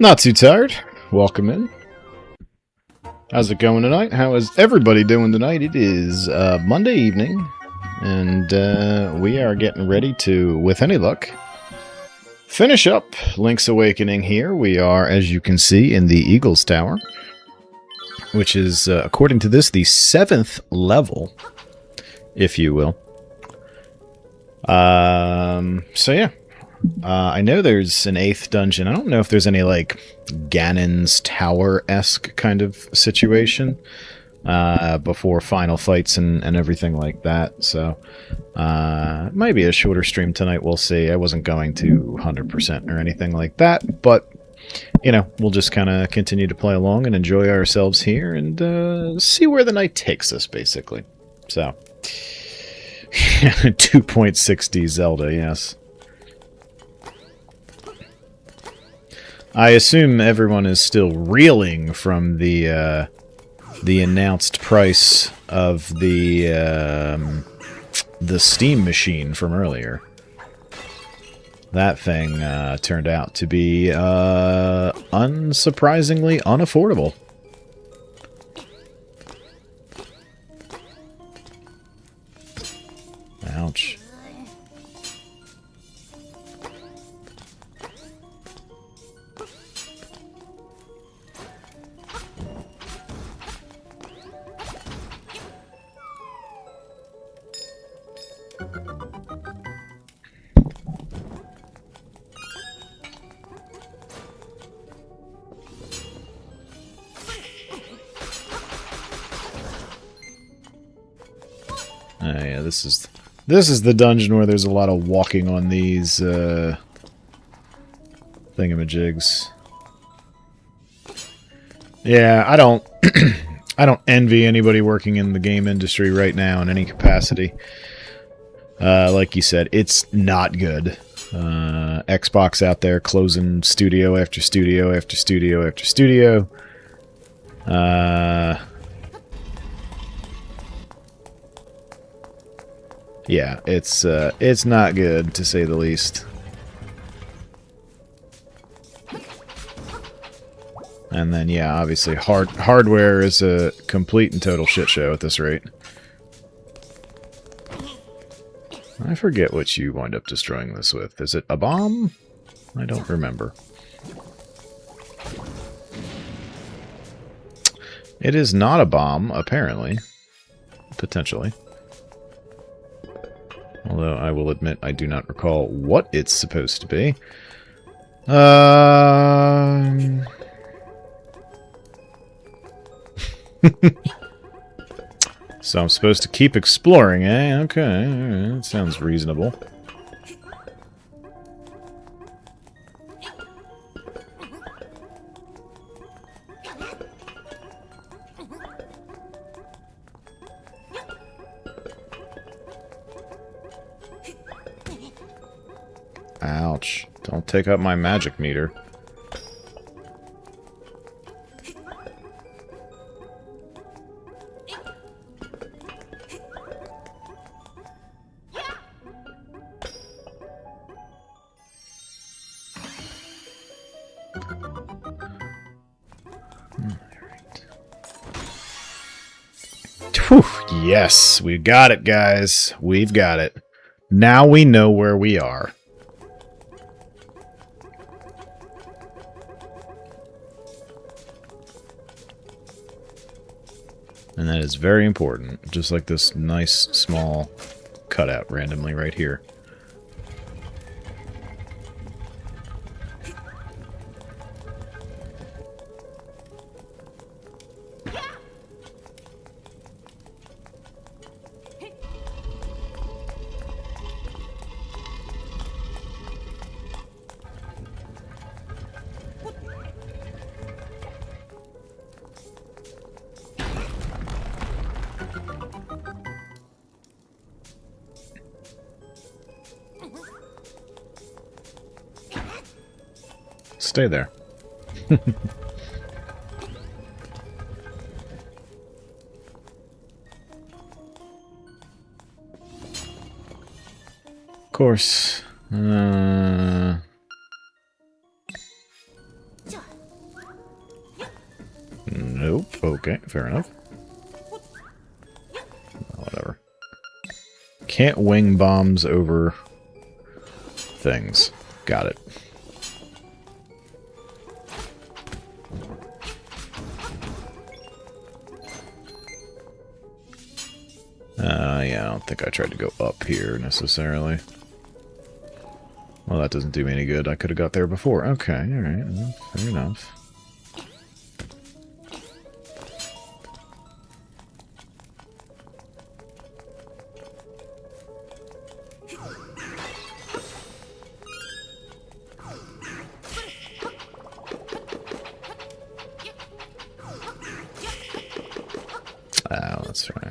Not too tired. Welcome in. How's it going tonight? How is everybody doing tonight? It is Monday evening, and we are getting ready to, with any luck, finish up Link's Awakening here. We are, as you can see, in the Eagles Tower, which is, according to this, the 7th level, if you will. So yeah. I know there's an 8th dungeon. I don't know if there's any, like, Ganon's Tower-esque kind of situation before final fights and everything like that. So, it might be a shorter stream tonight. We'll see. I wasn't going to 100% or anything like that, but, you know, we'll just kind of continue to play along and enjoy ourselves here and see where the night takes us, basically. So, 2.6D Zelda, yes. I assume everyone is still reeling from the announced price of the Steam machine from earlier. That thing turned out to be unsurprisingly unaffordable. Ouch. Yeah, this is the dungeon where there's a lot of walking on these thingamajigs. Yeah, I don't I don't envy anybody working in the game industry right now in any capacity. Like you said, it's not good. Xbox out there closing studio after studio after studio after studio. Yeah, it's not good, to say the least. And then, yeah, obviously, hardware is a complete and total shit show at this rate. I forget what you wind up destroying this with. Is it a bomb? I don't remember. It is not a bomb, apparently. Potentially. Although I will admit I do not recall what it's supposed to be. So I'm supposed to keep exploring, eh? Okay, that sounds reasonable. Ouch. Don't take up my magic meter. Whew, yes, we got it, guys. We've got it. Now we know where we are. And that is very important, just like this nice small cutout randomly right here. Stay there. Of course. Okay, fair enough. Whatever. Can't wing bombs over things. Got it. Yeah, I don't think I tried to go up here necessarily. Well, that doesn't do me any good. I could have got there before. Okay, alright. Well, fair enough. Oh, that's right.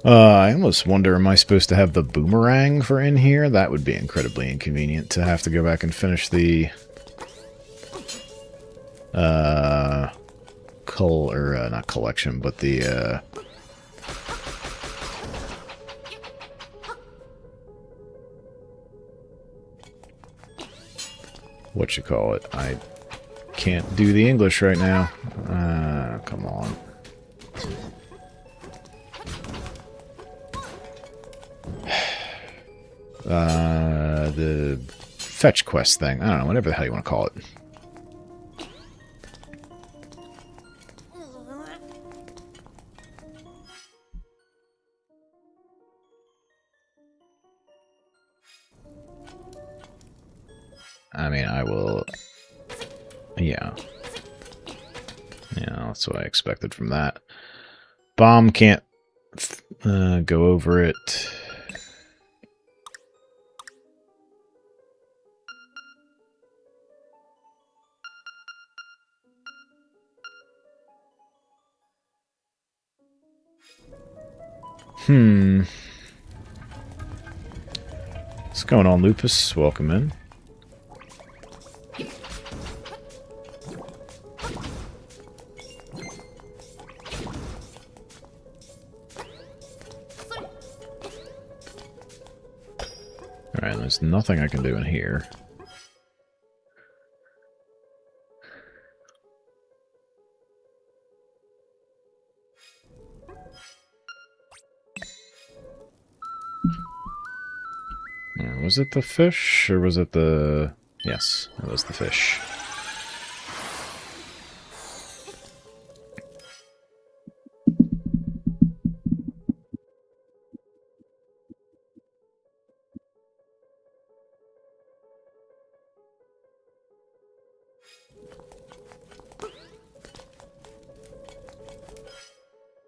I almost wonder, am I supposed to have the boomerang for in here? That would be incredibly inconvenient to have to go back and finish the not collection, but the what you call it? I can't do the English right now. Come on. The fetch quest thing. I don't know, whatever the hell you want to call it. I mean, I will... Yeah. Yeah, that's what I expected from that. Bomb can't go over it. What's going on, Lupus? Welcome in. Alright, there's nothing I can do in here. Was it the fish, or was it the... Yes, it was the fish.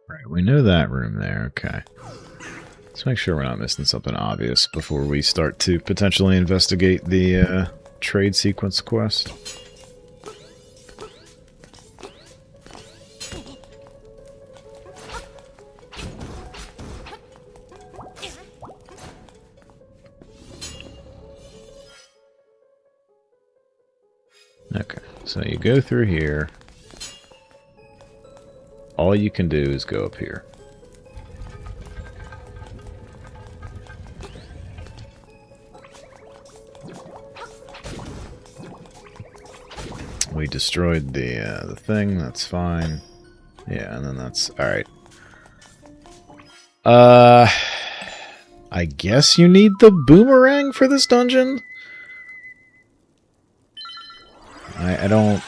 Right, we know that room there, okay. Let's make sure we're not missing something obvious before we start to potentially investigate the trade sequence quest. Okay, so you go through here. All you can do is go up here. We destroyed the thing, that's fine. Yeah, and then that's... Alright. I guess you need the boomerang for this dungeon? I don't...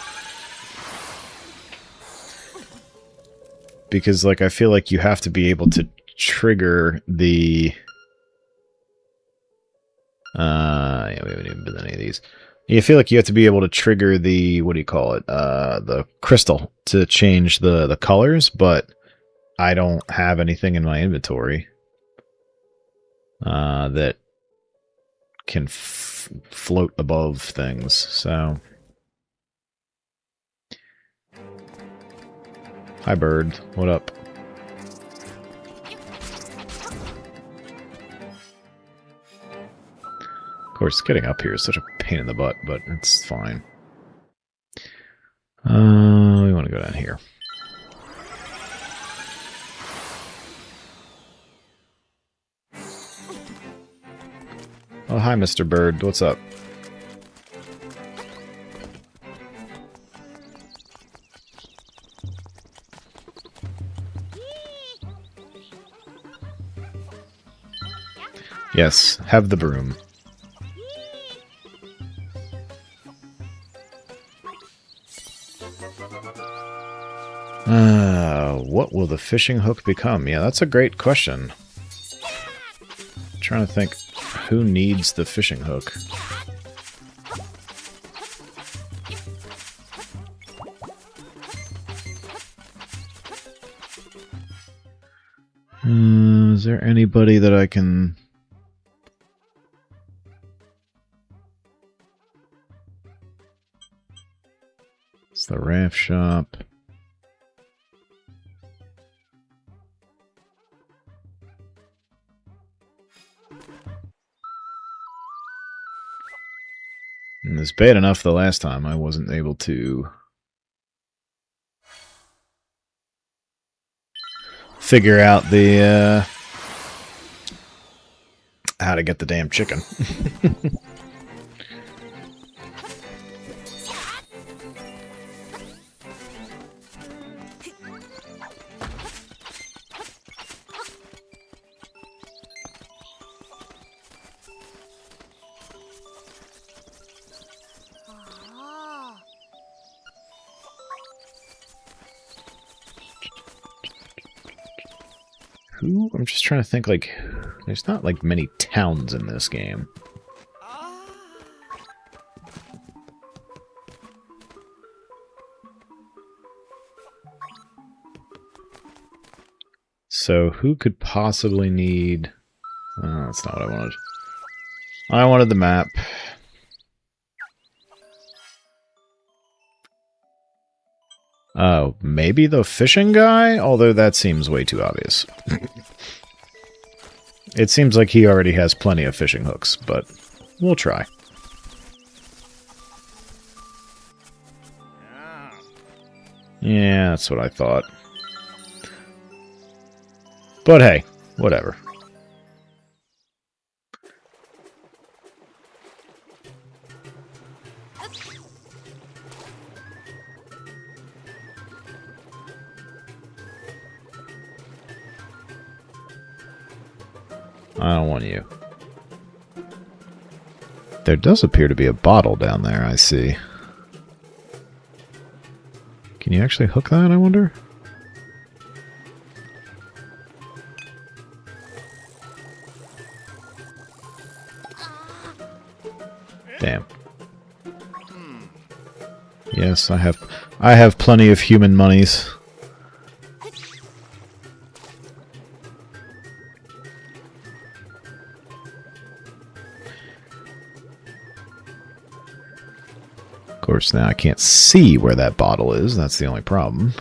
Because, like, I feel like you have to be able to trigger the... yeah, we haven't even done any of these. You feel like you have to be able to trigger the, what do you call it, the crystal to change the colors, but I don't have anything in my inventory that can float above things, so... Hi, bird. What up? Of course, getting up here is such a pain in the butt, but it's fine. We want to go down here. Oh, hi, Mr. Bird. What's up? Yes, have the broom. What will the fishing hook become? Yeah, that's a great question. I'm trying to think who needs the fishing hook. Is there anybody that I can... It's the raft shop. It was bad enough the last time I wasn't able to figure out the how to get the damn chicken. Who? I'm just trying to think, like, there's not, like, many towns in this game. So, who could possibly need... Oh, that's not what I wanted. I wanted the map. Oh, maybe the fishing guy? Although that seems way too obvious. It seems like he already has plenty of fishing hooks, but we'll try. Yeah, that's what I thought. But hey, whatever. I don't want you. There does appear to be a bottle down there, I see. Can you actually hook that, I wonder? Damn. Yes, I have plenty of human monies. Of course, now I can't see where that bottle is. That's the only problem.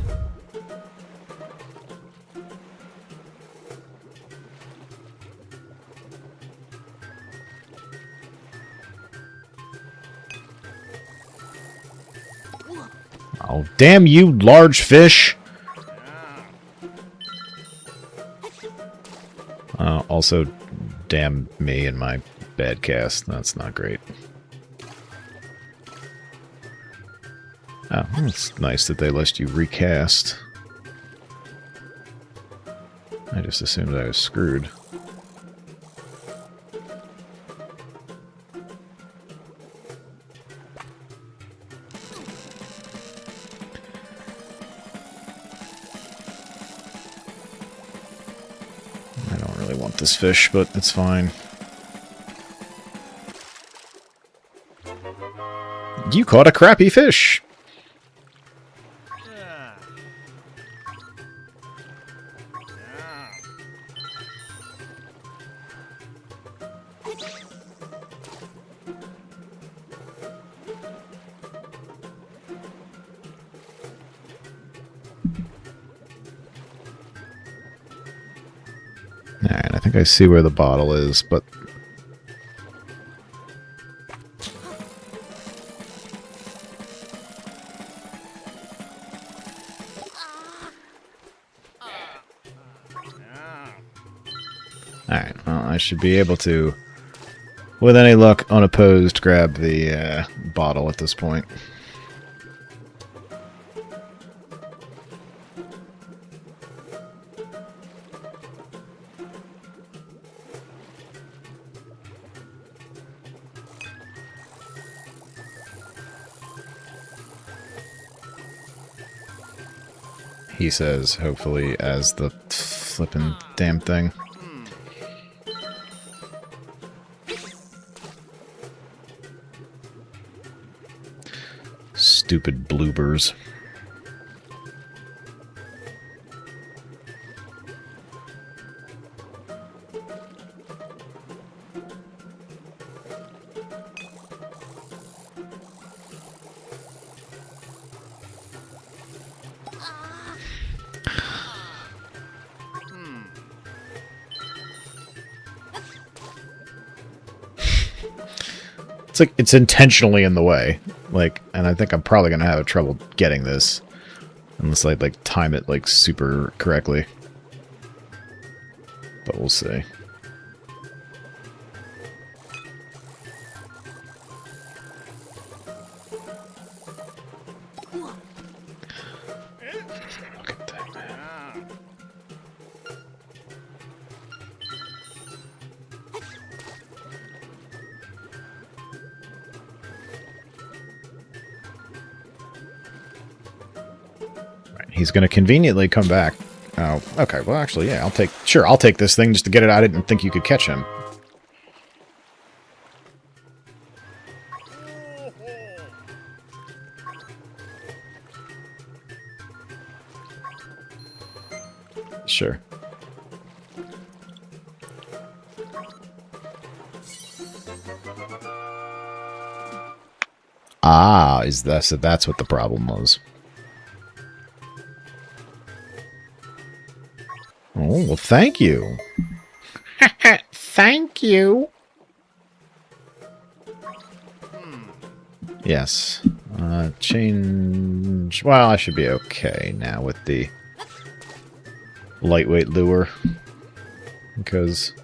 Oh, damn you, large fish! Also, damn me and my bad cast. That's not great. Oh, it's nice that they let you recast. I just assumed I was screwed. I don't really want this fish, but it's fine. You caught a crappy fish! Alright, I think I see where the bottle is, but... Alright, well, I should be able to... With any luck, unopposed, grab the bottle at this point. He says, hopefully, as the flippin' damn thing. Stupid bloopers. It's like, it's intentionally in the way. Like, and I think I'm probably going to have trouble getting this. Unless I, like, time it, like, super correctly. But we'll see. Look at that, man. He's going to conveniently come back. Oh, okay. Well, actually, yeah, I'll take this thing just to get it out. I didn't think you could catch him. Sure. Ah, so that's what the problem was. Oh, well, thank you. Thank you. Yes. Change... Well, I should be okay now with the lightweight lure. Because...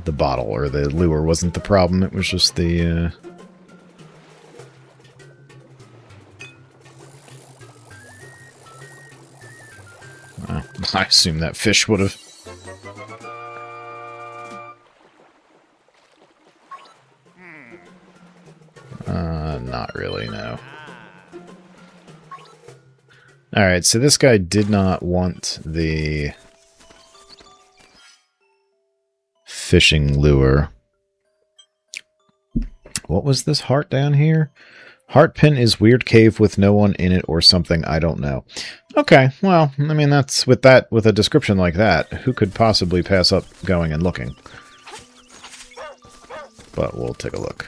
the bottle or the lure wasn't the problem. It was just the... I assume that fish would have. Not really, no. Alright, so this guy did not want the fishing lure. What was this heart down here? Heart pin is weird cave with no one in it or something, I don't know. Okay, well, I mean, that's with a description like that, who could possibly pass up going and looking? But we'll take a look.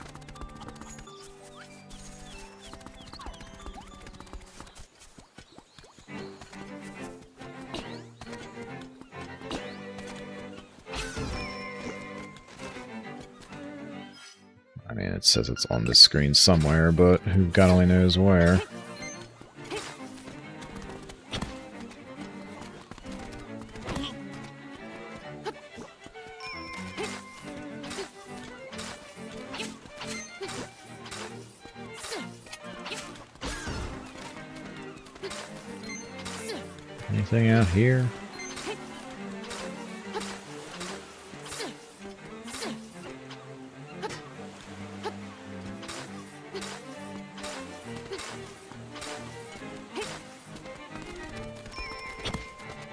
I mean, it says it's on the screen somewhere, but who God only knows where. Anything out here?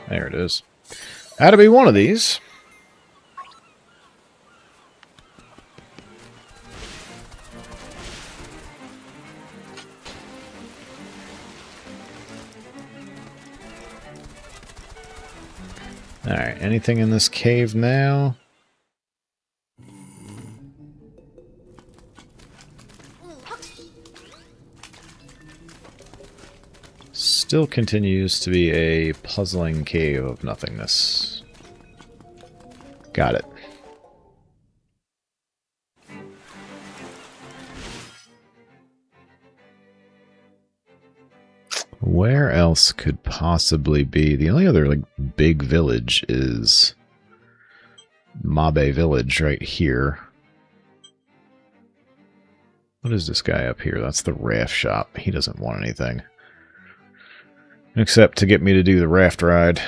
There it is. Had to be one of these. Alright, anything in this cave now? Still continues to be a puzzling cave of nothingness. Got it. where else could possibly be? The only other like big village is Mabe Village right here. What is this guy up here? That's the raft shop. He doesn't want anything. Except to get me to do the raft ride.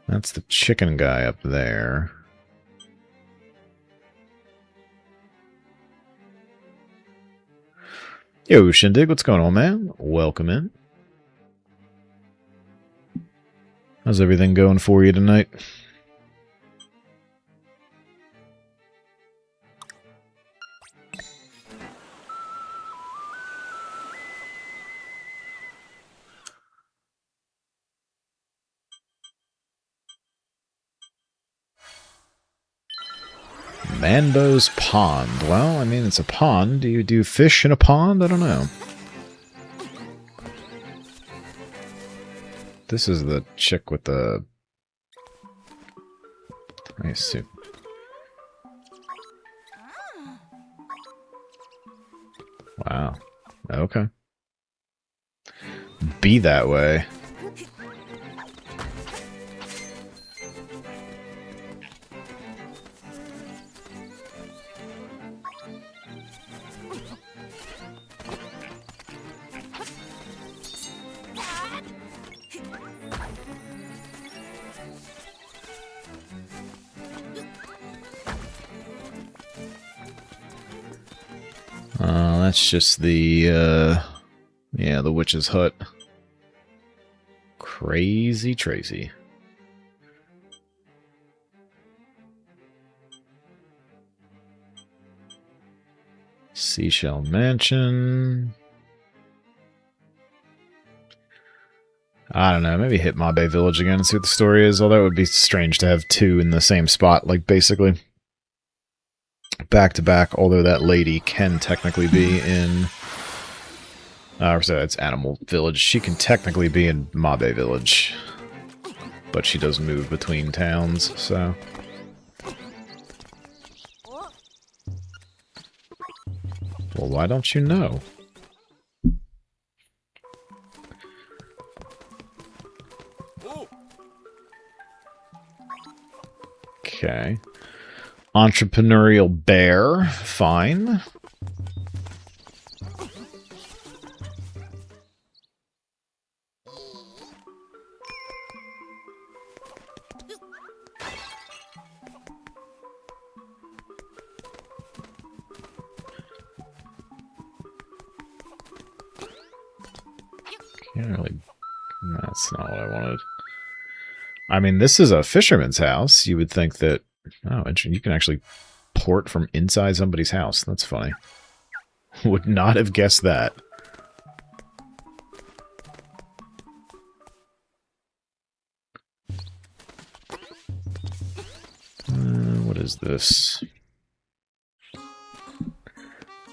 That's the chicken guy up there. Yo, Shindig, what's going on, man? Welcome in. How's everything going for you tonight? Manbo's Pond. Well, I mean, it's a pond. Do you do fish in a pond? I don't know. This is the chick with the... nice suit. Wow. Okay. Be that way. That's just the, yeah, the witch's hut. Crazy Tracy. Seashell Mansion. I don't know, maybe hit Mabe Village again and see what the story is, although it would be strange to have two in the same spot, like, basically. Back to back, although that lady can technically be in... so it's Animal Village. She can technically be in Mabe Village. But she does move between towns, so... Well, why don't you know? Okay. Entrepreneurial bear, fine. Can't really... That's not what I wanted. I mean, this is a fisherman's house. You would think that... Oh, interesting. You can actually port from inside somebody's house. That's funny. Would not have guessed that. What is this?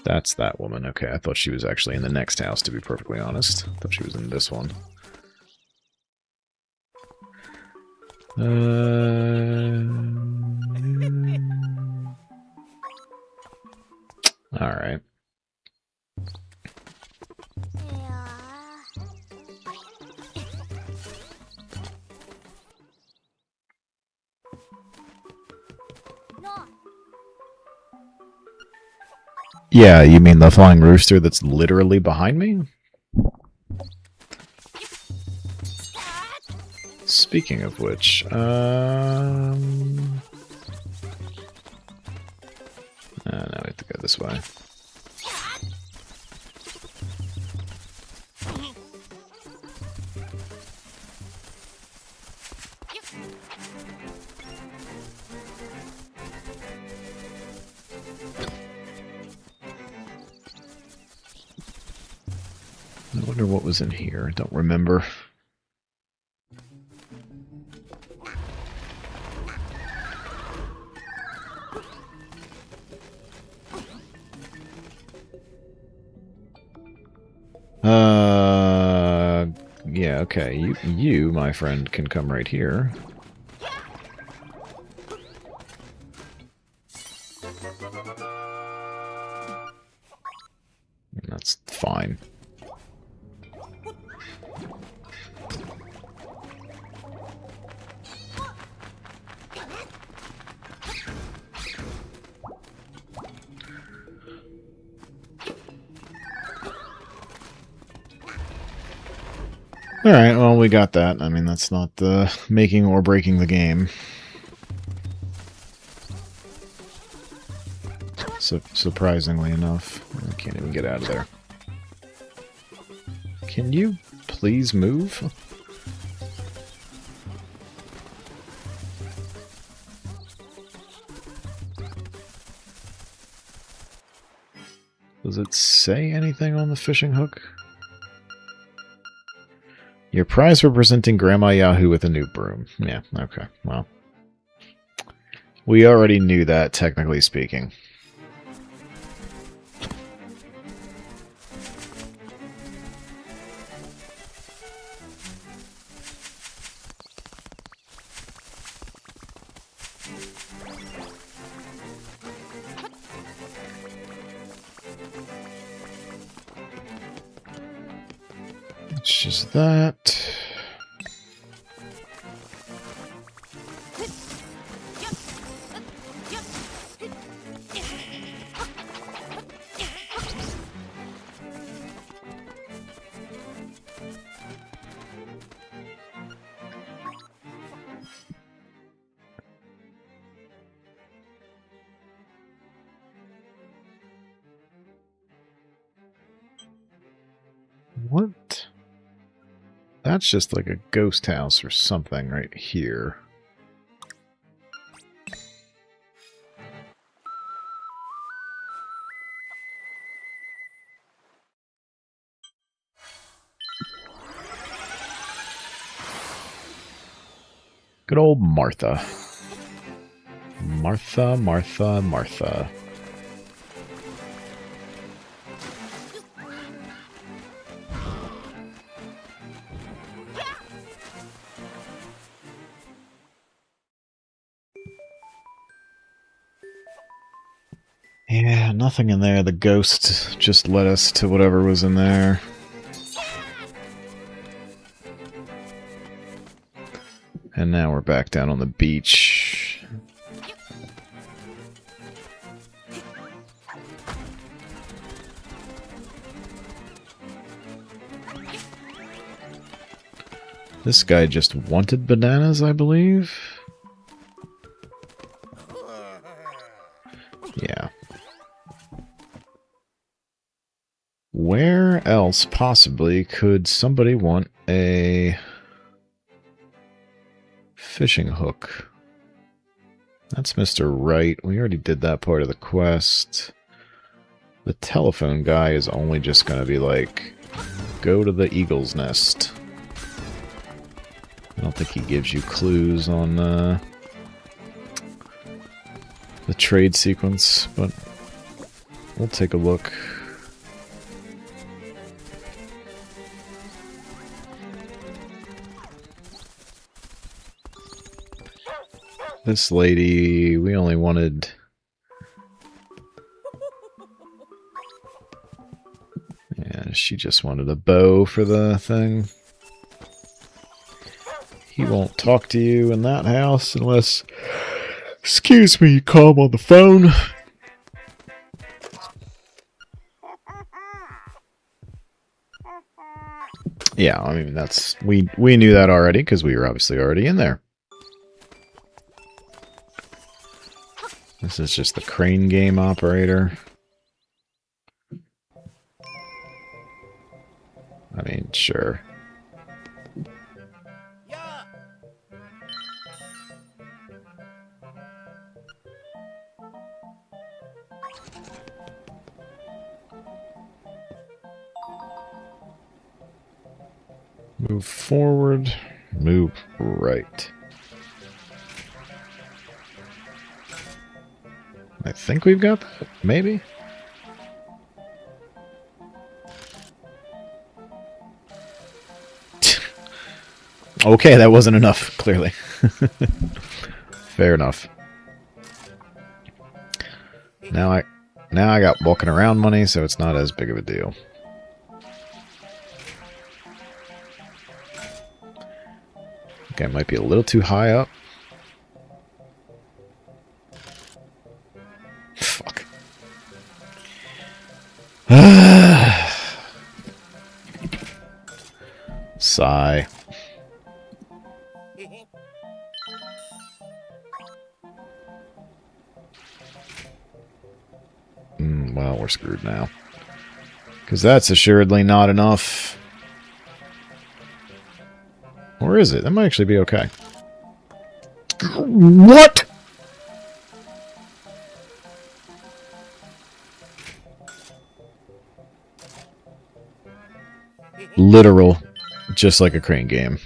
That's that woman. Okay, I thought she was actually in the next house, to be perfectly honest. I thought she was in this one. Alright. Yeah, you mean the flying rooster that's literally behind me? Speaking of which, now we have to go this way. I wonder what was in here. I don't remember. Yeah, okay. You, my friend, can come right here. That's fine. Alright, well, we got that. I mean, that's not making or breaking the game. Surprisingly enough. I can't even get out of there. Can you please move? Does it say anything on the fishing hook? Your prize for presenting Grandma Yahoo with a new broom. Yeah, okay, well. We already knew that, technically speaking. It's just that. What? That's just like a ghost house or something right here. Good old Martha. Martha, Martha, Martha. Yeah, nothing in there. The ghost just led us to whatever was in there. And now we're back down on the beach. This guy just wanted bananas, I believe. Yeah. Where else possibly could somebody want a fishing hook? That's Mr. Wright. We already did that part of the quest. The telephone guy is only just going to be like, go to the eagle's nest. I don't think he gives you clues on the trade sequence, but we'll take a look. This lady, we only wanted... Yeah, she just wanted a bow for the thing. He won't talk to you in that house unless... Excuse me, you call him on the phone. Yeah, I mean, that's... We knew that already, because we were obviously already in there. This is just the crane game operator. I mean, sure. Move forward, move right. I think we've got that, maybe? Okay, that wasn't enough, clearly. Fair enough. Now I got walking around money, so it's not as big of a deal. Okay, it might be a little too high up. Fuck. Sigh. Well, we're screwed now. Because that's assuredly not enough. Or is it? That might actually be okay. What? Literal. Just like a crane game.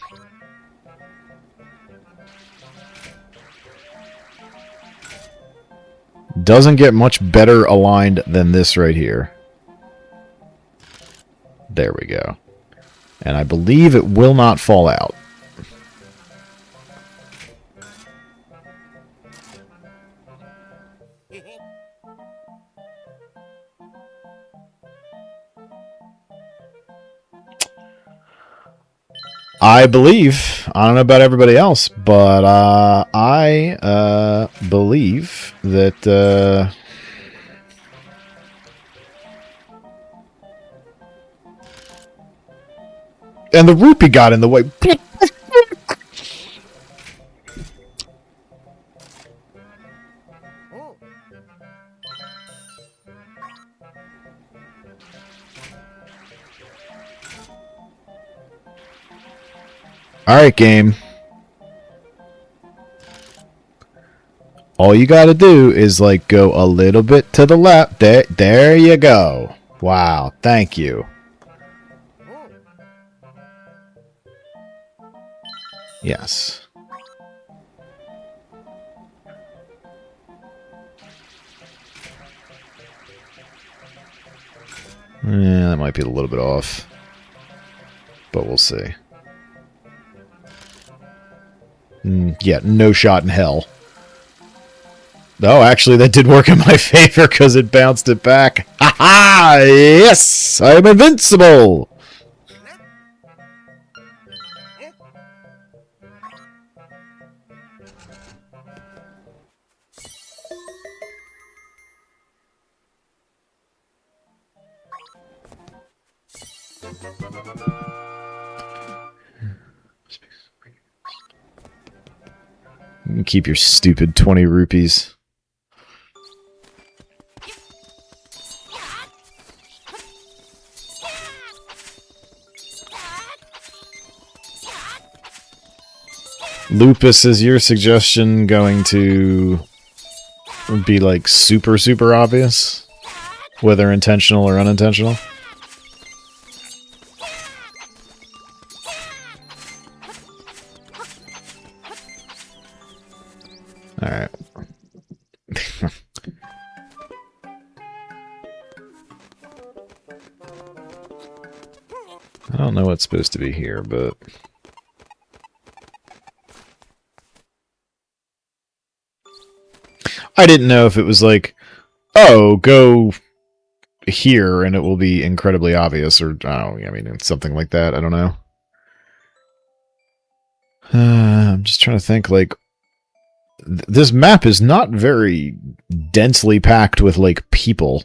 Doesn't get much better aligned than this right here. There we go. And I believe it will not fall out. I believe, I don't know about everybody else, but I believe that and the rupee got in the way. Alright, game. All you gotta do is, like, go a little bit to the left. There you go. Wow, thank you. Yes. Yeah, that might be a little bit off. But we'll see. Yeah, no shot in hell. Oh, actually, that did work in my favor because it bounced it back. Ha ha! Yes! I'm invincible! Keep your stupid 20 rupees. Lupus, is your suggestion going to be like super, super obvious? Whether intentional or unintentional? Alright. I don't know what's supposed to be here, but... I didn't know if it was like, oh, go here and it will be incredibly obvious, or, I mean, it's something like that. I don't know. I'm just trying to think, like, this map is not very densely packed with, like, people.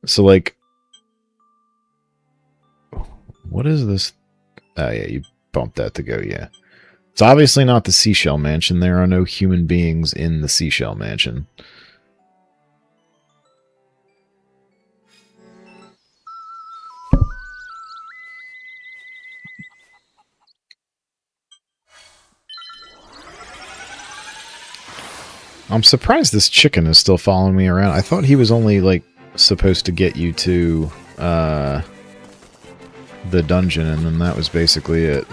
So, like, what is this? Oh, yeah, you bumped that to go, yeah. It's obviously not the Seashell Mansion. There are no human beings in the Seashell Mansion. I'm surprised this chicken is still following me around. I thought he was only, like, supposed to get you to, the dungeon, and then that was basically it.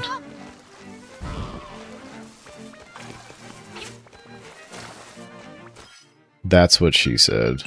That's what she said.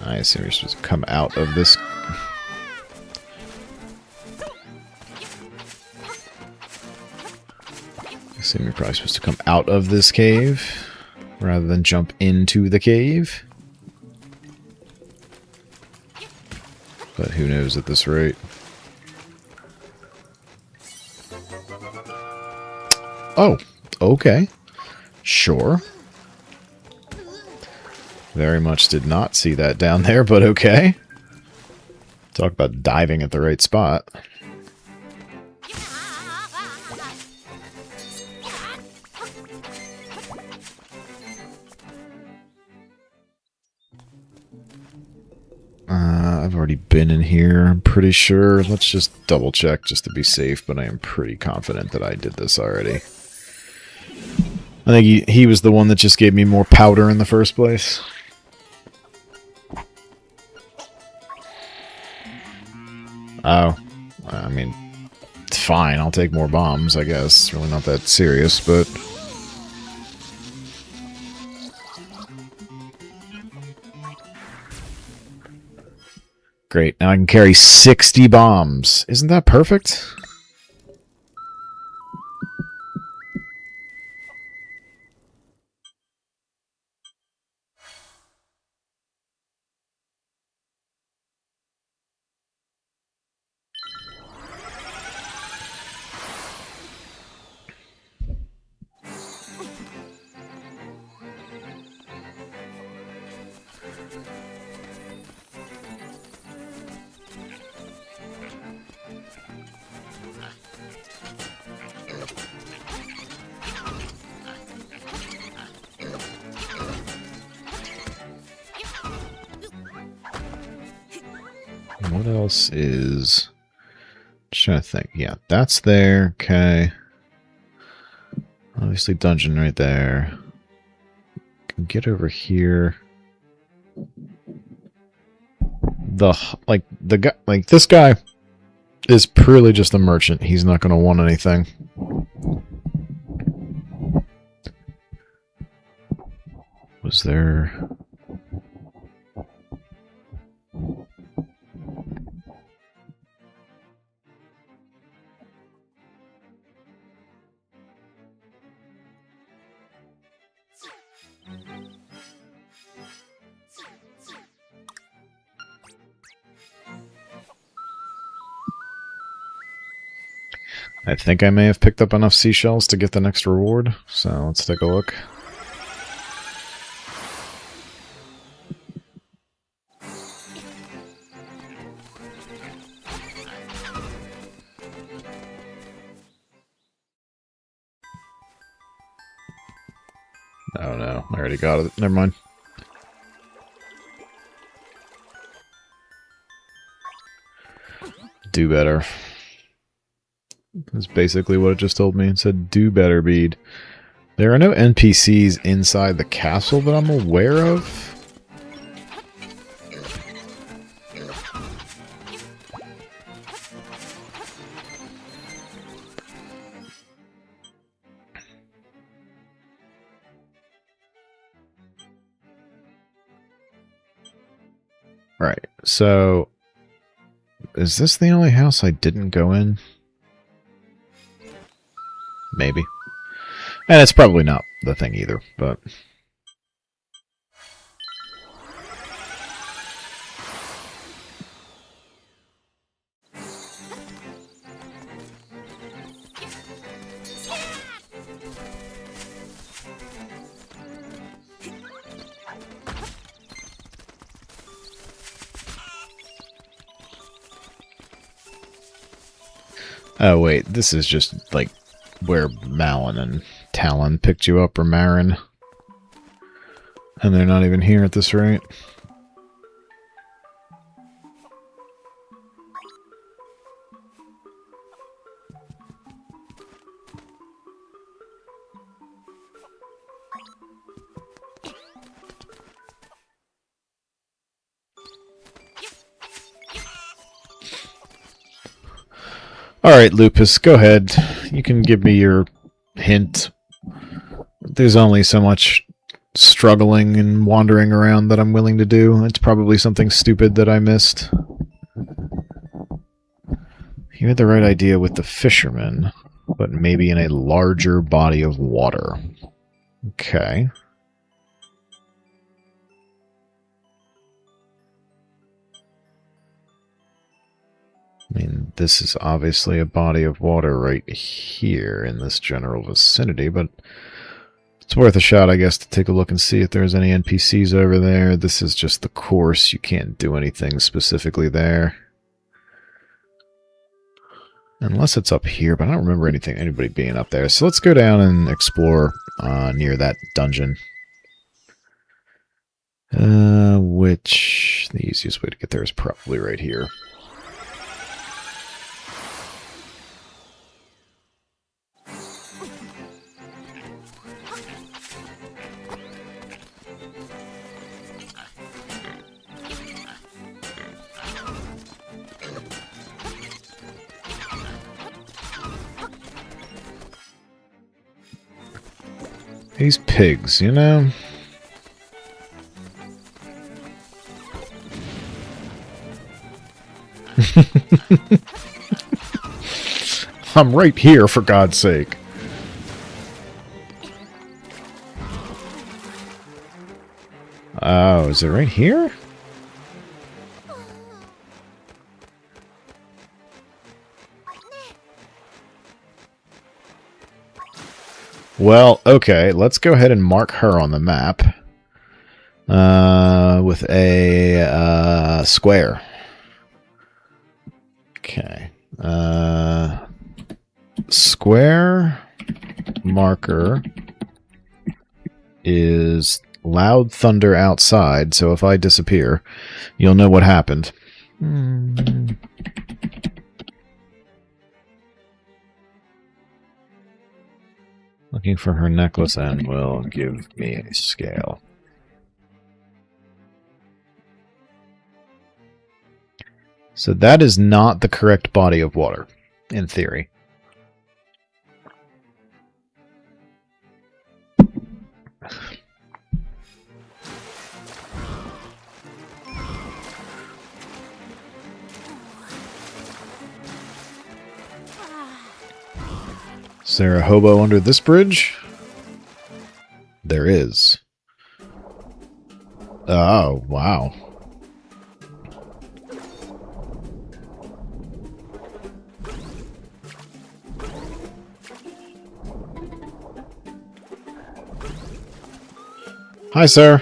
I assume you're supposed to come out of this. So we're probably supposed to come out of this cave rather than jump into the cave. But who knows at this rate. Oh, okay. Sure. Very much did not see that down there, but okay. Talk about diving at the right spot. I've already been in here, I'm pretty sure. Let's just double check just to be safe, but I am pretty confident that I did this already. I think he was the one that just gave me more powder in the first place. Oh, I mean, it's fine. I'll take more bombs, I guess. It's really not that serious, but... Great, now I can carry 60 bombs. Isn't that perfect? What else is... Just trying to think. Yeah, that's there. Okay. Obviously dungeon right there. Can get over here. The guy, like this guy is purely just a merchant. He's not going to want anything. Was there... I think I may have picked up enough seashells to get the next reward, so let's take a look. Oh no, I already got it. Never mind. Do better. That's basically what it just told me. It said, do better, Bead. There are no NPCs inside the castle that I'm aware of. Right, so... Is this the only house I didn't go in? Maybe. And it's probably not the thing either, but... Oh wait, this is just, like, where Malon and Talon picked you up, or Marin. And they're not even here at this rate. Alright, Lupus, go ahead. You can give me your hint. There's only so much struggling and wandering around that I'm willing to do. It's probably something stupid that I missed. You had the right idea with the fisherman. but maybe in a larger body of water. Okay. I mean, this is obviously a body of water right here in this general vicinity, but it's worth a shot, I guess, to take a look and see if there's any NPCs over there. This is just the course. You can't do anything specifically there. Unless it's up here, but I don't remember anybody being up there. So let's go down and explore near that dungeon. Which the easiest way to get there is probably right here. These pigs, you know? I'm right here, for God's sake. Oh, is it right here? Well, okay, let's go ahead and mark her on the map with a square. Okay. Square marker is loud thunder outside, so if I disappear, you'll know what happened. Looking for her necklace and will give me a scale. So that is not the correct body of water, in theory. Is there a hobo under this bridge? There is. Oh, wow. Hi, sir.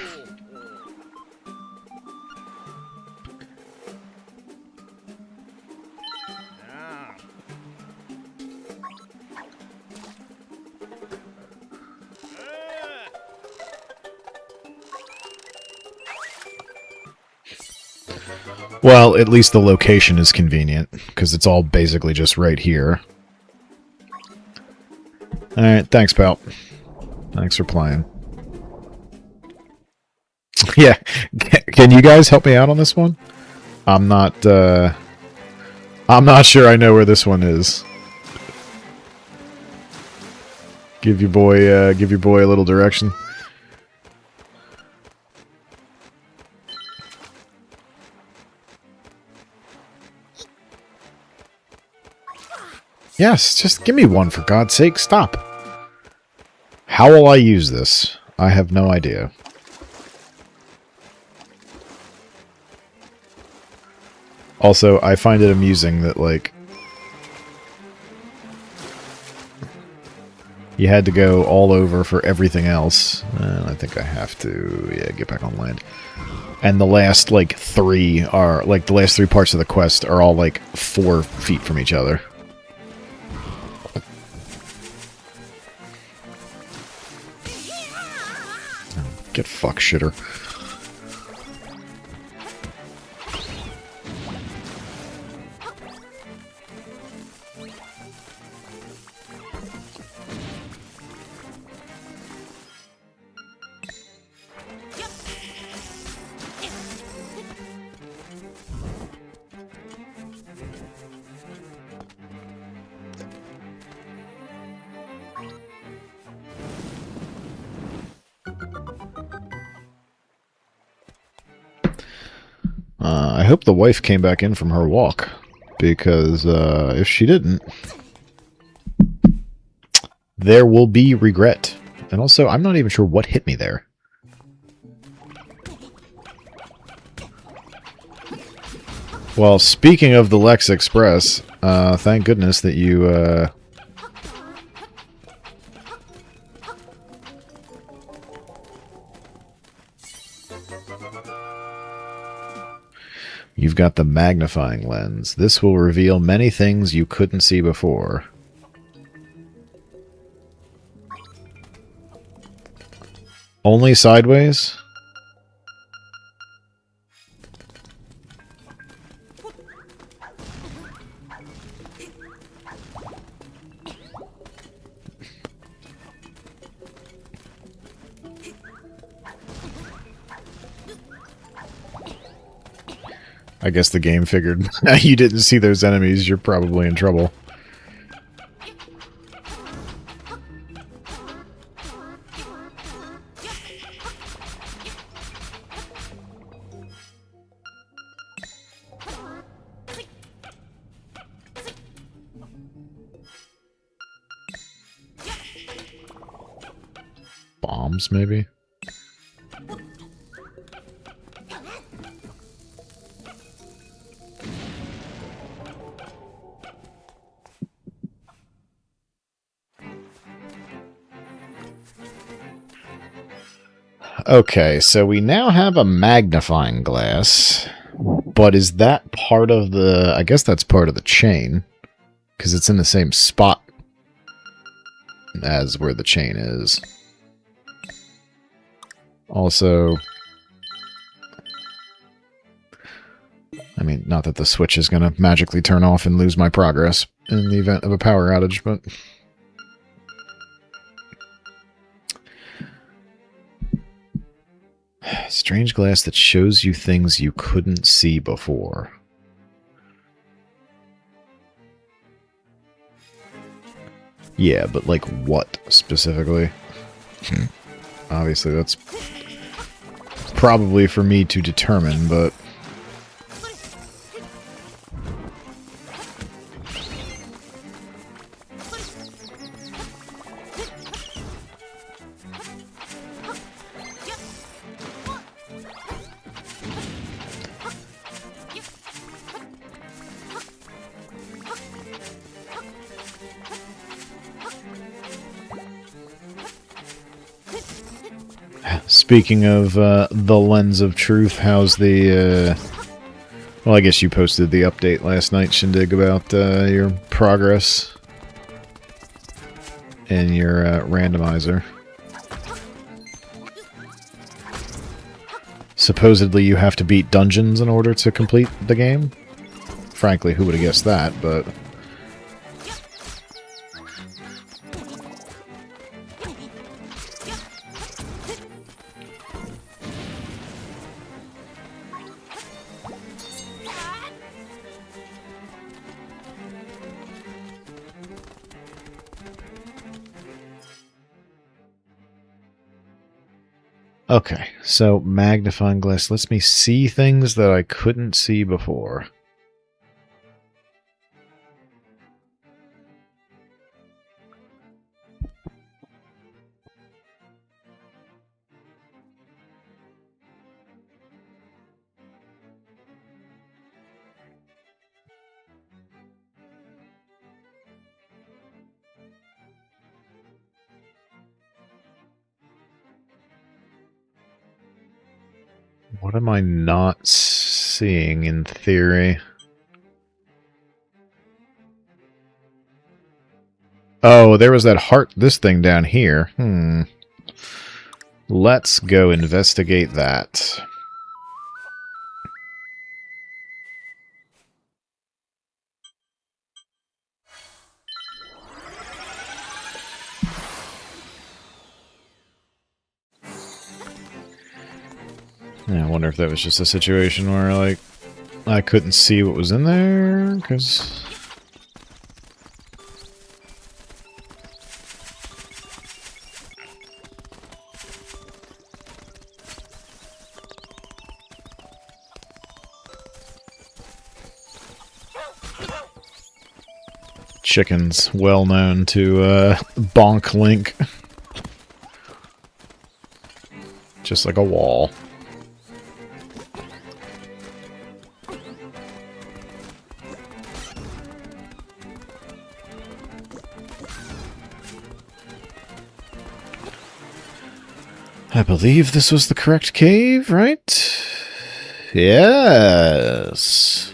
Well, at least the location is convenient, because it's all basically just right here. Alright, thanks, pal. Thanks for playing. Yeah, can you guys help me out on this one? I'm not sure I know where this one is. Give your boy a little direction. Yes, just give me one for God's sake. Stop. How will I use this? I have no idea. Also, I find it amusing that, like, you had to go all over for everything else. I think I have to, yeah, get back on land. And the last, like, three are, like, the last three parts of the quest are all, like, 4 feet from each other. Get fuck shitter. I hope the wife came back in from her walk, because if she didn't... there will be regret. And also, I'm not even sure what hit me there. Well, speaking of the Lex Express, thank goodness that you, you've got the magnifying lens. This will reveal many things you couldn't see before. Only sideways? I guess the game figured you didn't see those enemies, you're probably in trouble. Bombs, maybe? Okay, so we now have a magnifying glass, but is that part of the... I guess that's part of the chain, because it's in the same spot as where the chain is. Also, I mean, not that the switch is going to magically turn off and lose my progress in the event of a power outage, but... Strange glass that shows you things you couldn't see before. Yeah, but like what specifically? Obviously that's probably for me to determine, but... Speaking of the Lens of Truth, how's the... well, I guess you posted the update last night, Shindig, about your progress in your randomizer. Supposedly you have to beat dungeons in order to complete the game. Frankly, who would have guessed that, but... Okay, so magnifying glass lets me see things that I couldn't see before. What am I not seeing in theory? Oh, there was that heart, this thing down here. Let's go investigate that. Yeah, I wonder if that was just a situation where, like, I couldn't see what was in there, because... chicken's well known to bonk Link. Just like a wall. I believe this was the correct cave, right? Yes.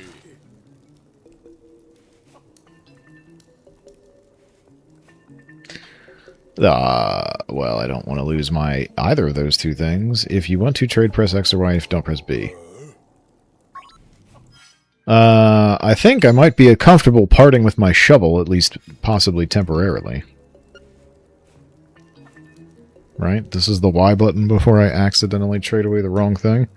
Well, I don't want to lose my either of those two things. If you want to trade, press X or Y. If don't, press B. I think I might be comfortable parting with my shovel, at least possibly temporarily. Right? This is the Y button before I accidentally trade away the wrong thing.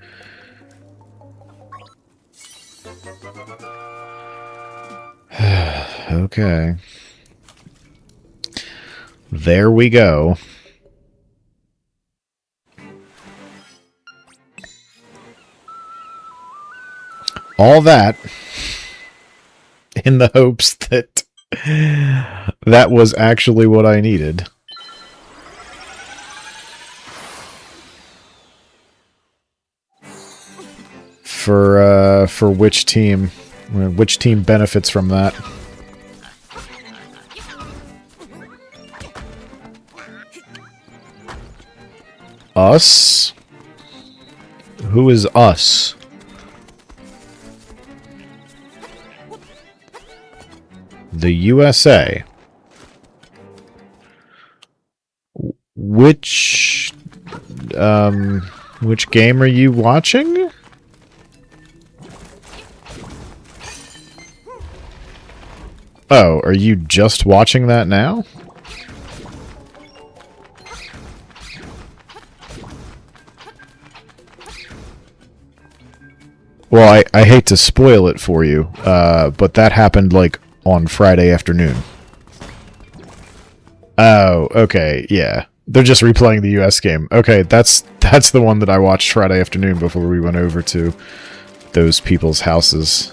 Okay. There we go. All that in the hopes that that was actually what I needed. For which team? Which team benefits from that? Us? Who is us? The USA. Which game are you watching? Oh, are you just watching that now? Well, I hate to spoil it for you, but that happened, like, on Friday afternoon. Oh, okay, yeah. They're just replaying the US game. Okay, that's the one that I watched Friday afternoon before we went over to those people's houses.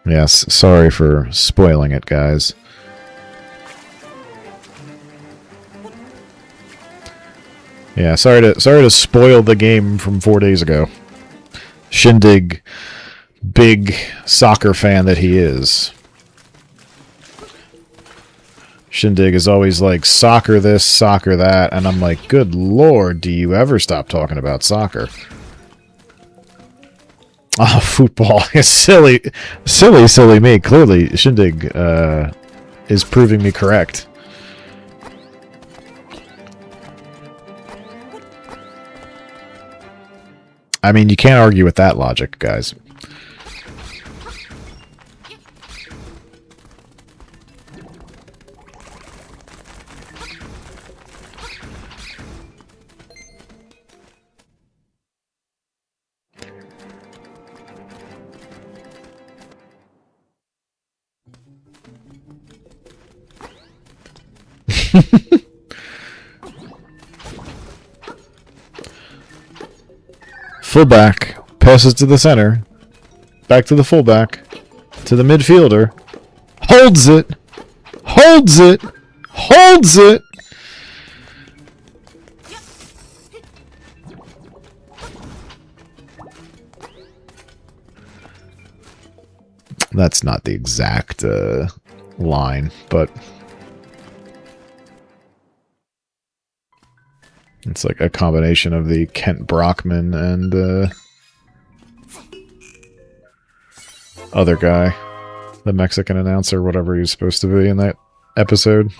Yes, sorry for spoiling it, guys. Yeah, sorry to spoil the game from 4 days ago. Shindig, big soccer fan that he is. Shindig is always like, soccer this, soccer that, and I'm like, good lord, do you ever stop talking about soccer? Oh, football. silly me. Clearly, Shindig is proving me correct. I mean, you can't argue with that logic, guys. Fullback passes to the center, back to the fullback, to the midfielder, holds it, holds it, holds it. That's not the exact line, but it's like a combination of the Kent Brockman and other guy, the Mexican announcer, whatever he was supposed to be in that episode.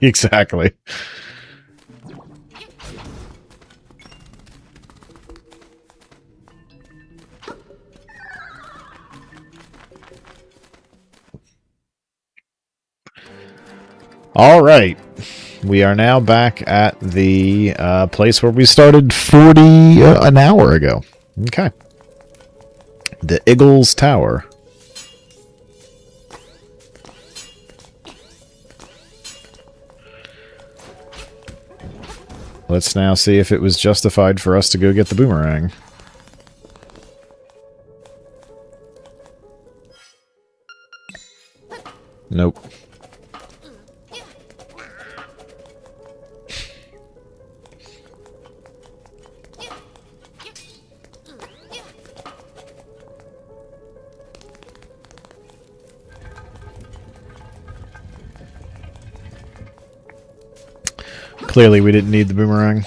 Exactly. All right, we are now back at the place where we started an hour ago. Okay. The Eagles Tower. Let's now see if it was justified for us to go get the boomerang. Nope. Clearly we didn't need the boomerang.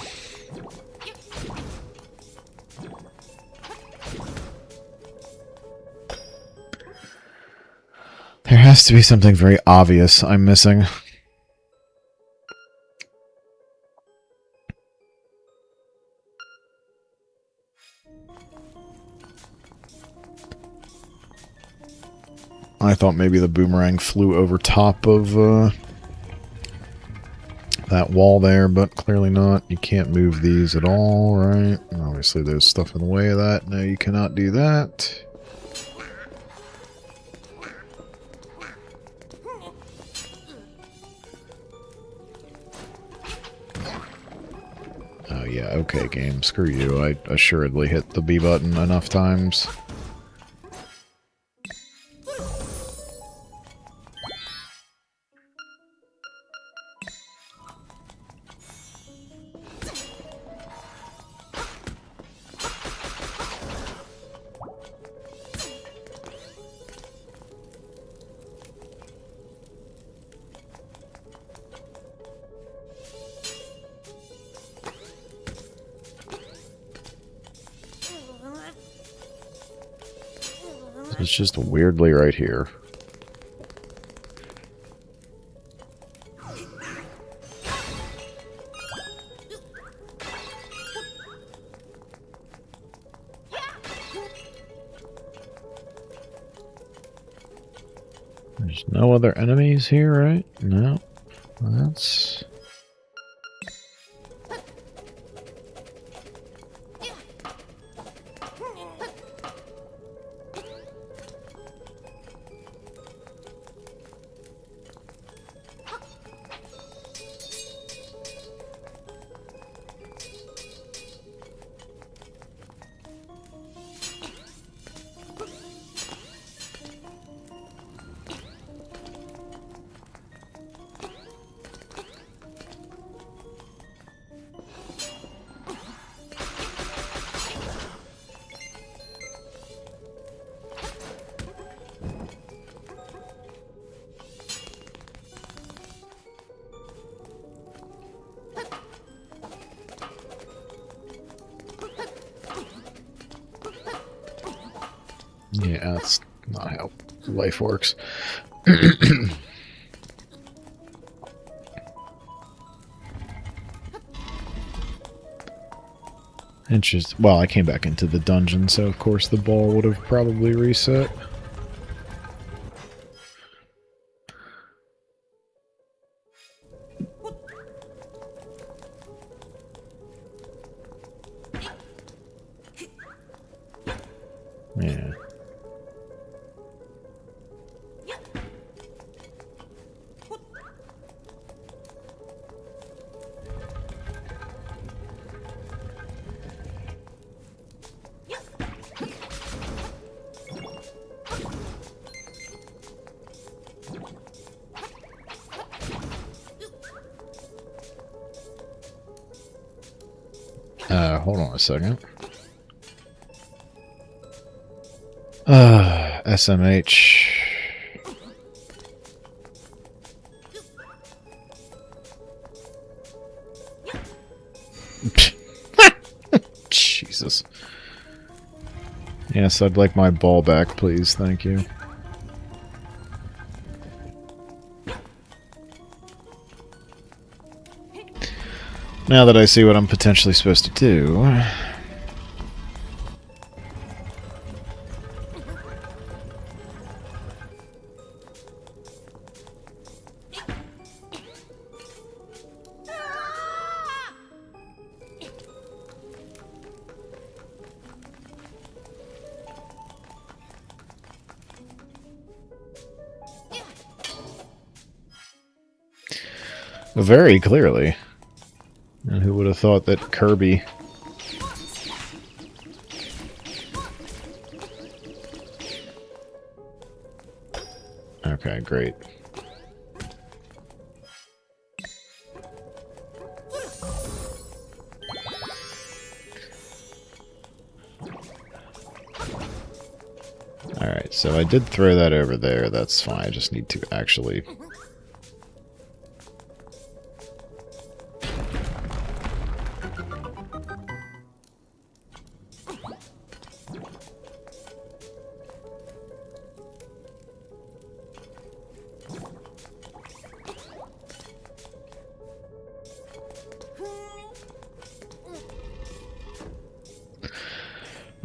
There has to be something very obvious I'm missing. I thought maybe the boomerang flew over top of that wall there, but clearly not. You can't move these at all, right? Obviously there's stuff in the way of that. No, you cannot do that. Oh yeah, okay game, screw you. I assuredly hit the B button enough times. It's just weirdly right here. There's no other enemies here, right? No. That's... yeah, that's not how life works. Interesting. Well, I came back into the dungeon, so of course the ball would have probably reset. Yeah. Hold on a second. SMH. Jesus. Yes, I'd like my ball back, please. Thank you. Now that I see what I'm potentially supposed to do... Very clearly. And who would would have thought that Kirby... Okay, great. Alright, so I did throw that over there. That's fine. I just need to actually...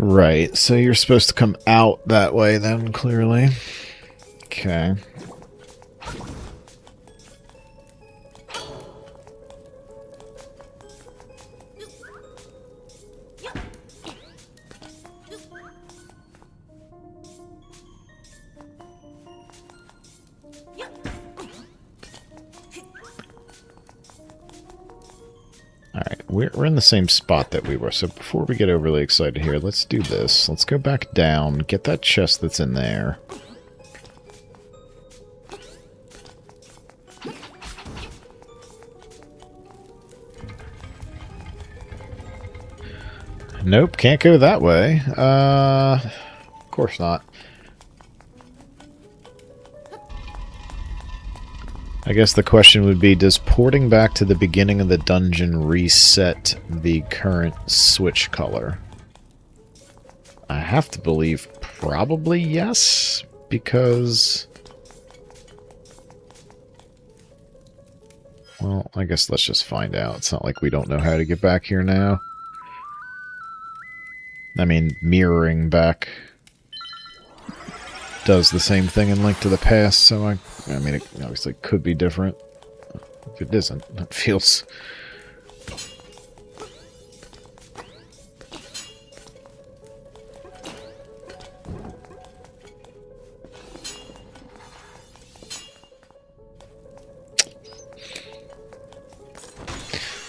Right, so you're supposed to come out that way then, clearly. Okay. Alright, we're in the same spot that we were, so before we get overly excited here, let's do this. Let's go back down, get that chest that's in there. Nope, can't go that way. Of course not. I guess the question would be, does porting back to the beginning of the dungeon reset the current switch color? I have to believe probably yes, because... Well, I guess let's just find out. It's not like we don't know how to get back here now. I mean, mirroring back does the same thing in Link to the Past, so I mean, it obviously could be different. If it isn't, it feels...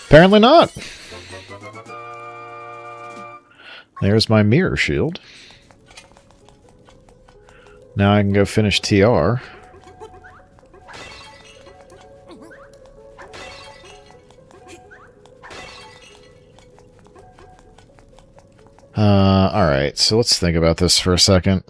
Apparently not! There's my mirror shield. Now I can go finish TR. Alright, so let's think about this for a second.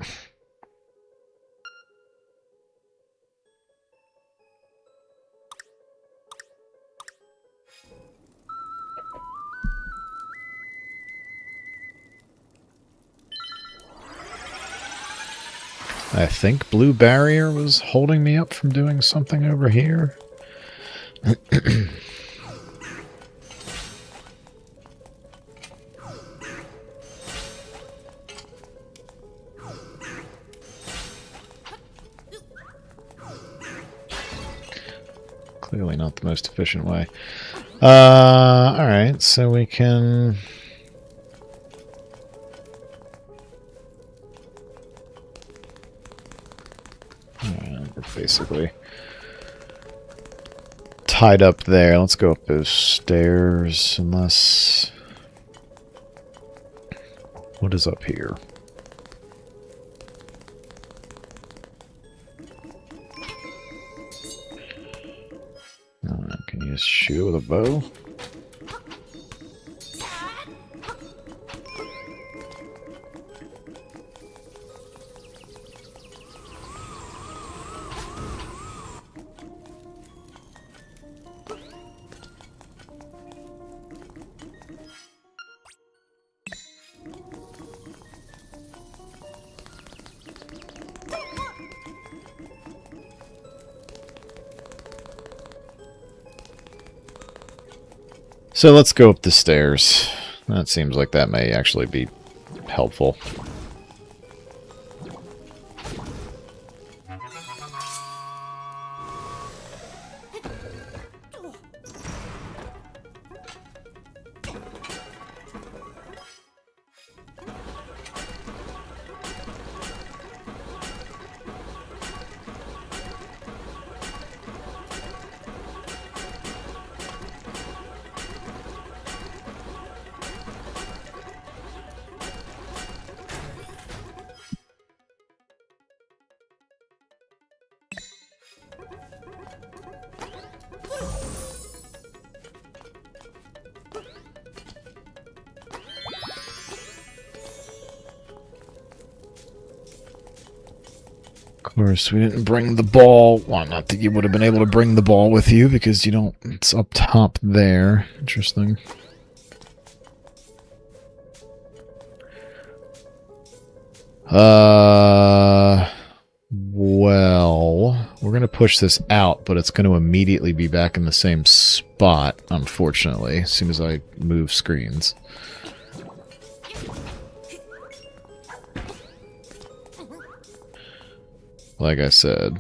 I think Blue Barrier was holding me up from doing something over here. Clearly not the most efficient way. Alright, so we can... We're basically tied up there. Let's go up those stairs, unless... What is up here? Can you just shoot with a bow? So let's go up the stairs. That seems like that may actually be helpful. Of course, we didn't bring the ball. Well, not that you would have been able to bring the ball with you, because you don't... It's up top there. Interesting. Well, we're going to push this out, but it's going to immediately be back in the same spot, unfortunately, as soon as I move screens. Like I said.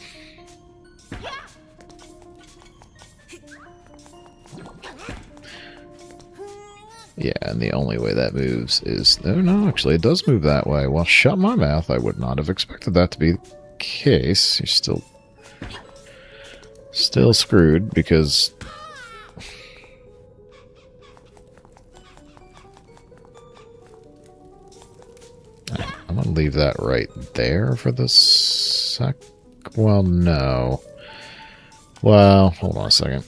Yeah, and the only way that moves is... Oh, no, actually, it does move that way. Well, shut my mouth. I would not have expected that to be the case. You're still screwed, because... I'm gonna leave that right there for the sec... Well, no. Well, hold on a second.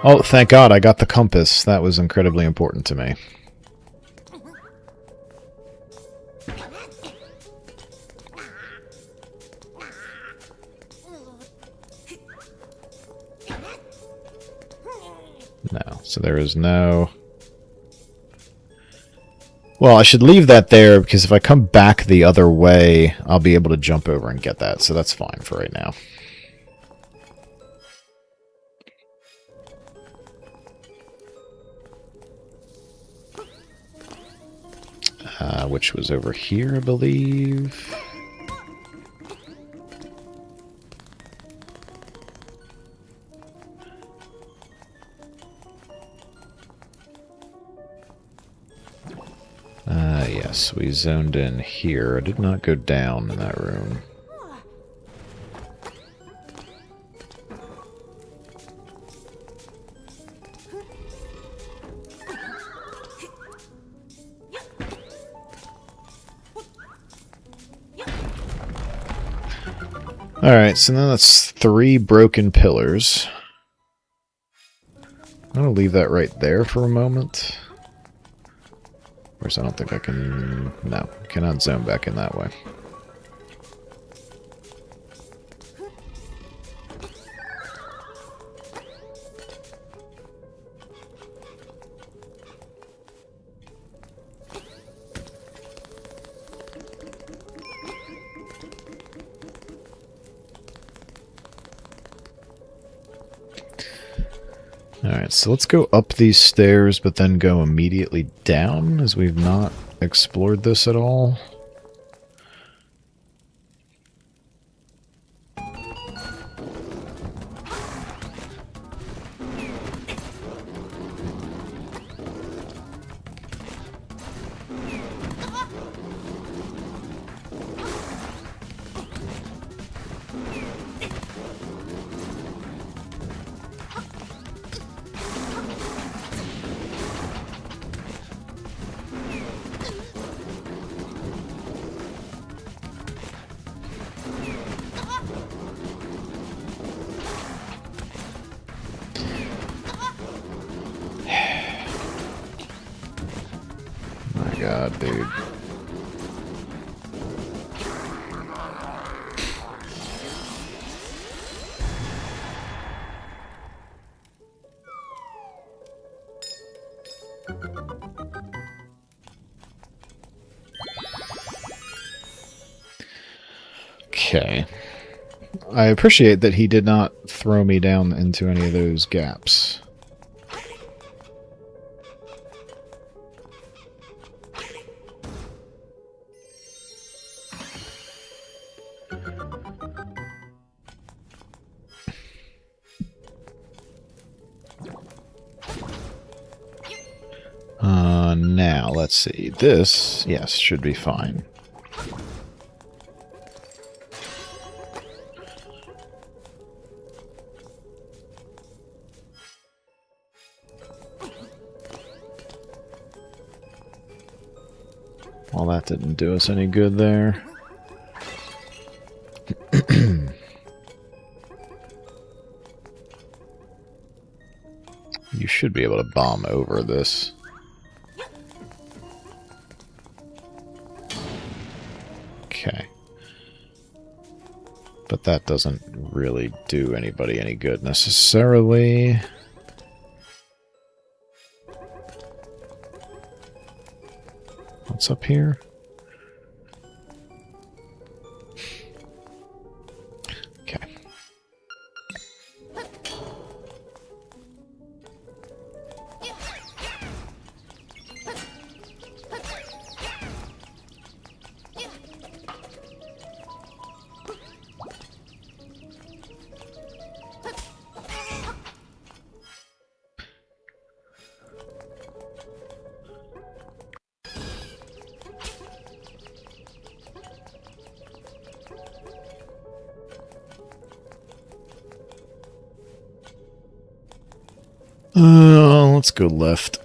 Oh, thank God I got the compass. That was incredibly important to me. No, so there is no... Well, I should leave that there, because if I come back the other way, I'll be able to jump over and get that, so that's fine for right now. Which was over here, I believe. Yes, we zoned in here. I did not go down in that room. Alright, so then that's 3 broken pillars. I'm going to leave that right there for a moment. Of course, I don't think I can... No, cannot zone back in that way. Alright, so let's go up these stairs, but then go immediately down, as we've not explored this at all. God, dude. Okay. I appreciate that he did not throw me down into any of those gaps. now, let's see. This, yes, should be fine. Well, that didn't do us any good there. You should be able to bomb over this. Okay. But that doesn't really do anybody any good necessarily. What's up here? Okay. Let's go left.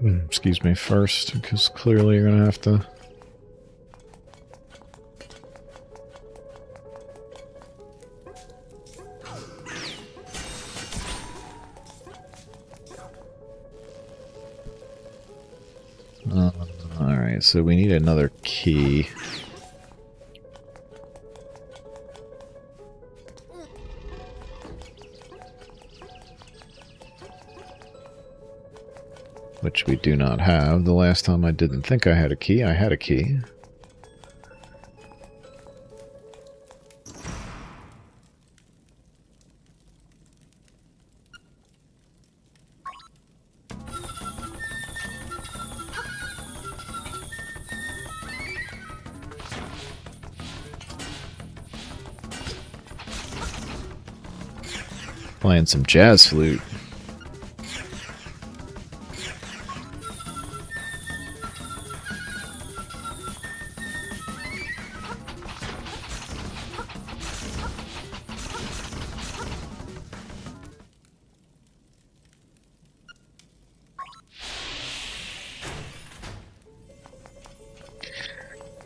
Excuse me, first, because clearly you're gonna have to... Alright, so we need another key. Which we do not have. The last time I didn't think I had a key, I had a key. Playing some jazz flute.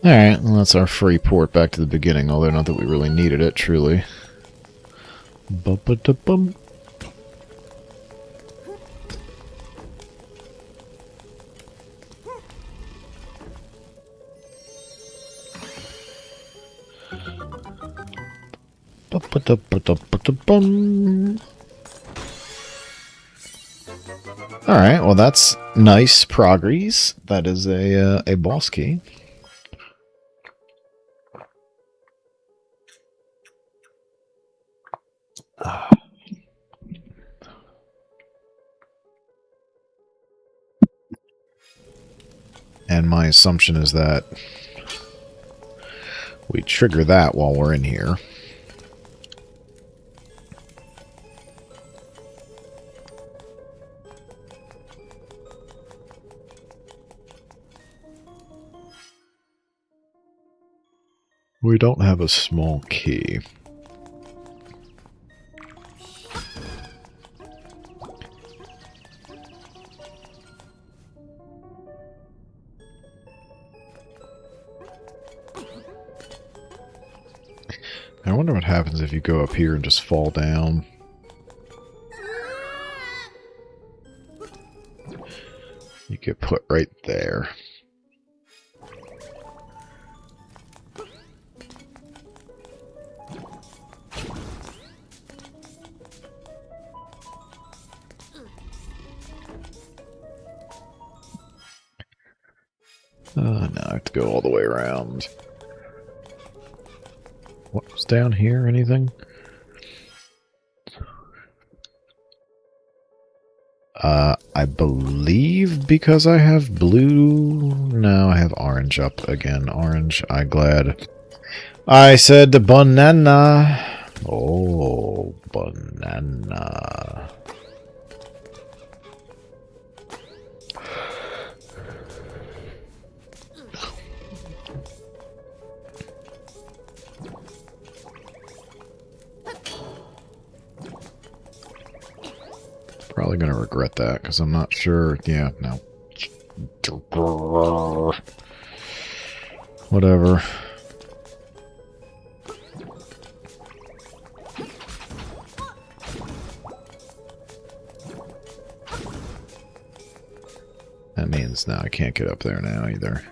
Alright, well that's our free port back to the beginning, although not that we really needed it, truly. Bum-ba-da-bum. Ba-ba-da-ba-da-ba-da-bum. Alright, well that's nice progress. That is a boss key. And my assumption is that we trigger that while we're in here. We don't have a small key. I wonder what happens if you go up here and just fall down. You get put right there. Now I have to go all the way around. What was down here? Anything? I believe because I have blue... No, I have orange up again. Orange, I glad. I said banana. Oh, banana. Probably going to regret that, because I'm not sure. Yeah, no. Whatever. That means now I can't get up there now either.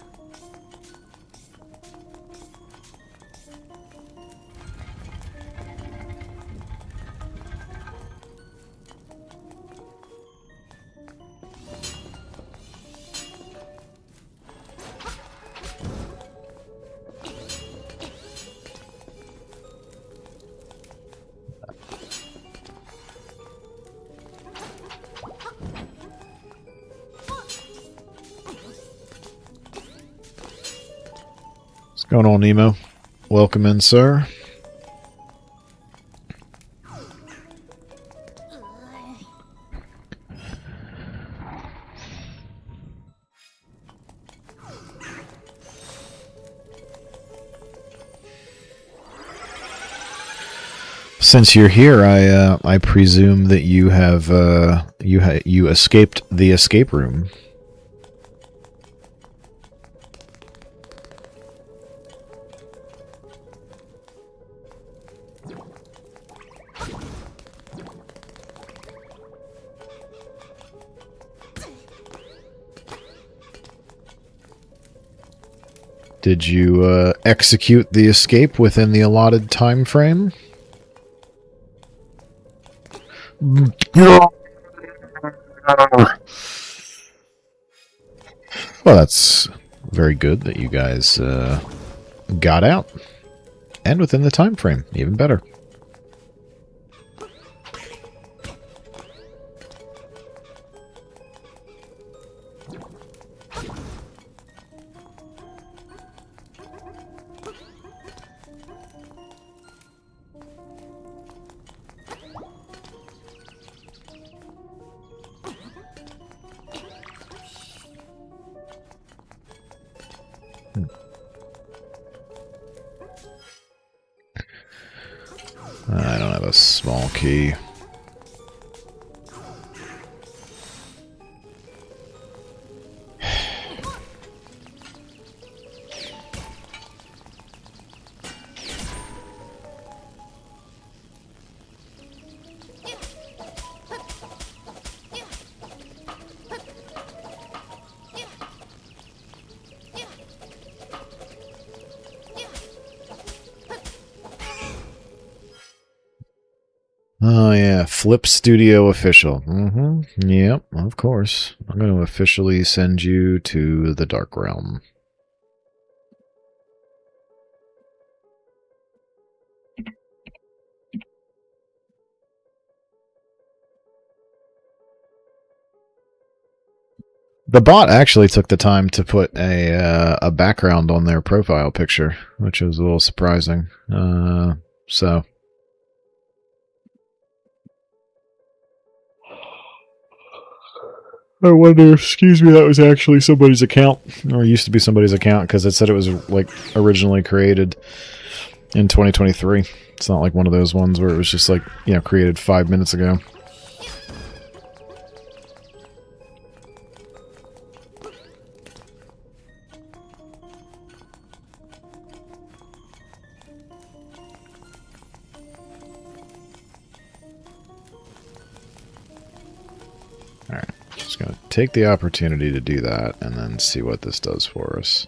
What's going on, Nemo? Welcome in, sir. Since you're here, I presume that you have you escaped the escape room. Did you execute the escape within the allotted time frame? Well, that's very good that you guys got out. And within the time frame, even better. I don't have a small key. Oh yeah, Flip Studio official. Yep, of course. I'm going to officially send you to the Dark Realm. The bot actually took the time to put a background on their profile picture, which was a little surprising. So. I wonder, excuse me, that was actually somebody's account, or used to be somebody's account, because it said it was, like, originally created in 2023. It's not like one of those ones where it was just, like, you know, created 5 minutes ago. Alright. Just going to take the opportunity to do that and then see what this does for us.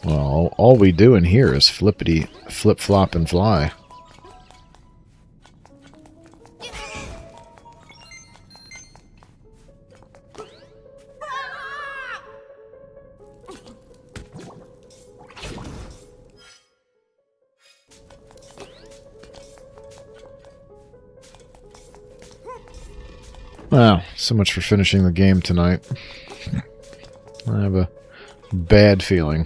Well, all we do in here is flippity, flip-flop and fly. Well, so much for finishing the game tonight. I have a bad feeling.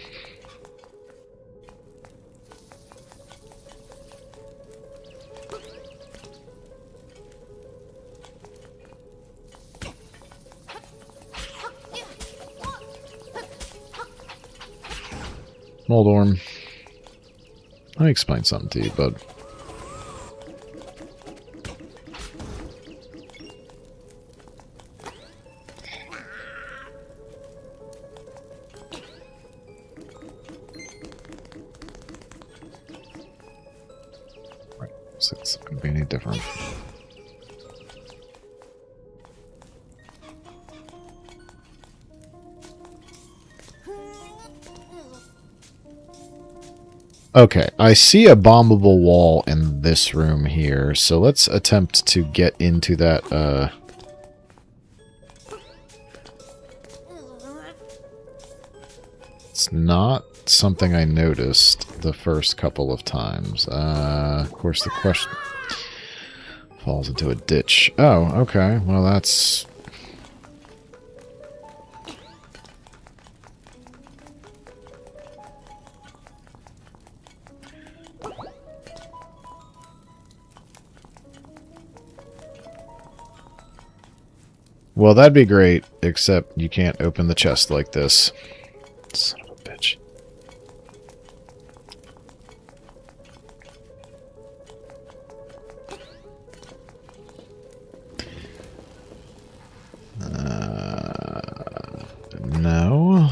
Moldorm. Let me explain something to you, bud. Right, so it's not going to be any different. Okay, I see a bombable wall in this room here, so let's attempt to get into that, It's not something I noticed the first couple of times. Of course, the question falls into a ditch. Oh, okay, well that's... Well, that'd be great, except you can't open the chest like this. Son of a bitch. No.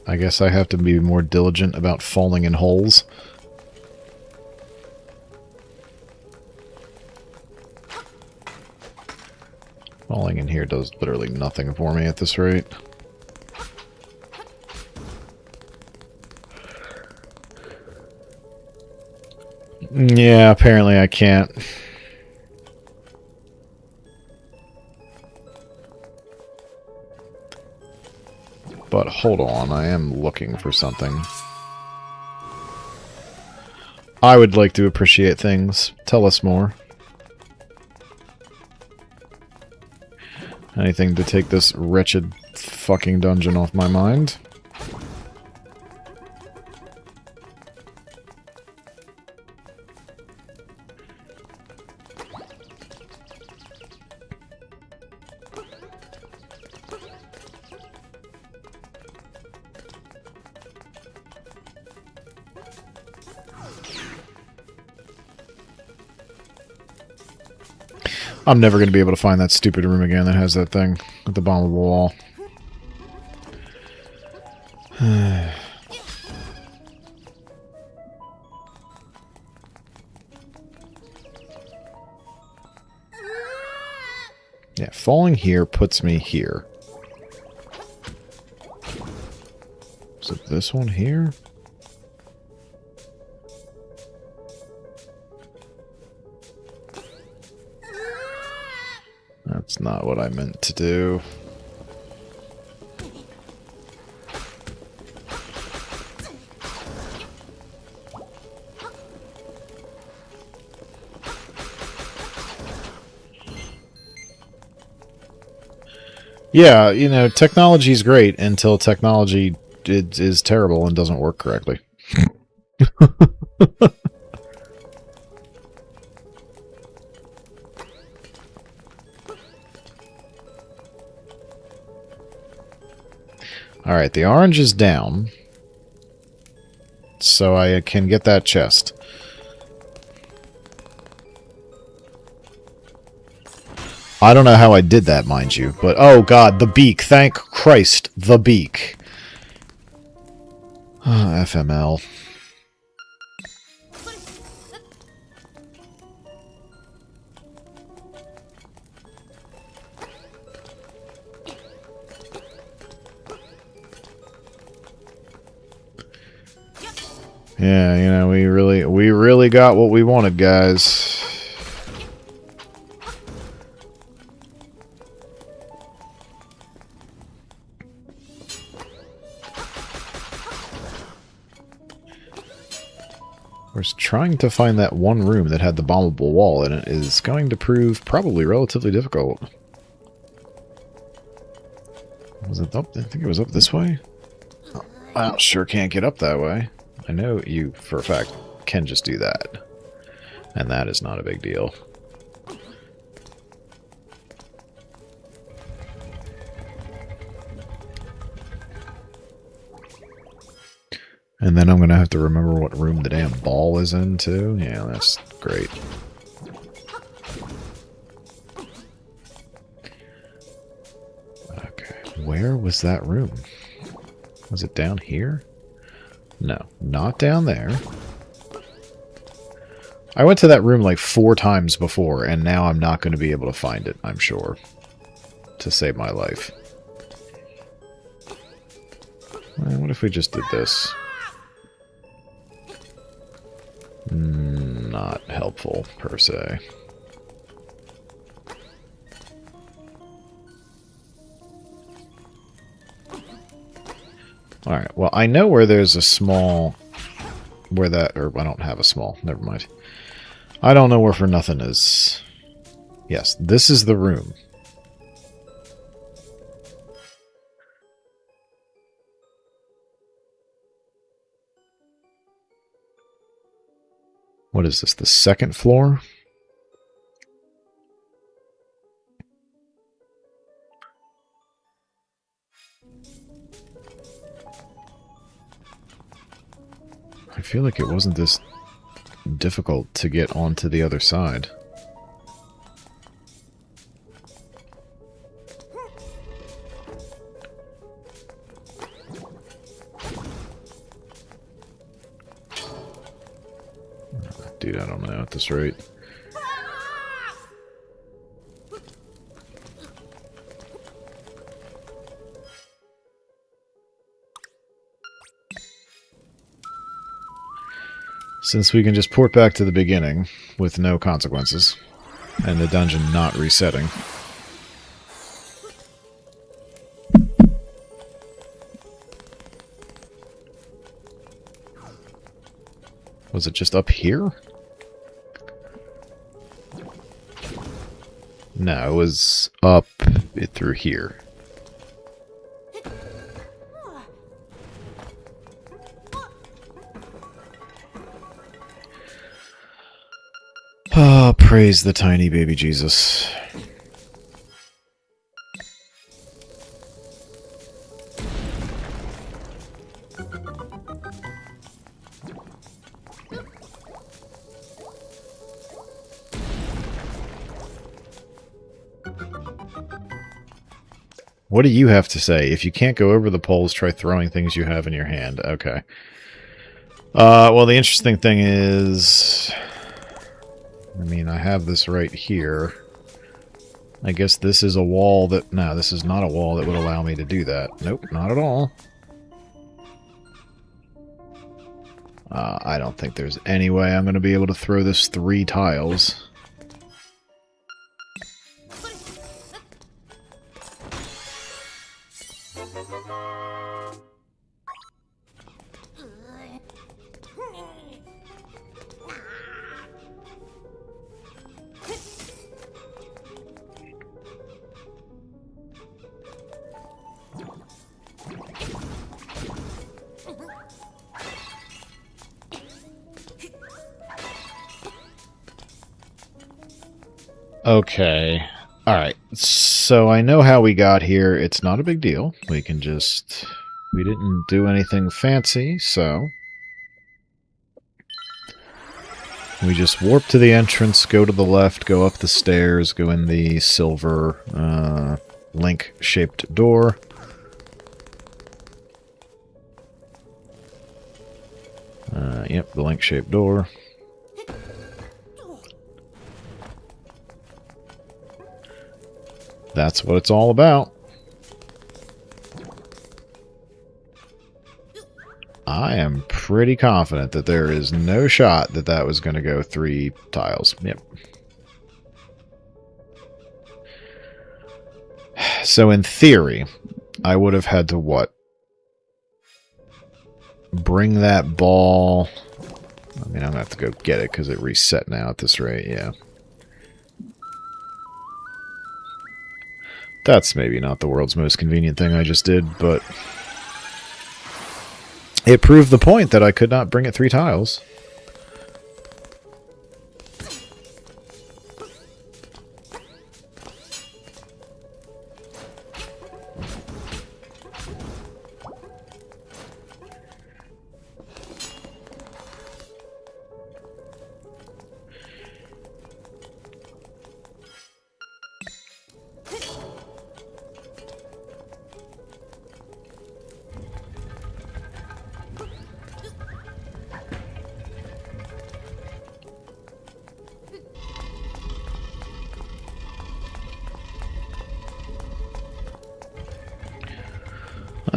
I guess I have to be more diligent about falling in holes. Falling in here does literally nothing for me at this rate. Yeah, apparently I can't. But hold on, I am looking for something. I would like to appreciate things. Tell us more. Anything to take this wretched fucking dungeon off my mind? I'm never going to be able to find that stupid room again that has that thing at the bottom of the wall. Yeah, falling here puts me here. Is it this one here? That's not what I meant to do. Yeah, you know, technology is great until technology is terrible and doesn't work correctly. Alright, the orange is down. So I can get that chest. I don't know how I did that, mind you, but oh god, the beak. Thank Christ, the beak. FML. Yeah, you know, we really got what we wanted, guys. Of course, trying to find that one room that had the bombable wall in it is going to prove probably relatively difficult. Was it up? I think it was up this way. Oh, I sure can't get up that way. I know you, for a fact, can just do that. And that is not a big deal. And then I'm going to have to remember what room the damn ball is in, too. Yeah, that's great. Okay, where was that room? Was it down here? No, not down there. I went to that room like 4 times before, and now I'm not going to be able to find it, I'm sure. To save my life. Well, what if we just did this? Not helpful, per se. Alright, well, I know where there's a small... Where that... Or, I don't have a small. Never mind. I don't know where For Nothing is. Yes, this is the room. What is this, the 2nd floor? I feel like it wasn't this difficult to get onto the other side. Dude, I don't know at this rate. Since we can just port back to the beginning with no consequences, and the dungeon not resetting. Was it just up here? No, it was up through here. Ah, praise the tiny baby Jesus. What do you have to say? If you can't go over the poles, try throwing things you have in your hand. Okay. Well, the interesting thing is... I mean, I have this right here. I guess this is a wall that... No, this is not a wall that would allow me to do that. Nope, not at all. I don't think there's any way I'm going to be able to throw this 3 tiles. Okay. Alright. So I know how we got here. It's not a big deal. We can just... We didn't do anything fancy, so... We just warp to the entrance, go to the left, go up the stairs, go in the silver link-shaped door. Yep, the link-shaped door. That's what it's all about. I am pretty confident that there is no shot that that was going to go 3 tiles. Yep. So in theory, I would have had to what? Bring that ball... I mean, I'm going to have to go get it because it reset now at this rate, yeah. That's maybe not the world's most convenient thing I just did, but... It proved the point that I could not bring it 3 tiles.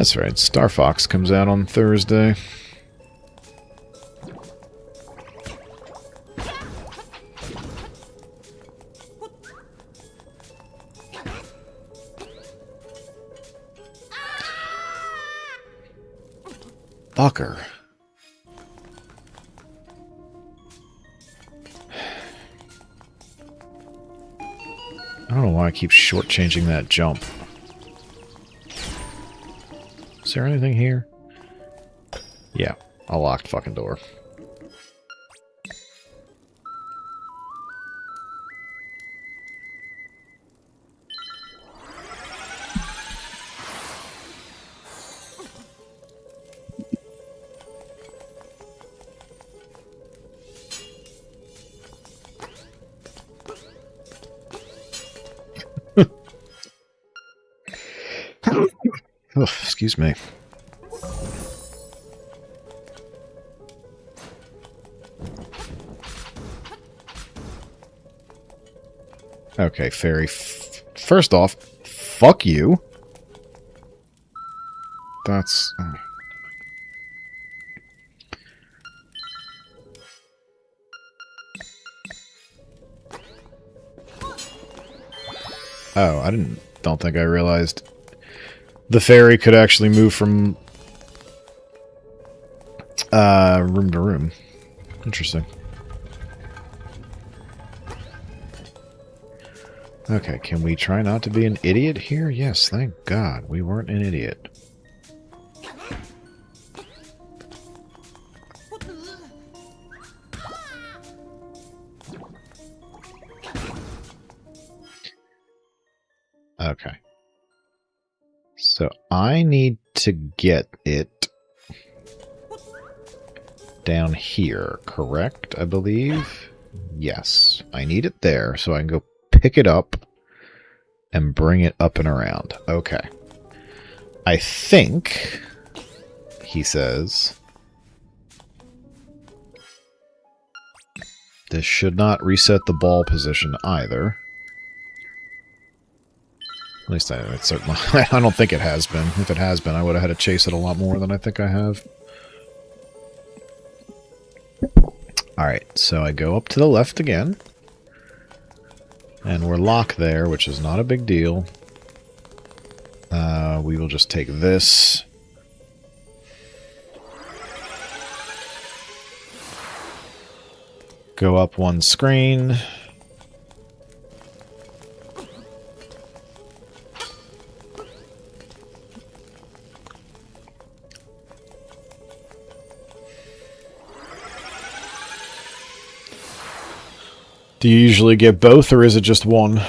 That's right, Star Fox comes out on Thursday. Fucker. I don't know why I keep shortchanging that jump. Is there anything here? Yeah, a locked fucking door. Oh, excuse me. Okay, fairy. First off, fuck you. That's... Oh, don't think I realized the fairy could actually move from room to room. Interesting. Okay, can we try not to be an idiot here? Yes, thank God we weren't an idiot. Okay. So I need to get it down here, correct? I believe? Yes. I need it there so I can go pick it up and bring it up and around. Okay. I think, he says, this should not reset the ball position either. At least I don't think it has been. If it has been, I would have had to chase it a lot more than I think I have. Alright, so I go up to the left again. And we're locked there, which is not a big deal. We will just take this. Go up one screen. Do you usually get both, or is it just one?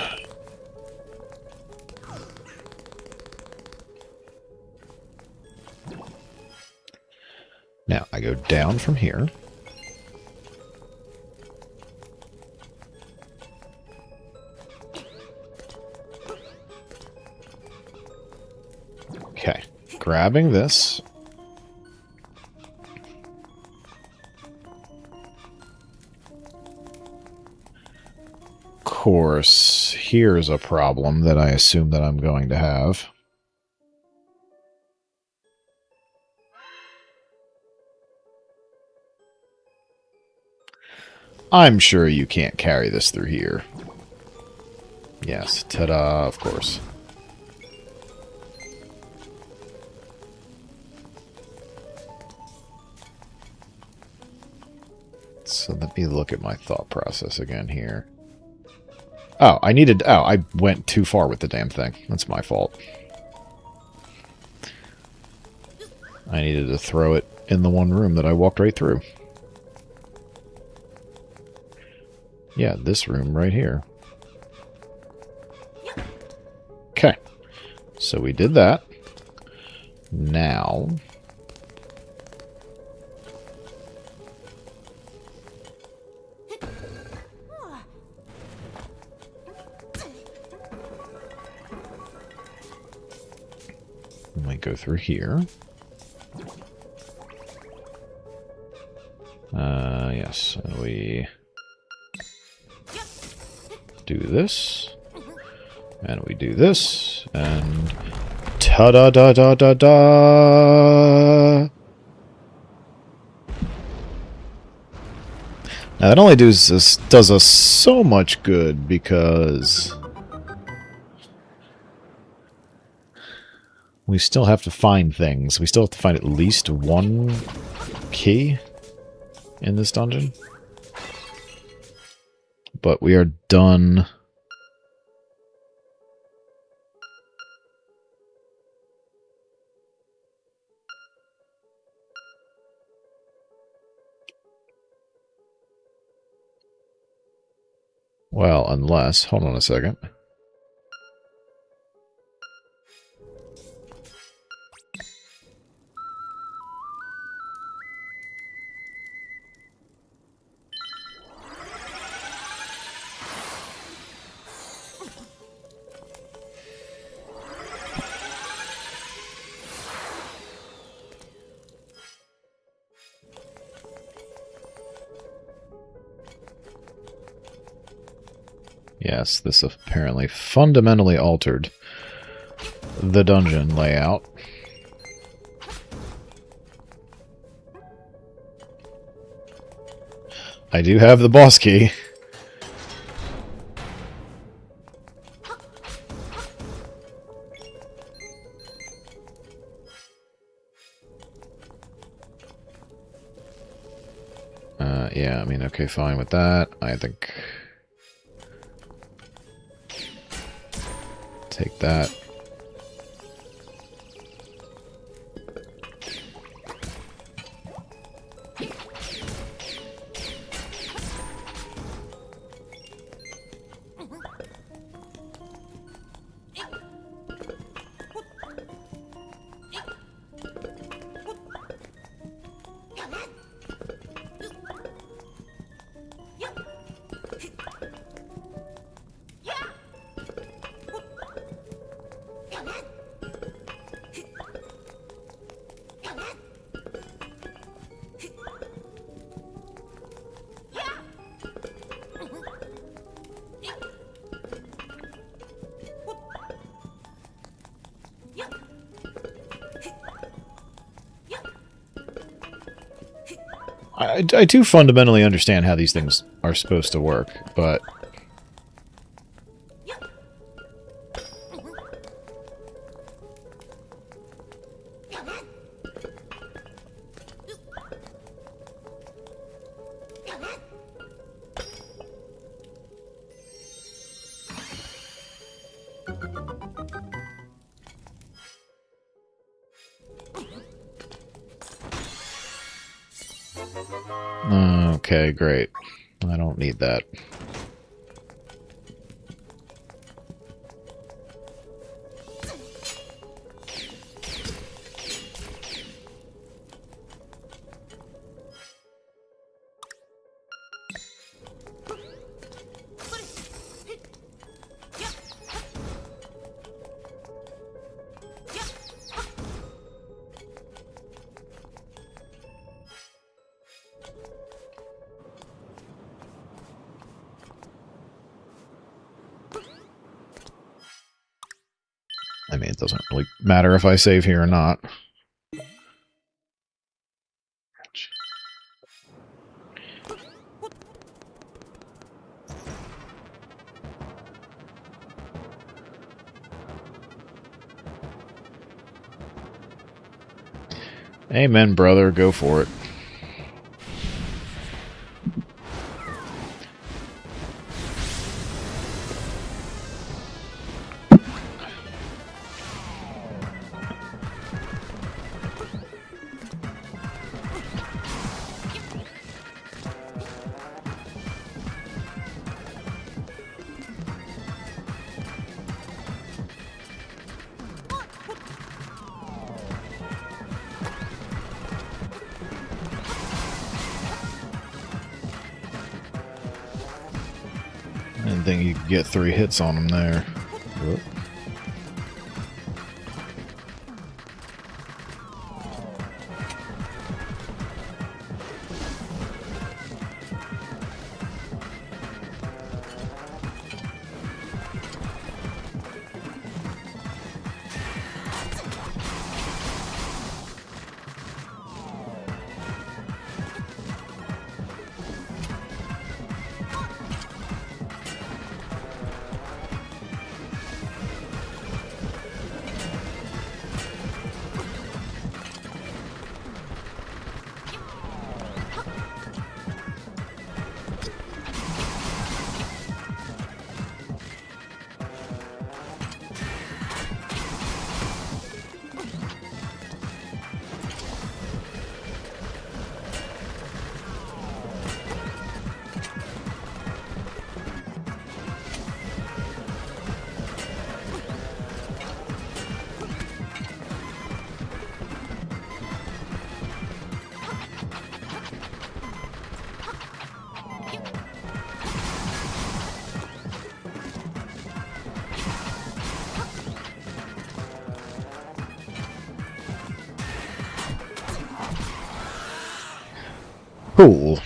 Now, I go down from here. Okay, grabbing this. Course, here's a problem that I assume that I'm going to have. I'm sure you can't carry this through here. Yes, ta-da, of course. So let me look at my thought process again here. Oh, I went too far with the damn thing. That's my fault. I needed to throw it in the one room that I walked right through. Yeah, this room right here. Okay. So we did that. Now... we go through here. Yes, and we do this, and we do this, and Ta-da-da-da-da-da! Now that only does us so much good because we still have to find things. We still have to find at least one key in this dungeon. But we are done. Well, unless... Hold on a second. Yes, this apparently fundamentally altered the dungeon layout. I do have the boss key. Yeah, I mean, okay, fine with that. I think... Take that. I do fundamentally understand how these things are supposed to work, but... Okay, great. I don't need that. I mean, it doesn't really matter if I save here or not. Amen, brother. Go for it. I didn't think you could get 3 hits on him there. Whoop. Cool.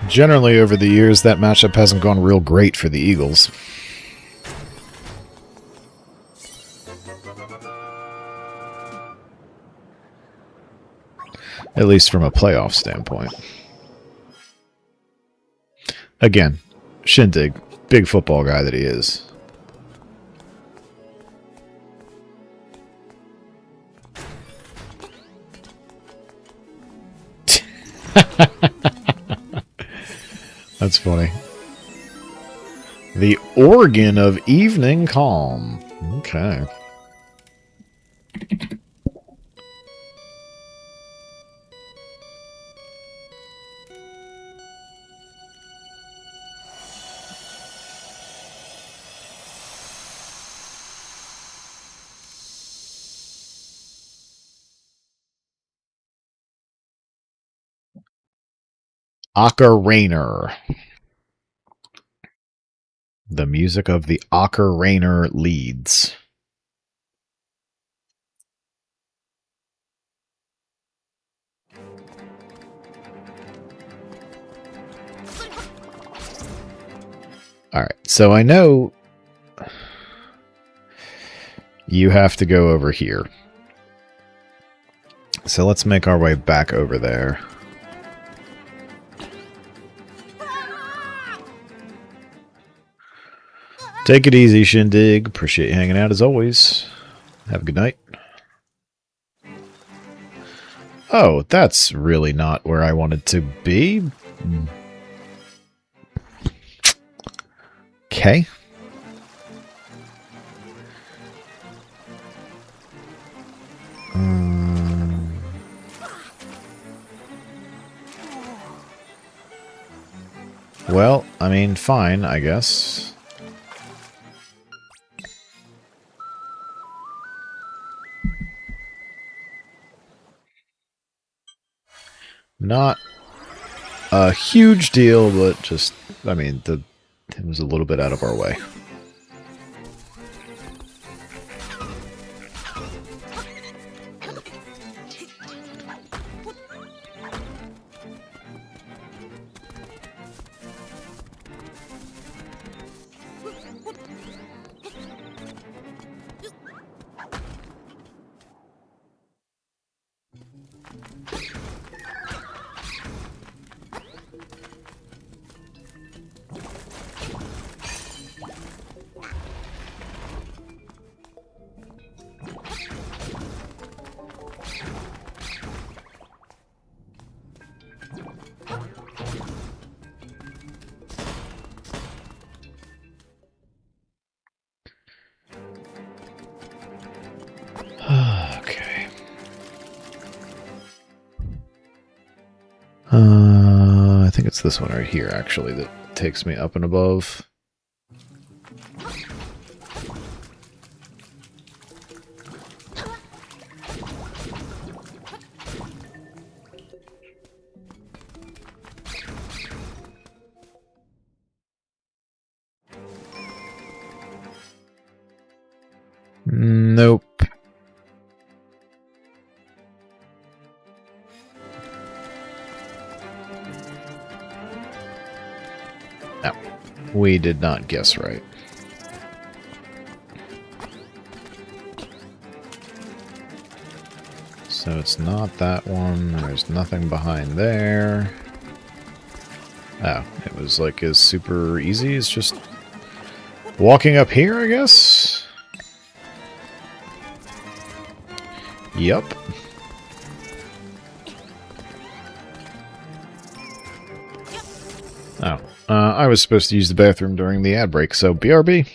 Generally, over the years, that matchup hasn't gone real great for the Eagles. At least from a playoff standpoint. Again, Shindig, big football guy that he is. That's funny. The organ of evening calm. Okay. Ocarina. The music of the Ocarina leads. Alright, so I know you have to go over here. So let's make our way back over there. Take it easy, Shindig. Appreciate you hanging out as always. Have a good night. Oh, that's really not where I wanted to be. Okay. Well, I mean, fine, I guess. Not a huge deal, but just, I mean, it was a little bit out of our way. Okay. I think it's this one right here, actually, that takes me up and above. Nope. No, we did not guess right. So it's not that one. There's nothing behind there. Oh, it was like as super easy as just walking up here, I guess? Yup. Oh, I was supposed to use the bathroom during the ad break, so BRB.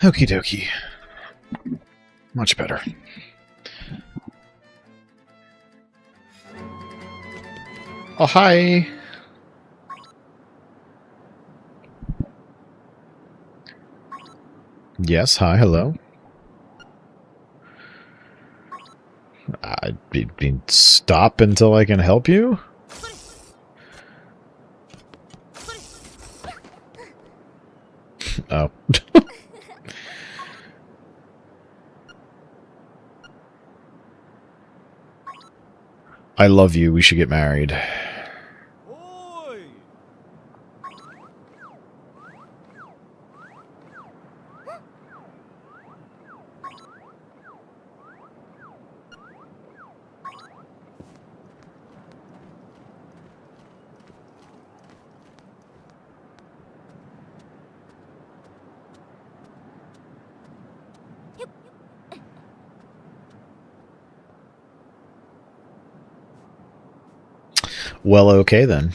Okie dokie. Much better. Oh, hi! Yes, hi, hello. I mean, stop until I can help you? Oh. I love you, we should get married. Well, okay then.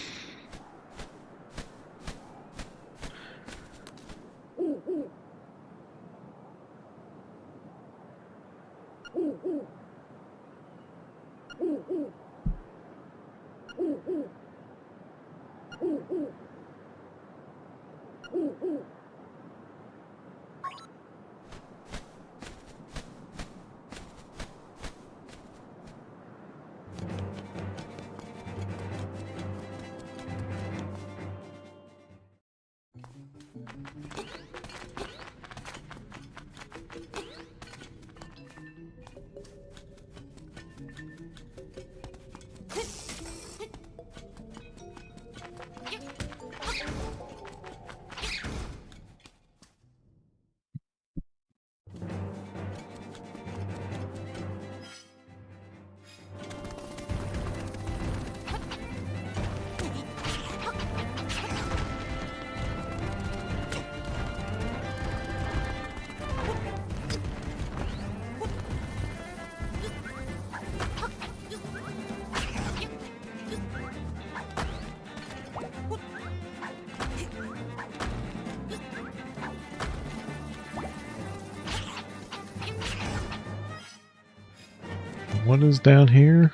What is down here?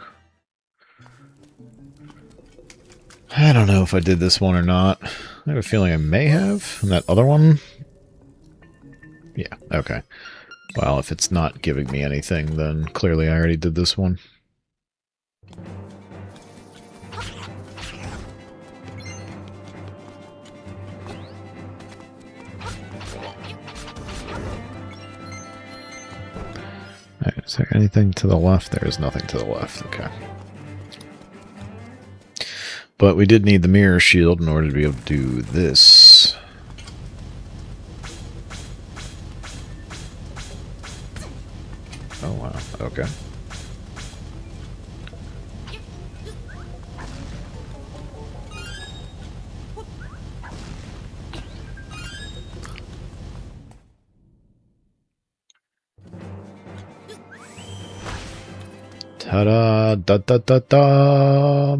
I don't know if I did this one or not. I have a feeling I may have. And that other one? Yeah, okay. Well, if it's not giving me anything, then clearly I already did this one. Alright, is there anything to the left? There is nothing to the left, okay. But we did need the mirror shield in order to be able to do this. Oh wow, okay. Ta-da! Da-da-da-da!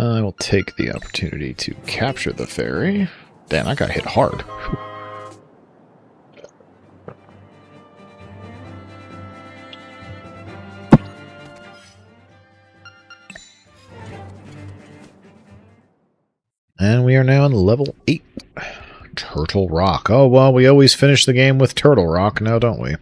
I will take the opportunity to capture the ferry. Damn, I got hit hard. Whew. And we are now on level 8. Turtle Rock. Oh, well, we always finish the game with Turtle Rock now, don't we?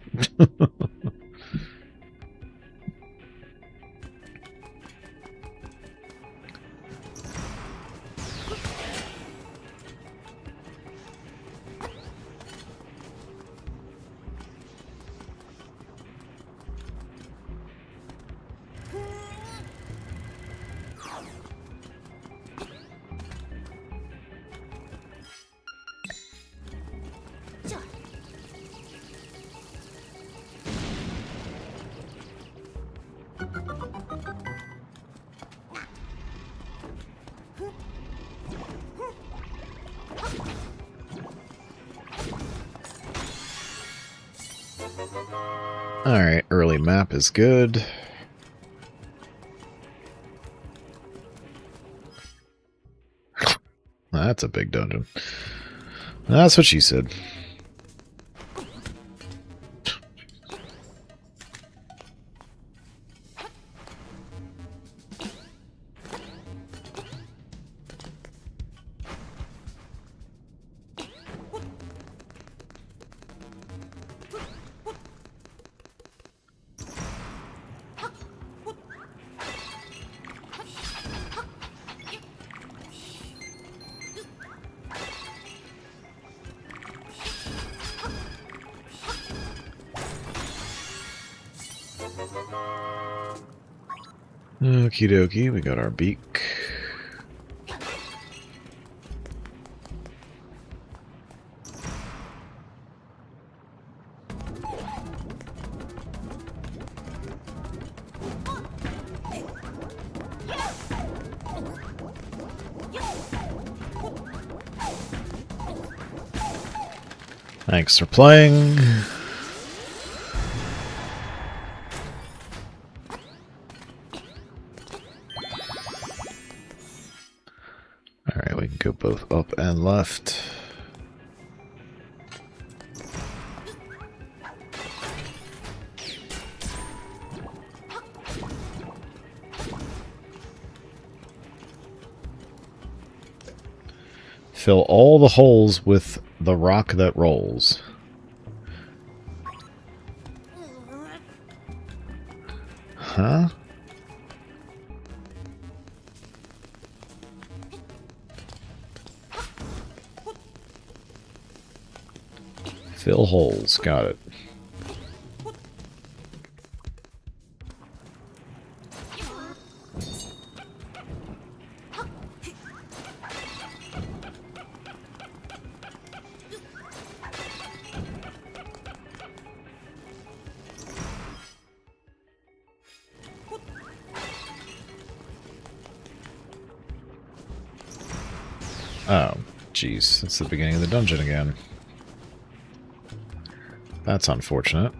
Alright, early map is good. That's a big dungeon. That's what she said. Okie dokie, we got our beak. Thanks for playing. Alright, we can go both up and left. Fill all the holes with the rock that rolls. Huh? Fill holes. Got it. Oh, jeez. It's the beginning of the dungeon again. That's unfortunate.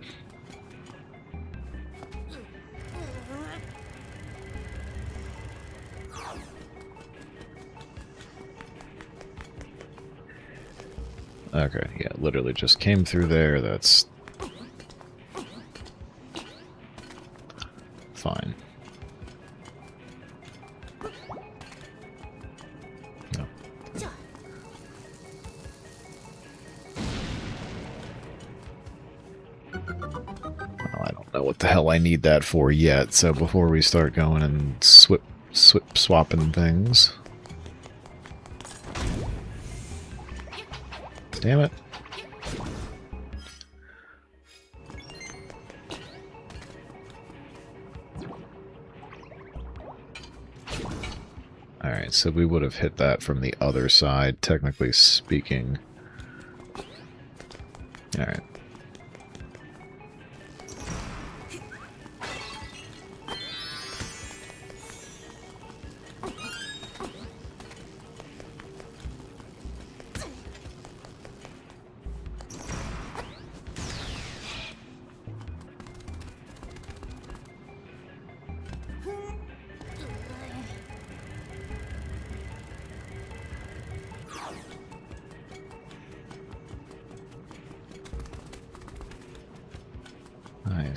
Okay, yeah, literally just came through there. That's fine. No. Well, I don't know what the hell I need that for yet, so before we start going and swapping things. Damn it. Alright, so we would have hit that from the other side, technically speaking. Alright.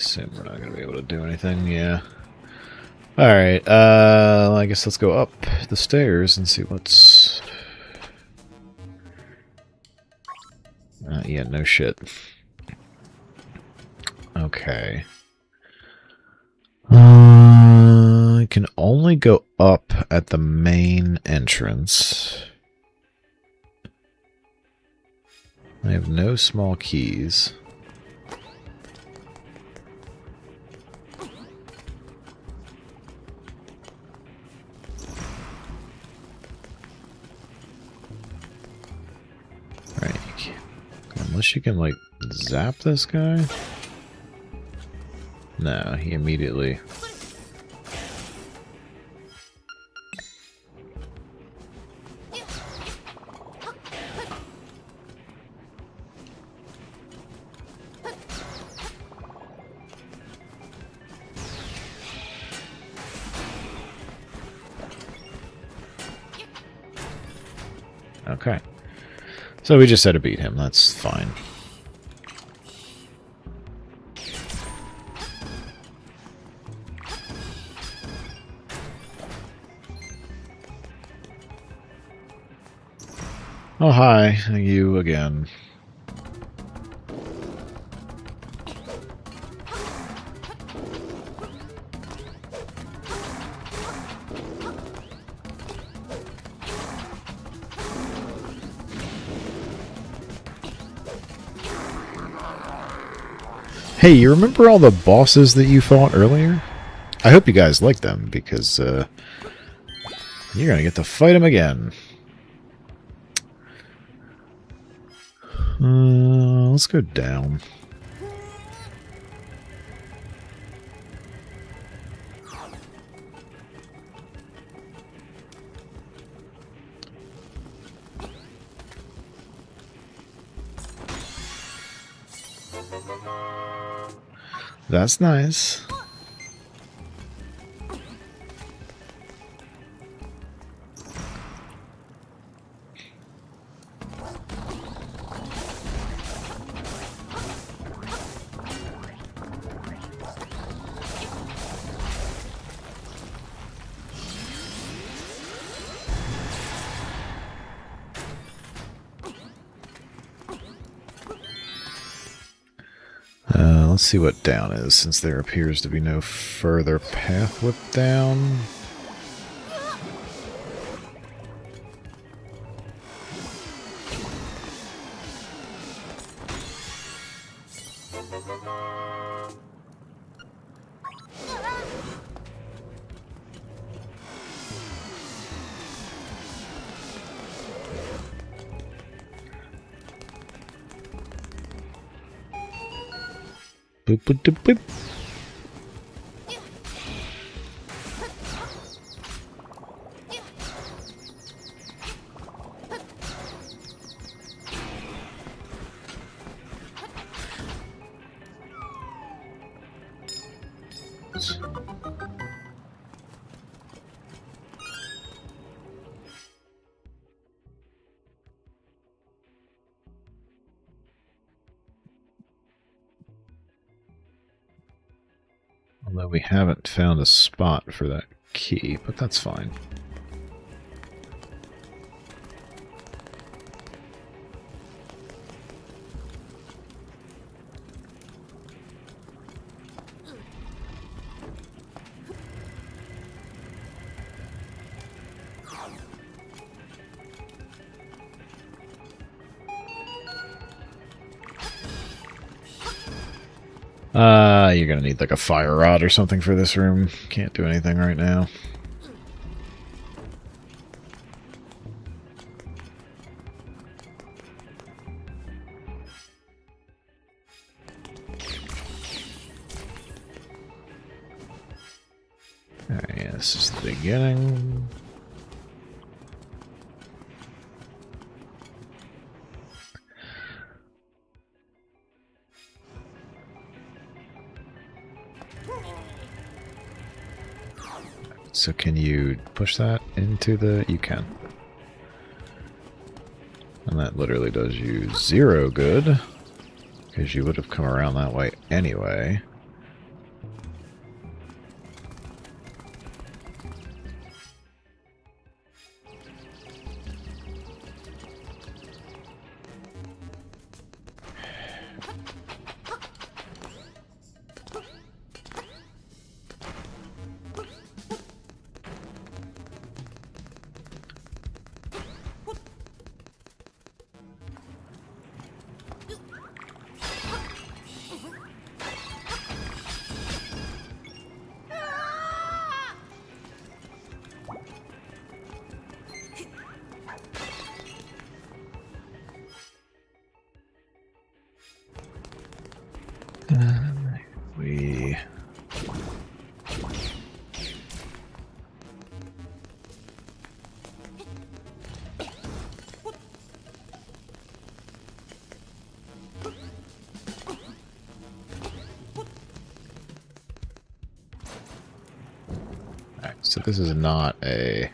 assume we're not going to be able to do anything, yeah. Alright, I guess let's go up the stairs and see what's... yeah, no shit. Okay. I can only go up at the main entrance. I have no small keys. Right. Unless you can, like, zap this guy? No, he immediately... Okay. So we just had to beat him, that's fine. Oh, hi, you again. Hey, you remember all the bosses that you fought earlier? I hope you guys like them, because you're gonna get to fight them again. Let's go down. That's nice. Let's see what down is, since there appears to be no further path with down. Boop, boop, boop, boop. Although we haven't found a spot for that key, but that's fine. You're gonna need like a fire rod or something for this room. Can't do anything right now. Alright, yeah, this is the beginning. So can you push that into the... You can. And that literally does you 0 good. Because you would have come around that way anyway. So this is not a...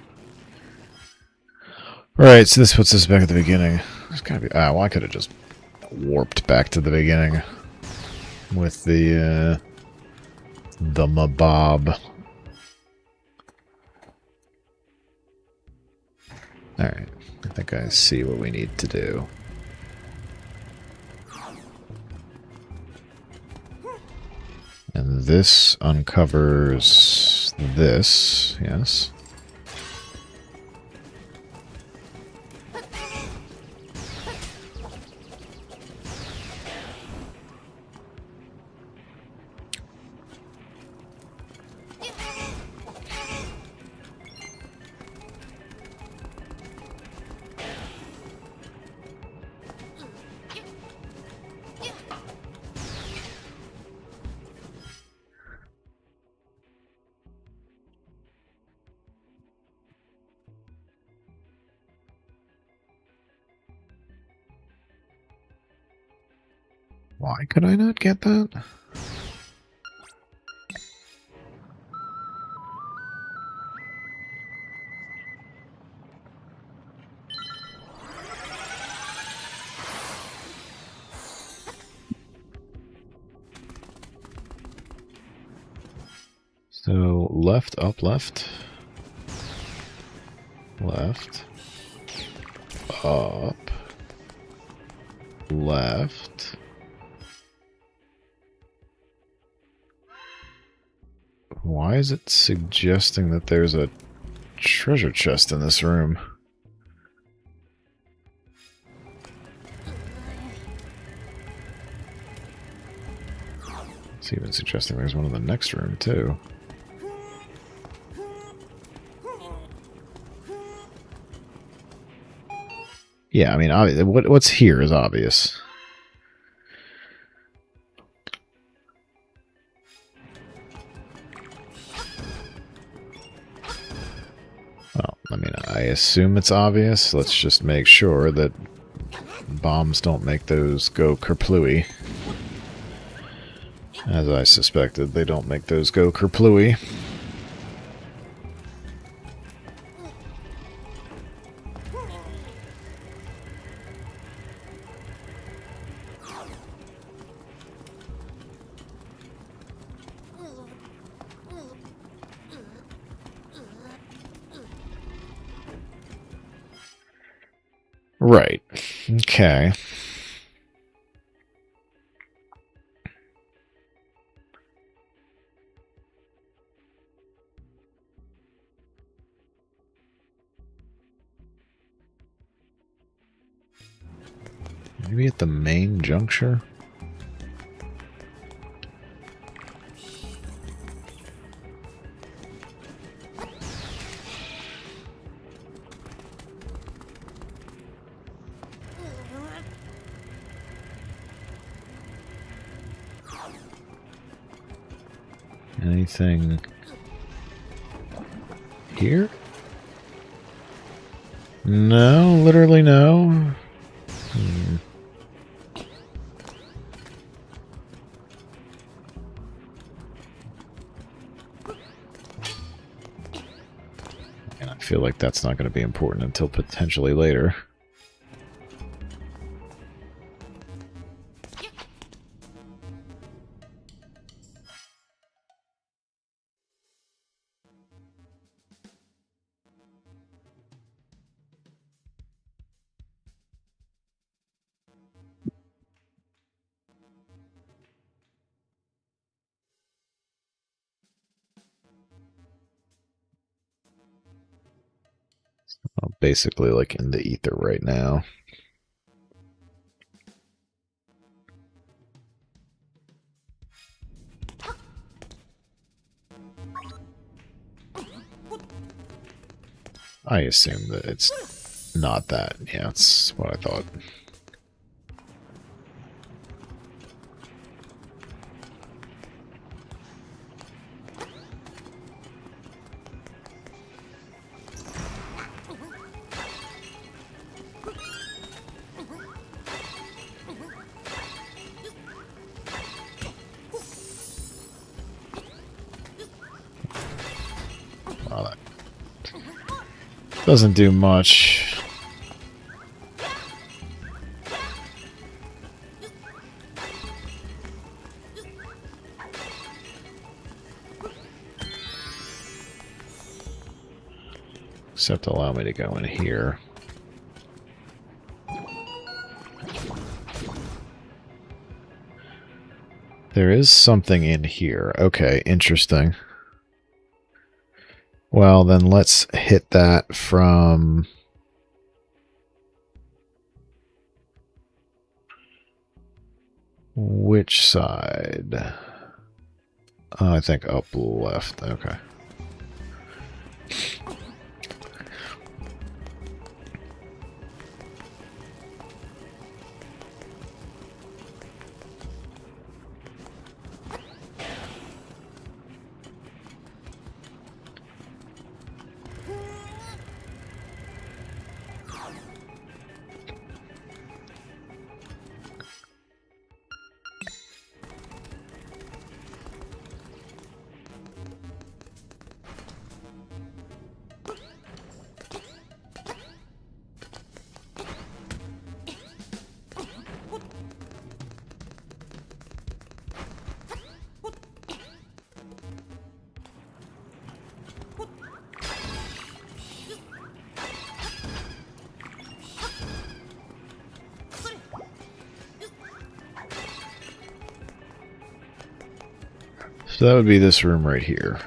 Right, so this puts us back at the beginning. There's gotta be... Ah, well, I could have just warped back to the beginning with the mabob. Alright, I think I see what we need to do. And this uncovers this, yes. Why could I not get that? So, left, up, left. Left. Up. Left. Why is it suggesting that there's a treasure chest in this room? It's even suggesting there's one in the next room, too. Yeah, I mean, what's here is obvious. Well, I mean, I assume it's obvious. Let's just make sure that bombs don't make those go kerplooey. As I suspected, they don't make those go kerplooey. Right. Okay. Maybe at the main juncture? Anything here? No, literally no. And I feel like that's not going to be important until potentially later. I'm basically like in the ether right now. I assume that it's not that. Yeah, that's what I thought. Oh, that doesn't do much. Except allow me to go in here. There is something in here. Okay, interesting. Well, then let's hit that from... which side? Oh, I think up left. Okay. So that would be this room right here.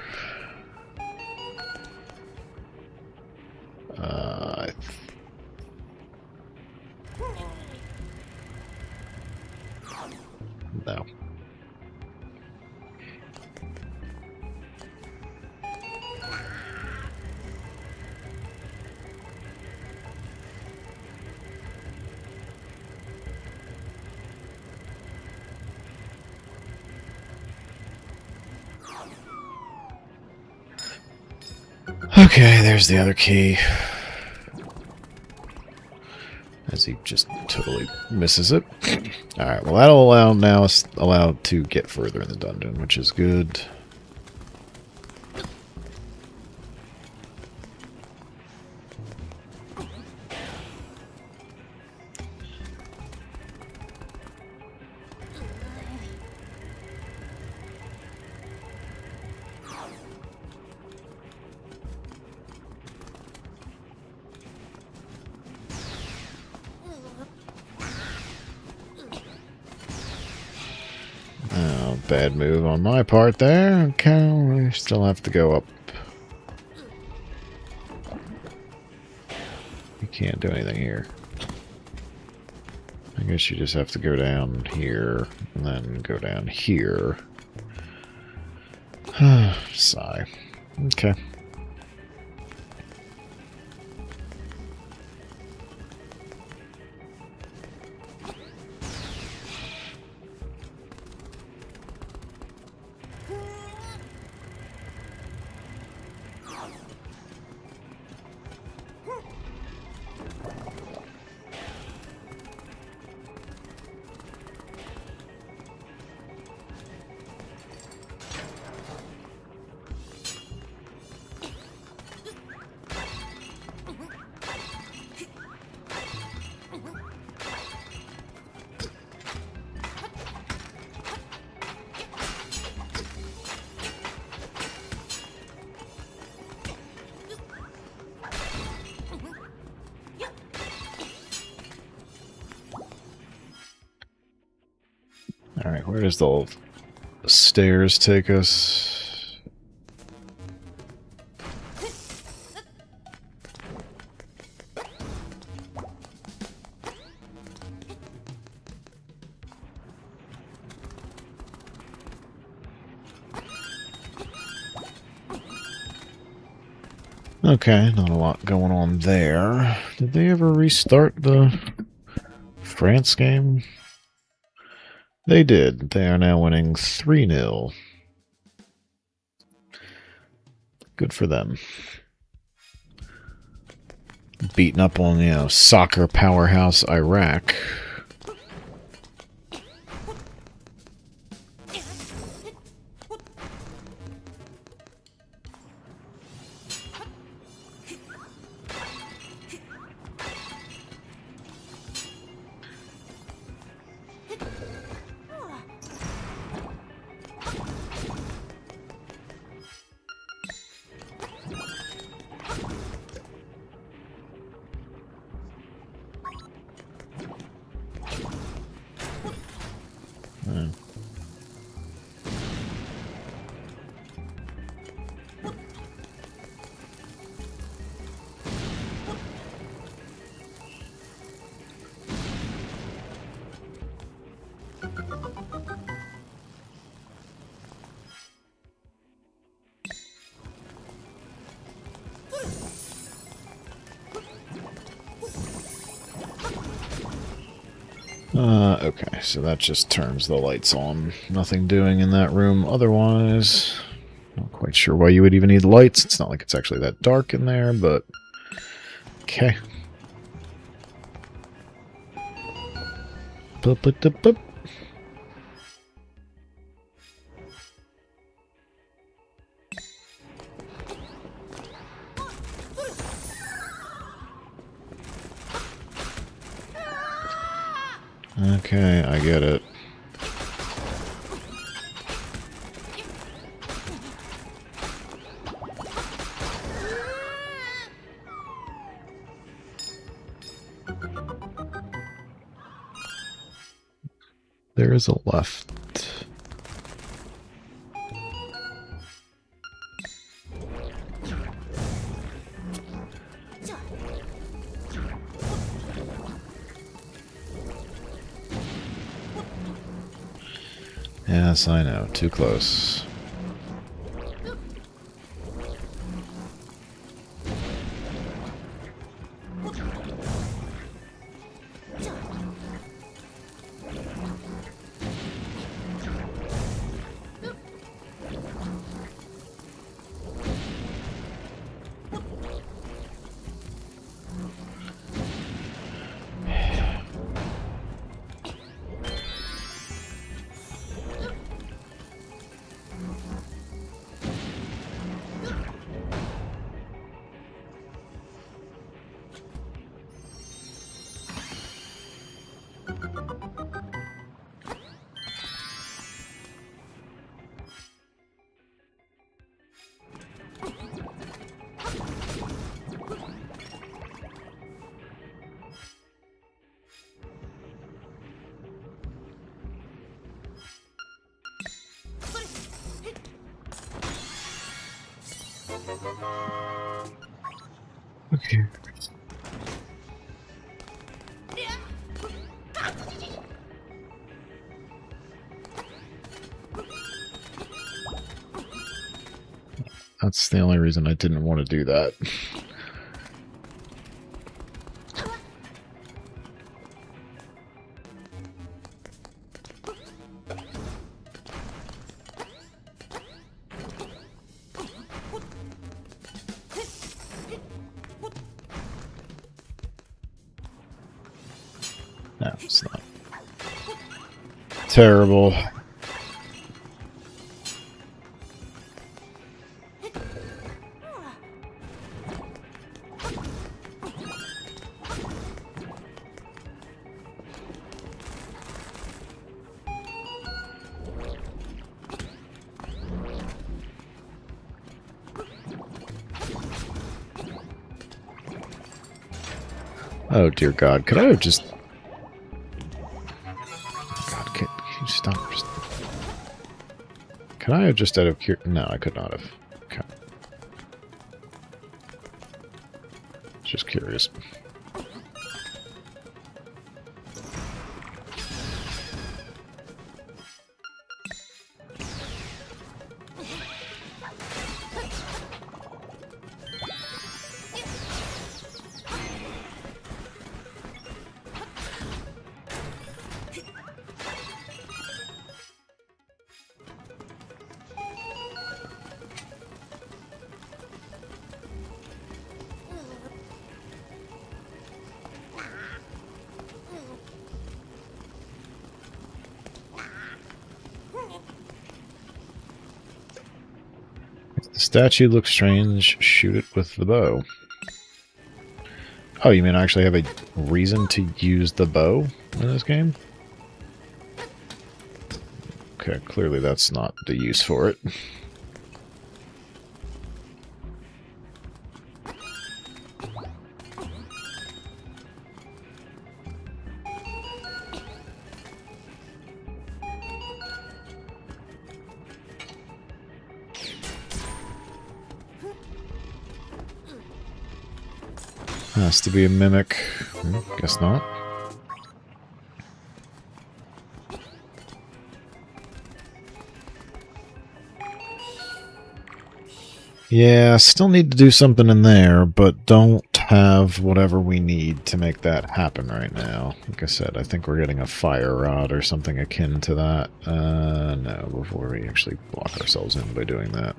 No. Okay, there's the other key. As he just totally misses it. Alright, well that'll allow now us allowed to get further in the dungeon, which is good. Bad move on my part there. Okay, we still have to go up. You can't do anything here. I guess you just have to go down here and then go down here. Sigh. Okay. Alright, where does the stairs take us? Okay, not a lot going on there. Did they ever restart the France game? They did. They are now winning 3-0. Good for them. Beating up on, you know, soccer powerhouse Iraq. Okay, so that just turns the lights on. Nothing doing in that room otherwise. Not quite sure why you would even need lights. It's not like it's actually that dark in there, but... Okay. Boop, boop, boop, boop. Okay, I get it. There is a left. Yes, I know. Too close. Okay. That's the only reason I didn't want to do that. No, it's not. Terrible. Oh dear God, could I have just... God, can you stop? Just... Can I have just out of No, I could not have. Okay. Just curious. If the statue looks strange, shoot it with the bow. Oh, you mean I actually have a reason to use the bow in this game? Okay, clearly that's not the use for it. Has to be a mimic. Guess not. Yeah, still need to do something in there, but don't have whatever we need to make that happen right now. Like I said, I think we're getting a fire rod or something akin to that. No, before we actually block ourselves in by doing that.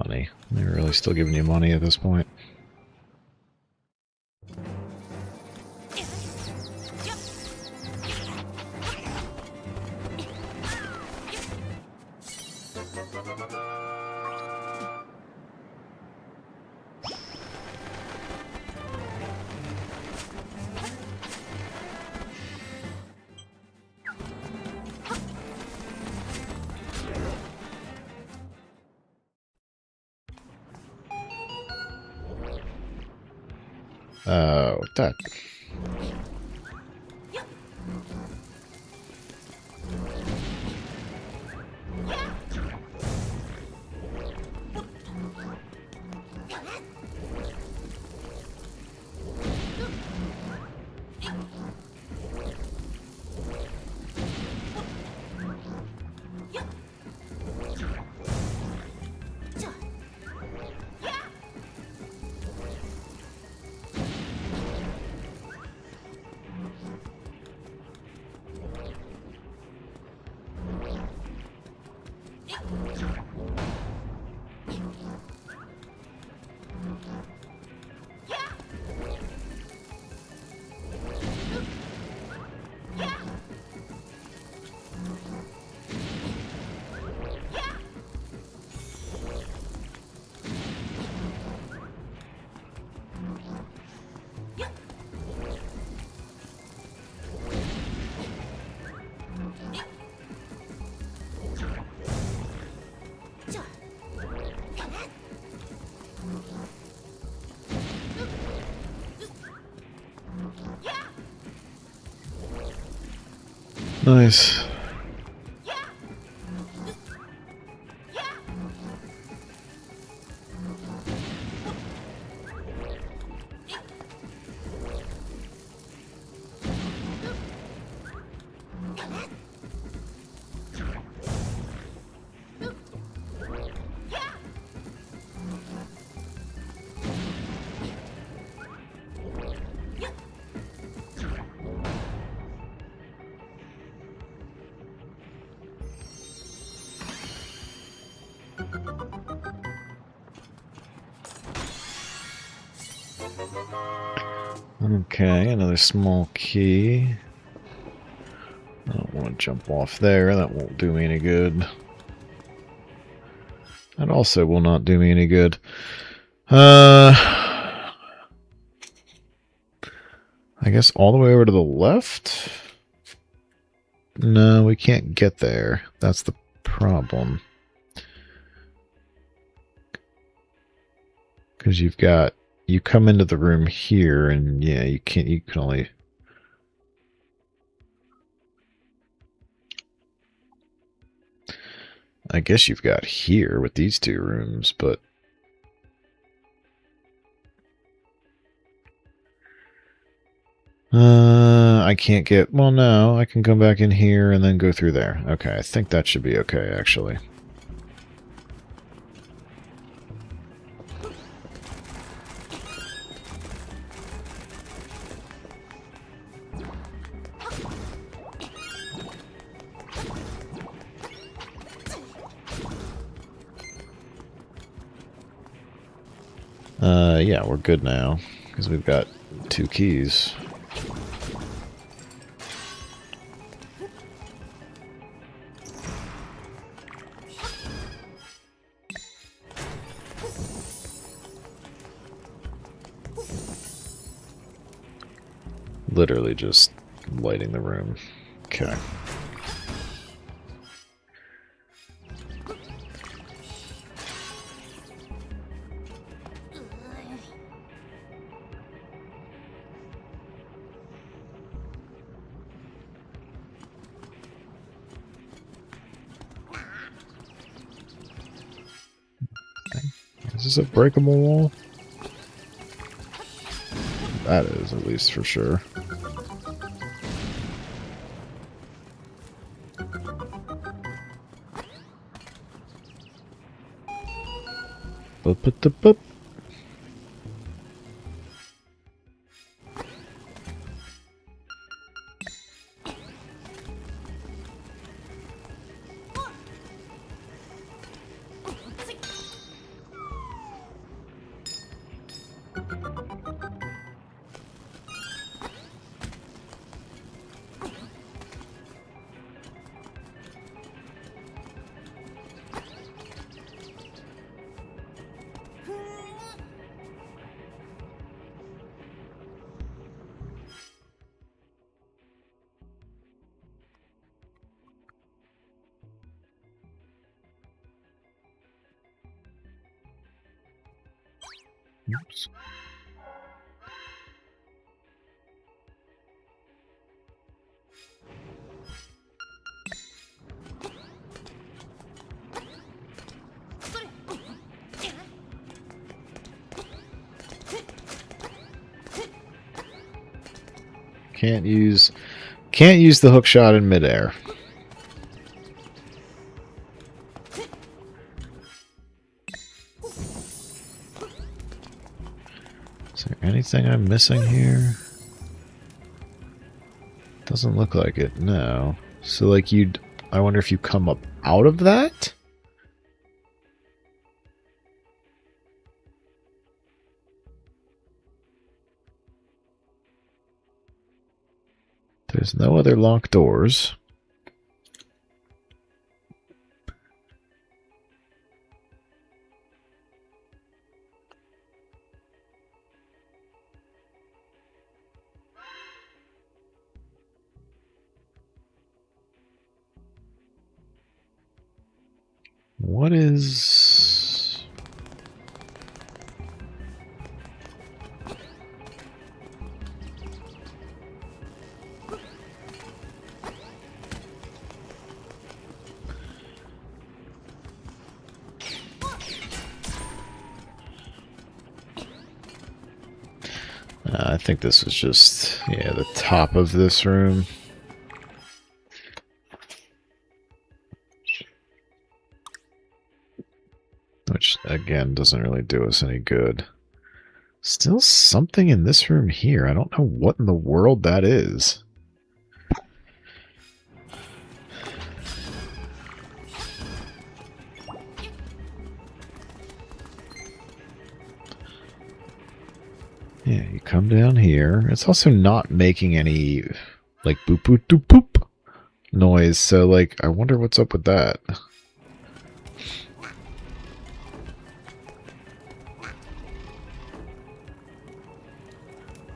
Money. They're really still giving you money at this point. Oh, that... Nice. Okay, another small key. I don't want to jump off there, that won't do me any good. That also will not do me any good. I guess all the way over to the left? No, we can't get there. That's the problem. Because you come into the room here, and yeah, you can only... I guess you've got here with these two rooms, but... I can't get... Well, no, I can come back in here and then go through there. Okay, I think that should be okay, actually. Yeah, we're good now, because we've got 2 keys. Literally just lighting the room. Okay. Is this a breakable wall? That is, at least for sure. Boop. Oops. Can't use the hook shot in midair. Is there anything I'm missing here? Doesn't look like it, no. So like I wonder if you come up out of that? There's no other locked doors. What is... I think this is just, yeah, the top of this room. Which, again, doesn't really do us any good. Still something in this room here. I don't know what in the world that is. Yeah, you come down here. It's also not making any, like, boop boop doop boop noise, so, like, I wonder what's up with that.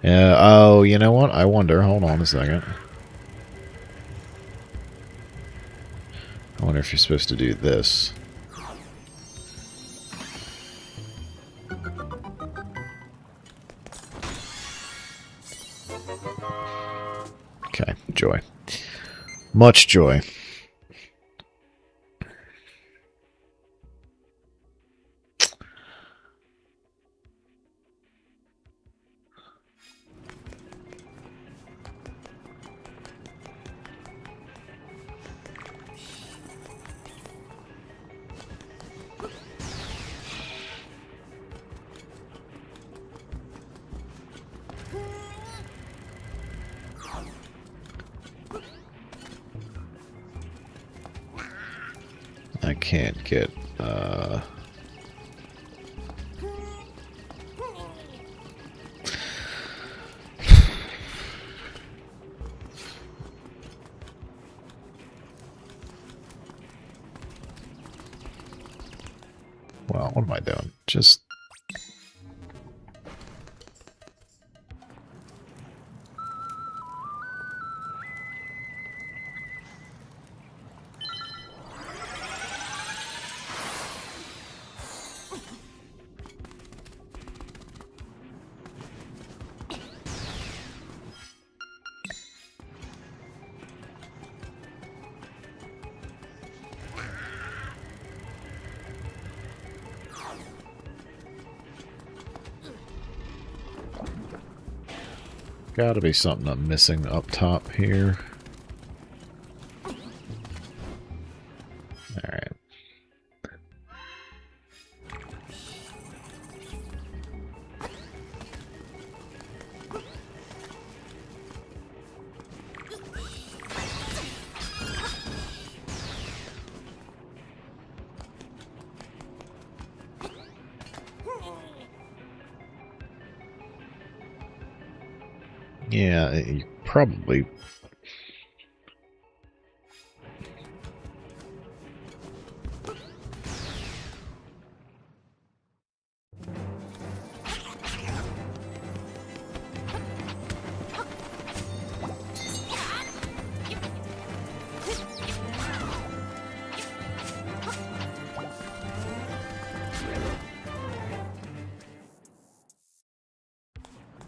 Yeah, oh, you know what? I wonder. Hold on a second. I wonder if you're supposed to do this. Okay, joy. Much joy. I can't get, well, what am I doing? Just... Gotta be something I'm missing up top here. Alright. Yeah, you probably...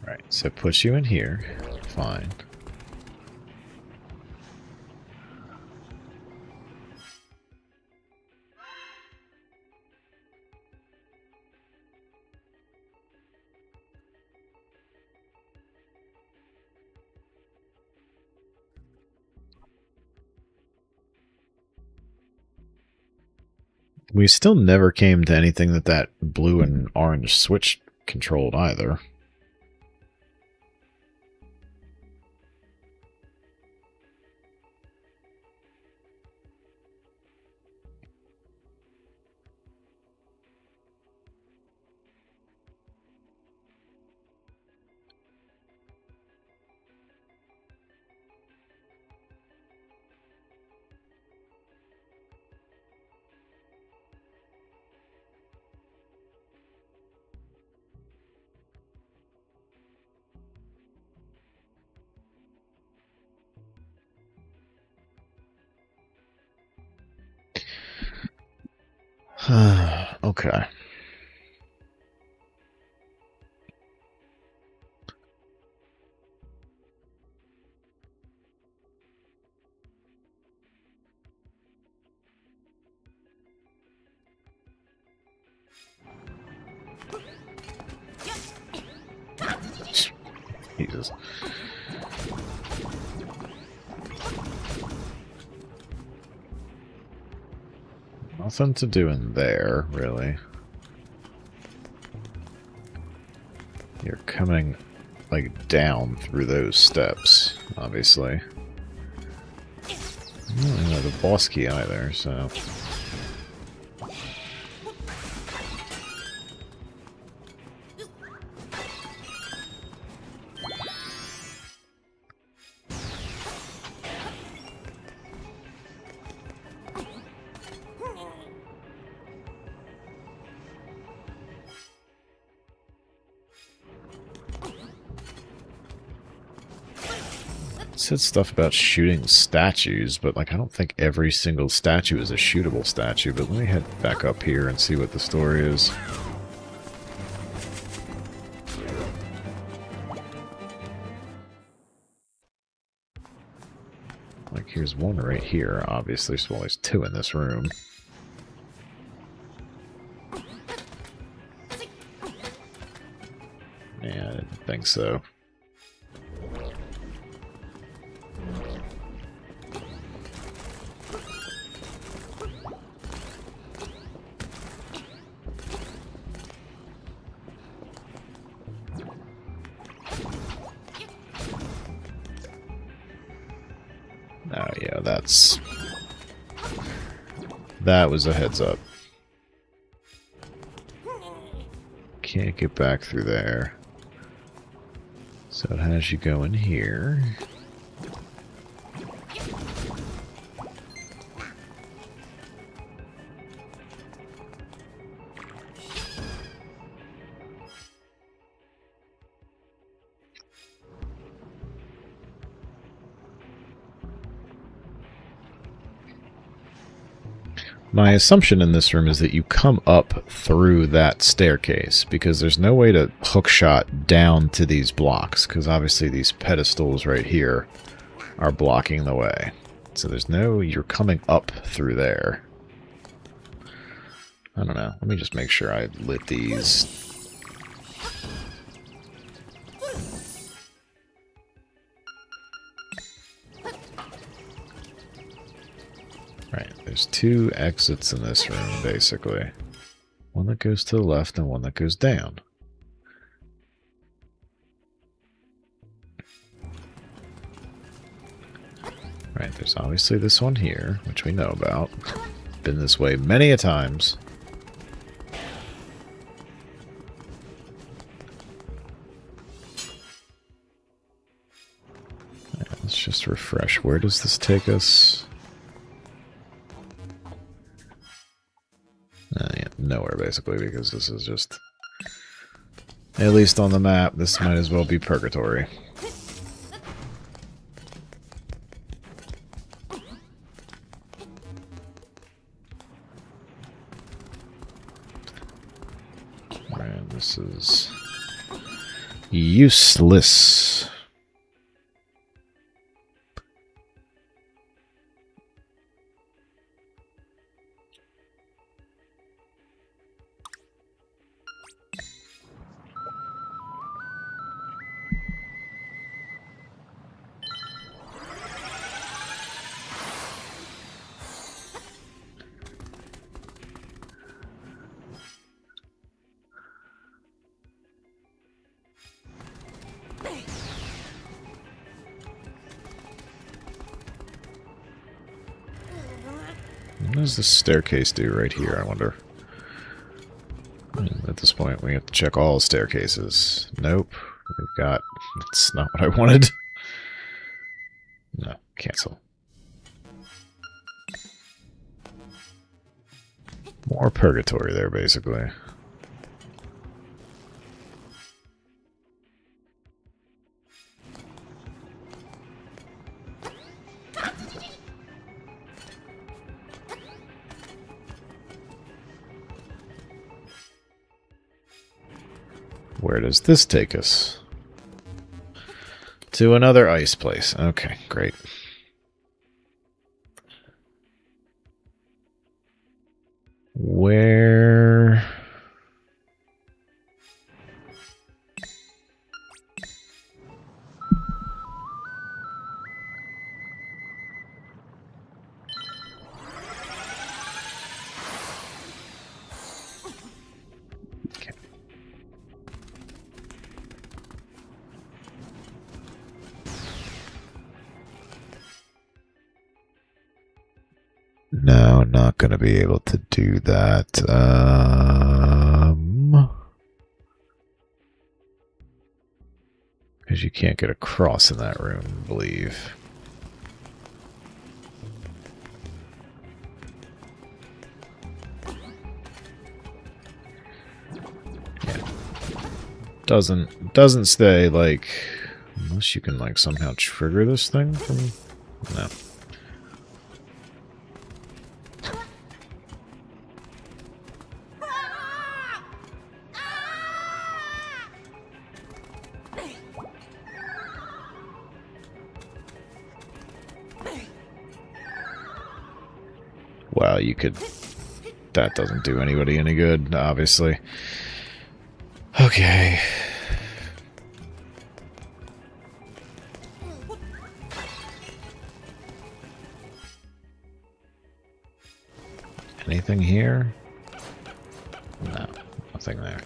Right, so push you in here. Fine. We still never came to anything that blue and orange switch controlled either. Okay. Jesus. Nothing to do in there, really. You're coming, like, down through those steps, obviously. I don't know the boss key either, so... Said stuff about shooting statues, but like I don't think every single statue is a shootable statue, but let me head back up here and see what the story is. Like here's one right here, obviously, so there's two in this room. Yeah, I didn't think so. Oh yeah, that was a heads up. Can't get back through there. So it has you go in here. My assumption in this room is that you come up through that staircase, because there's no way to hookshot down to these blocks, because obviously these pedestals right here are blocking the way. So there's no... you're coming up through there. I don't know. Let me just make sure I lit these. There's two exits in this room, basically. One that goes to the left and one that goes down. Right, there's obviously this one here, which we know about. Been this way many a times. Right, let's just refresh. Where does this take us? Yeah, nowhere, basically, because this is just... At least on the map, this might as well be purgatory. Right, this is... useless. What does this staircase do right here, I wonder? At this point, we have to check all staircases. Nope. We've got... That's not what I wanted. No, cancel. More purgatory there, basically. Where does this take us? To another ice place. Okay, great. Where... Okay. No, not going to be able to do that. Because you can't get across in that room, I believe. Yeah. Doesn't stay, like... Unless you can, like, somehow trigger this thing from... No. Well, you could... That doesn't do anybody any good, obviously. Okay. Anything here? No, nothing there.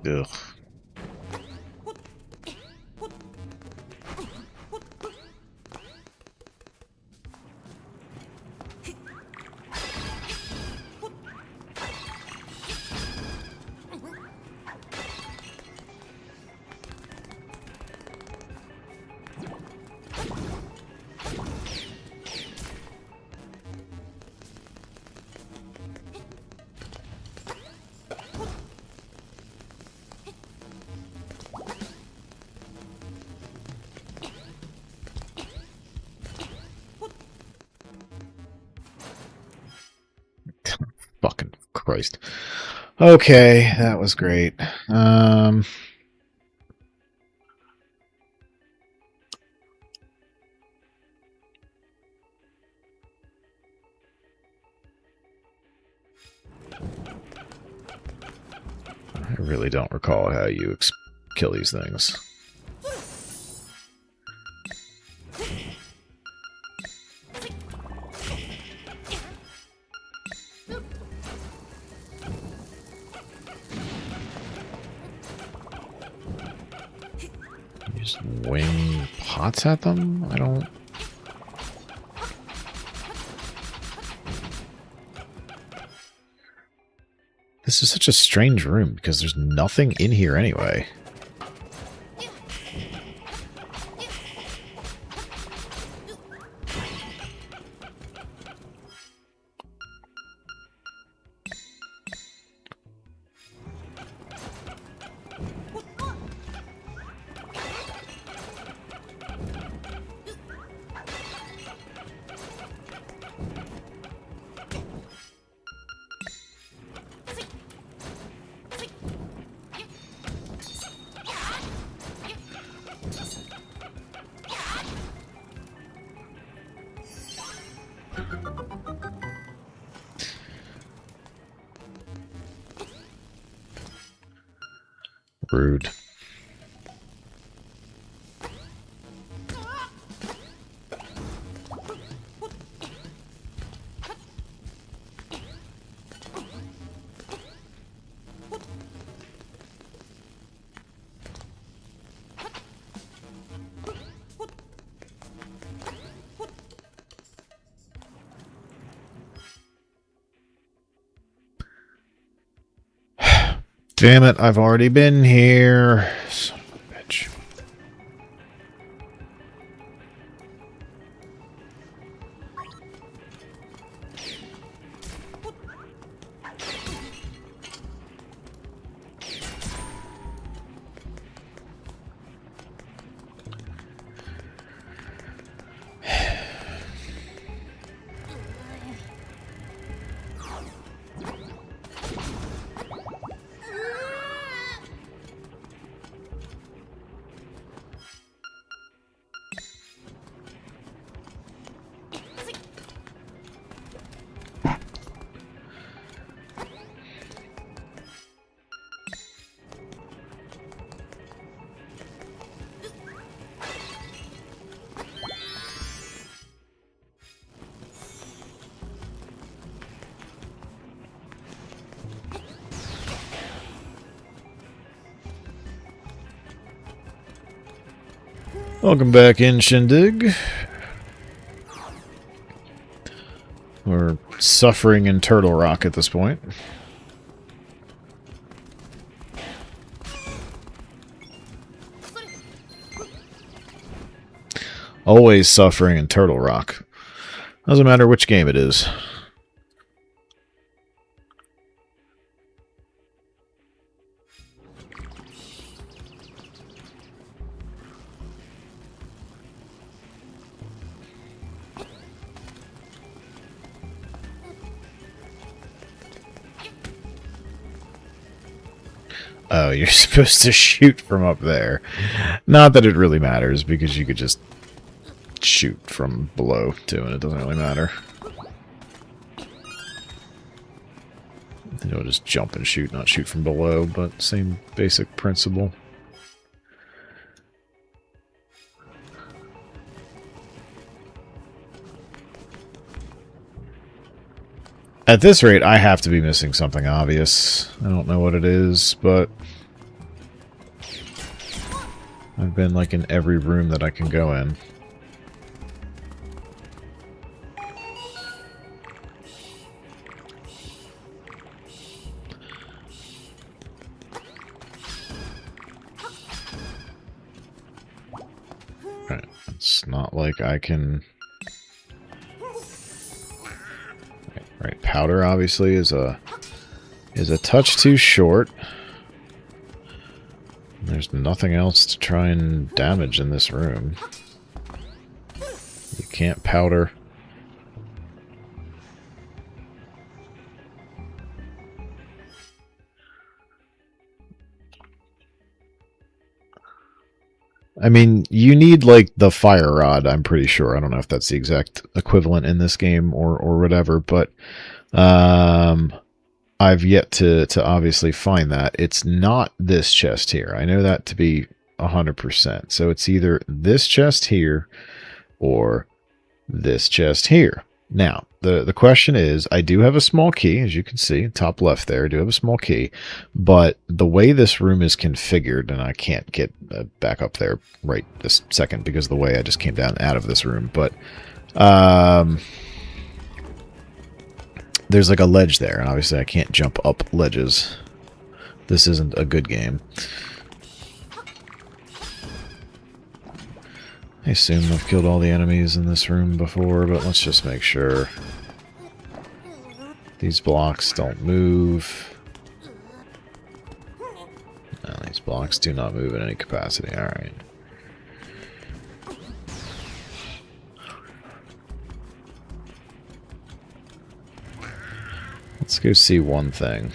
Ugh. Fucking Christ. Okay, that was great. I really don't recall how you kill these things. You just wing pots at them? I don't... This is such a strange room, because there's nothing in here anyway. Rude. Damn it, I've already been here. Son of a bitch. Welcome back in, Shindig. We're suffering in Turtle Rock at this point. Always suffering in Turtle Rock. Doesn't matter which game it is. Oh, you're supposed to shoot from up there. Not that it really matters, because you could just shoot from below, too, and it doesn't really matter. You'll just jump and shoot, not shoot from below, but same basic principle. At this rate, I have to be missing something obvious. I don't know what it is, but I've been like in every room that I can go in. Right, it's not like I can... Right, powder obviously is a touch too short. There's nothing else to try and damage in this room. You can't powder. I mean, you need, like, the fire rod, I'm pretty sure. I don't know if that's the exact equivalent in this game or whatever, but I've yet to obviously find that. It's not this chest here. I know that to be 100%. So it's either this chest here or this chest here. Now, the question is, I do have a small key, as you can see, top left there, I do have a small key, but the way this room is configured, and I can't get back up there right this second because of the way I just came down out of this room, but there's like a ledge there, and obviously I can't jump up ledges. This isn't a good game. I assume I've killed all the enemies in this room before, but let's just make sure. These blocks don't move. No, these blocks do not move in any capacity. Alright. Let's go see one thing.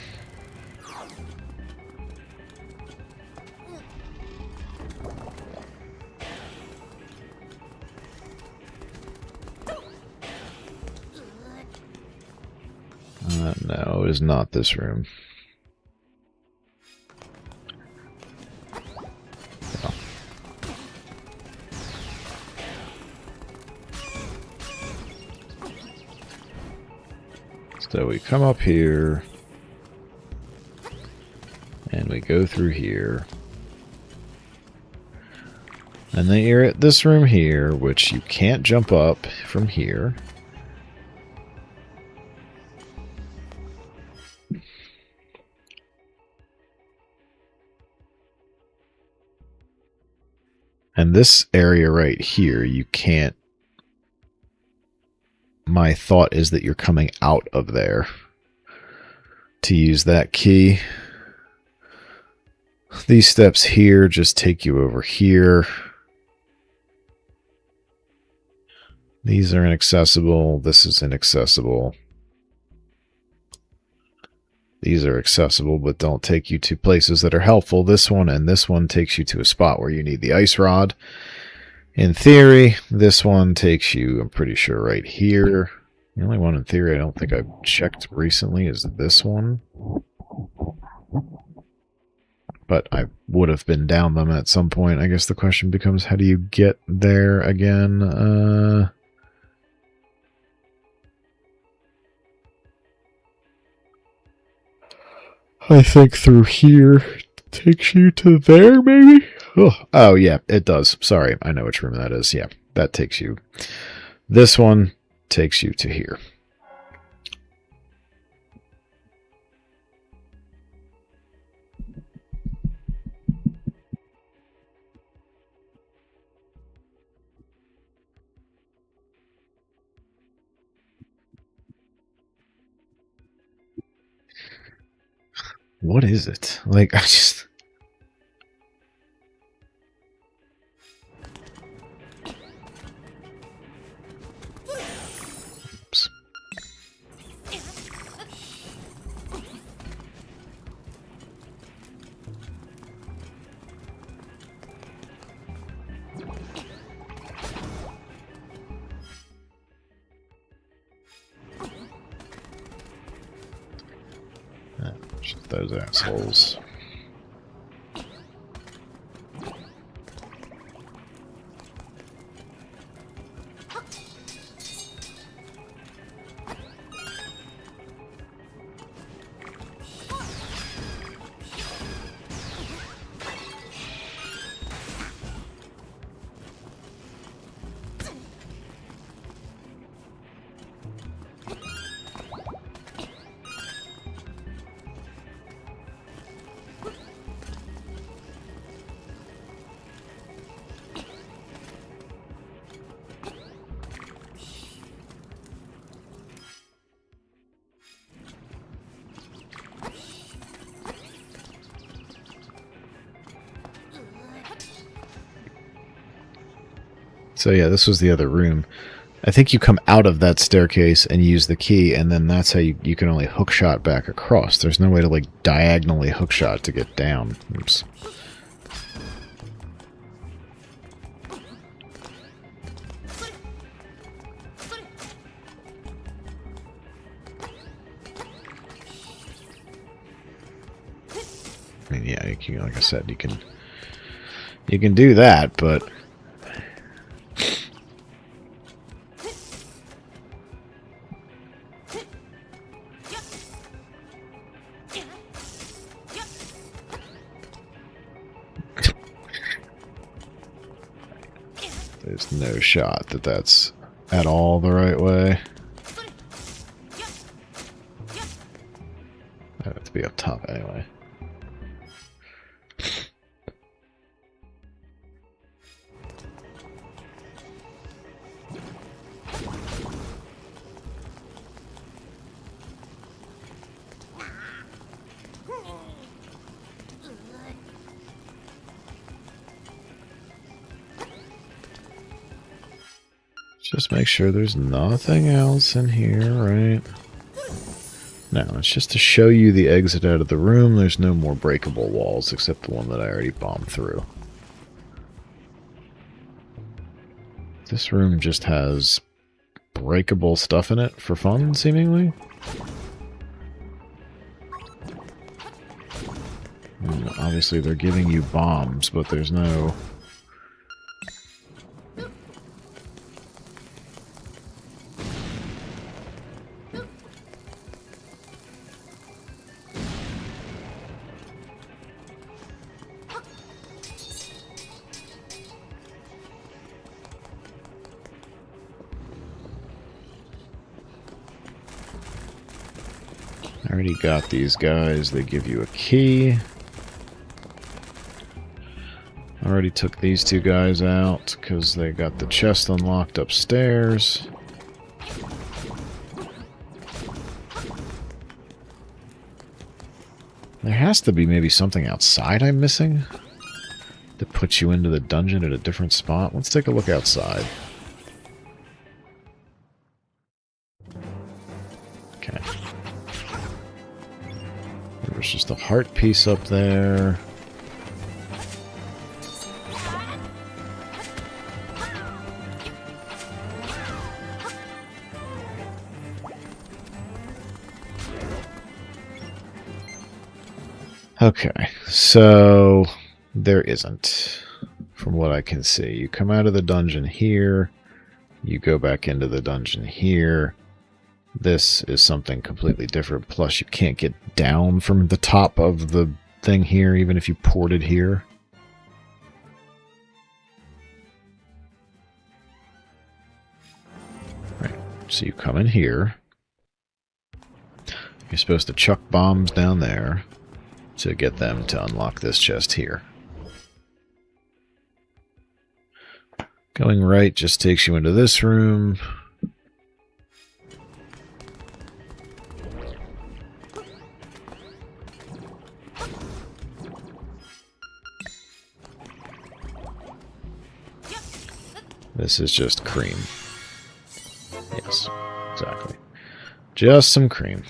No, it is not this room. No. So we come up here, and we go through here. And then you're at this room here, which you can't jump up from here. And this area right here, you can't... My thought is that you're coming out of there to use that key. These steps here just take you over here. These are inaccessible. This is inaccessible. These are accessible, but don't take you to places that are helpful. This one and this one takes you to a spot where you need the ice rod. In theory, this one takes you, I'm pretty sure, right here. The only one in theory I don't think I've checked recently is this one. But I would have been down them at some point. I guess the question becomes, how do you get there again? I think through here takes you to there, maybe? Oh, yeah, it does. Sorry, I know which room that is. Yeah, that takes you. This one takes you to here. What is it? Like, I just... Oops. Just those assholes. So yeah, this was the other room. I think you come out of that staircase and use the key, and then that's how you can only hookshot back across. There's no way to, like, diagonally hookshot to get down. Oops. mean, yeah, you can, like I said, you can do that, but there's no shot that that's at all the right way. I have to be up top anyway. Just make sure there's nothing else in here, right? No, it's just to show you the exit out of the room. There's no more breakable walls except the one that I already bombed through. This room just has breakable stuff in it for fun, seemingly. And obviously they're giving you bombs, but there's no... I already got these guys. They give you a key. I already took these two guys out because they got the chest unlocked upstairs. There has to be maybe something outside I'm missing that puts you into the dungeon at a different spot. Let's take a look outside. Okay. There's just a heart piece up there. Okay, so there isn't, from what I can see. You come out of the dungeon here, you go back into the dungeon here. This is something completely different, plus you can't get down from the top of the thing here, even if you ported here. Right, so you come in here. You're supposed to chuck bombs down there to get them to unlock this chest here. Going right just takes you into this room. This is just cream. Yes, exactly. Just some cream.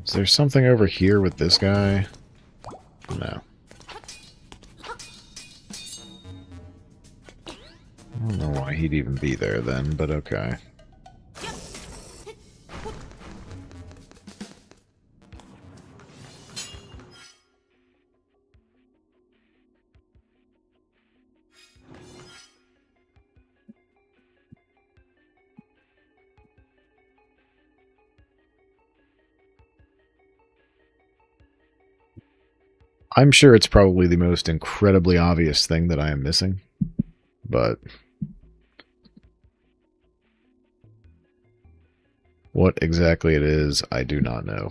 Is there something over here with this guy? No. I don't know why he'd even be there then, but okay. I'm sure it's probably the most incredibly obvious thing that I am missing, but what exactly it is, I do not know.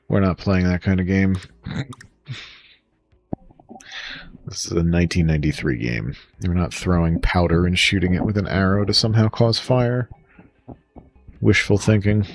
We're not playing that kind of game. This is a 1993 game. We're not throwing powder and shooting it with an arrow to somehow cause fire. Wishful thinking.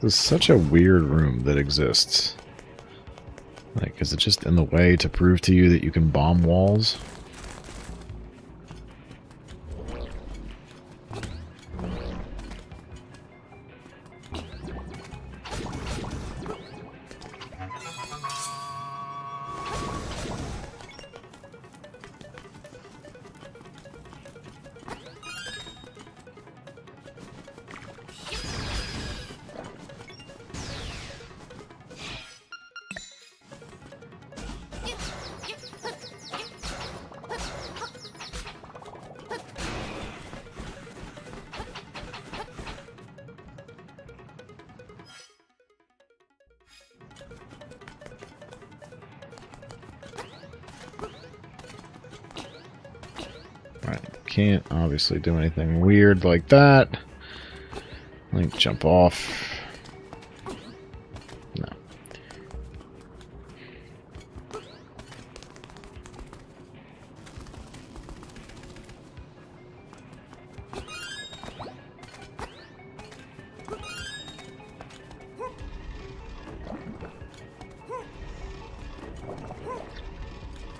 This is such a weird room that exists. Like, is it just in the way to prove to you that you can bomb walls? Can't obviously do anything weird like that. Like jump off. No.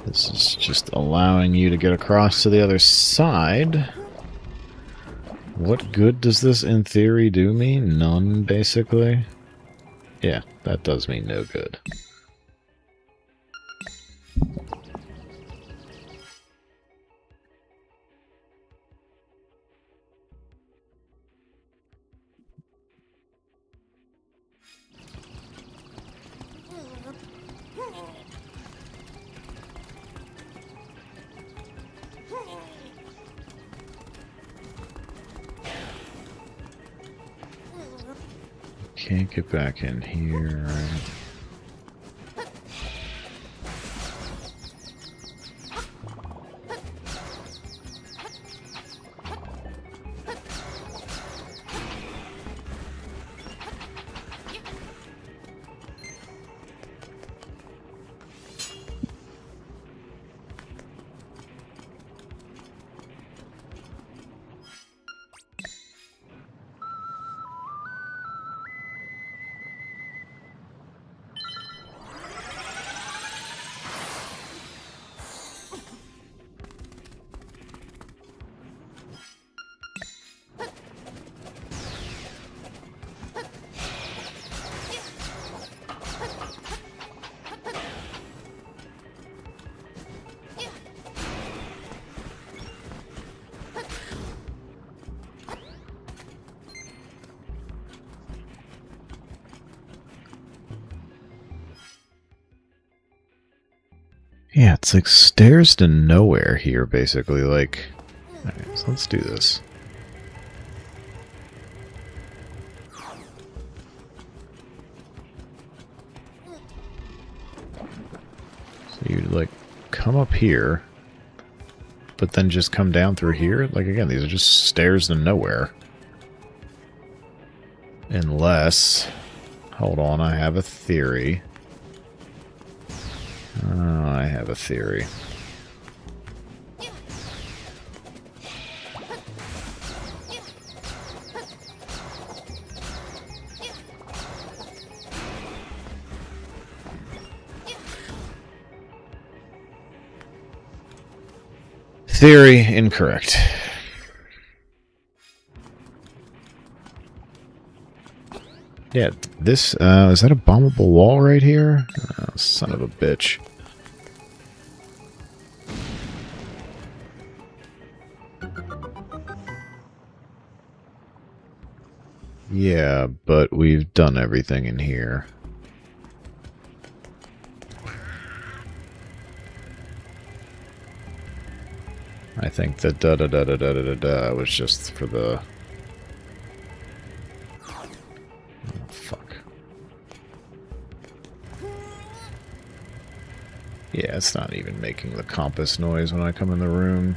This is just allowing you to get across to the other side. What good does this, in theory, do me? None, basically. Yeah, that does me no good. Can't get back in here, right? Yeah, it's like stairs to nowhere here, basically. Like, alright, so let's do this. So you like come up here, but then just come down through here. Like again, these are just stairs to nowhere. Unless, hold on, I have a theory. Oh, I have a theory. theory, incorrect. Yeah, this, is that a bombable wall right here? Oh, son of a bitch. Yeah, but we've done everything in here. I think the da-da-da-da-da-da-da was just for the... Oh, fuck. Yeah, it's not even making the compass noise when I come in the room.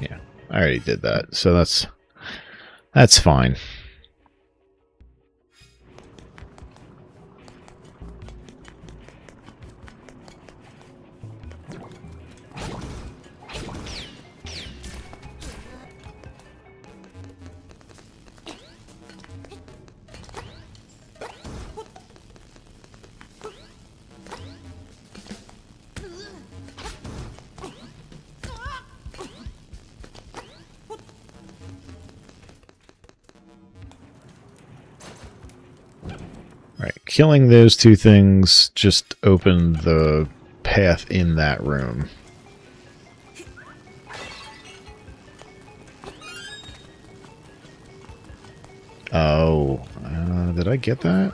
Yeah, I already did that, so that's fine. Right, killing those two things just opened the path in that room. Oh, did I get that?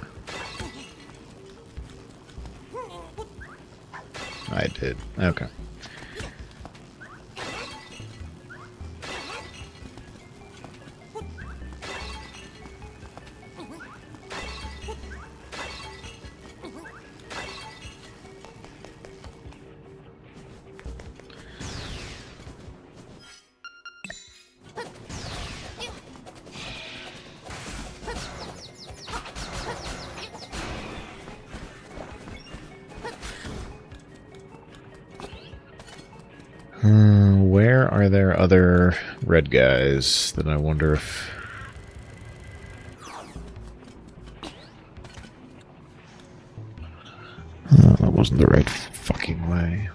I did. Okay. Where are there other red guys that I wonder if... that wasn't the right fucking way.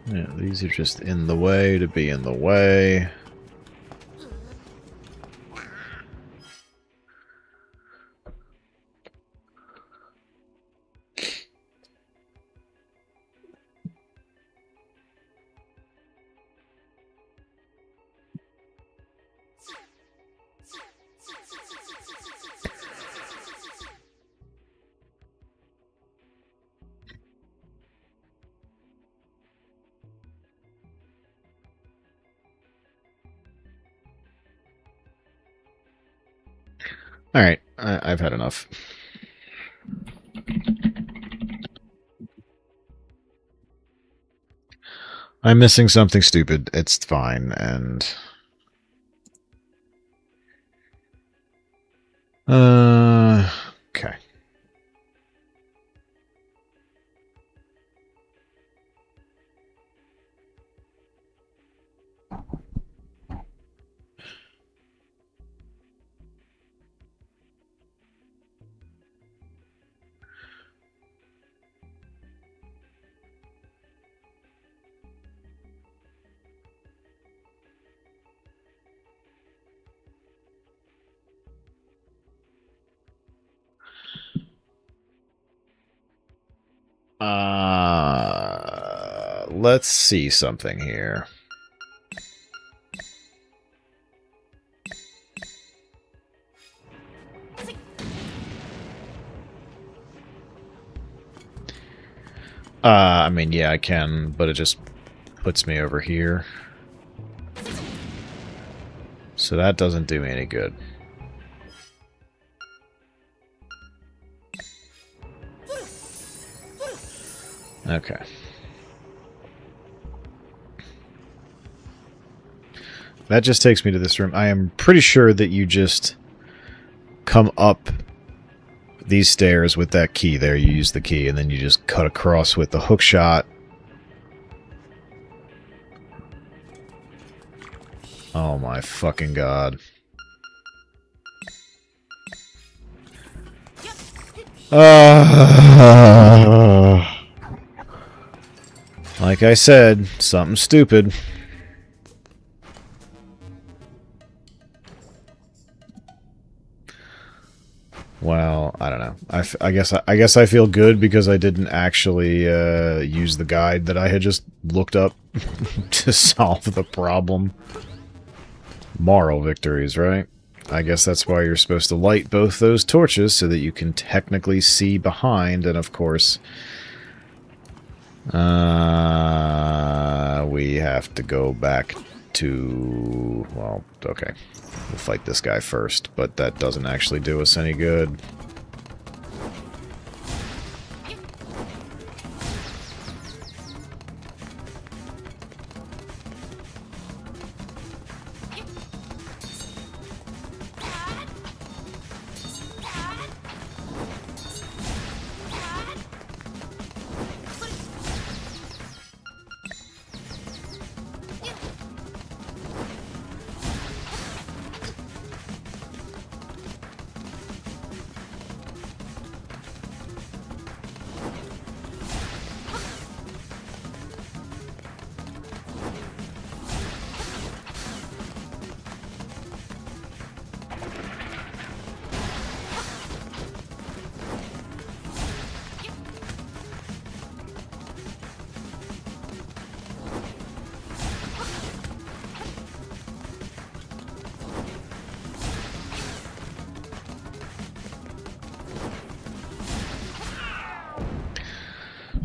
Yeah, these are just in the way to be in the way. Alright, I've had enough. I'm missing something stupid. It's fine, and... okay. Let's see something here. I mean, yeah, I can, but it just puts me over here. So that doesn't do me any good. Okay. That just takes me to this room. I am pretty sure that you just come up these stairs with that key there. You use the key, and then you just cut across with the hook shot. Oh my fucking god. Like I said, something stupid. Well, I don't know. I guess I feel good because I didn't actually use the guide that I had just looked up to solve the problem. Moral victories, right? I guess that's why you're supposed to light both those torches so that you can technically see behind, and of course, we have to go back to... Well, okay. We'll fight this guy first, but that doesn't actually do us any good.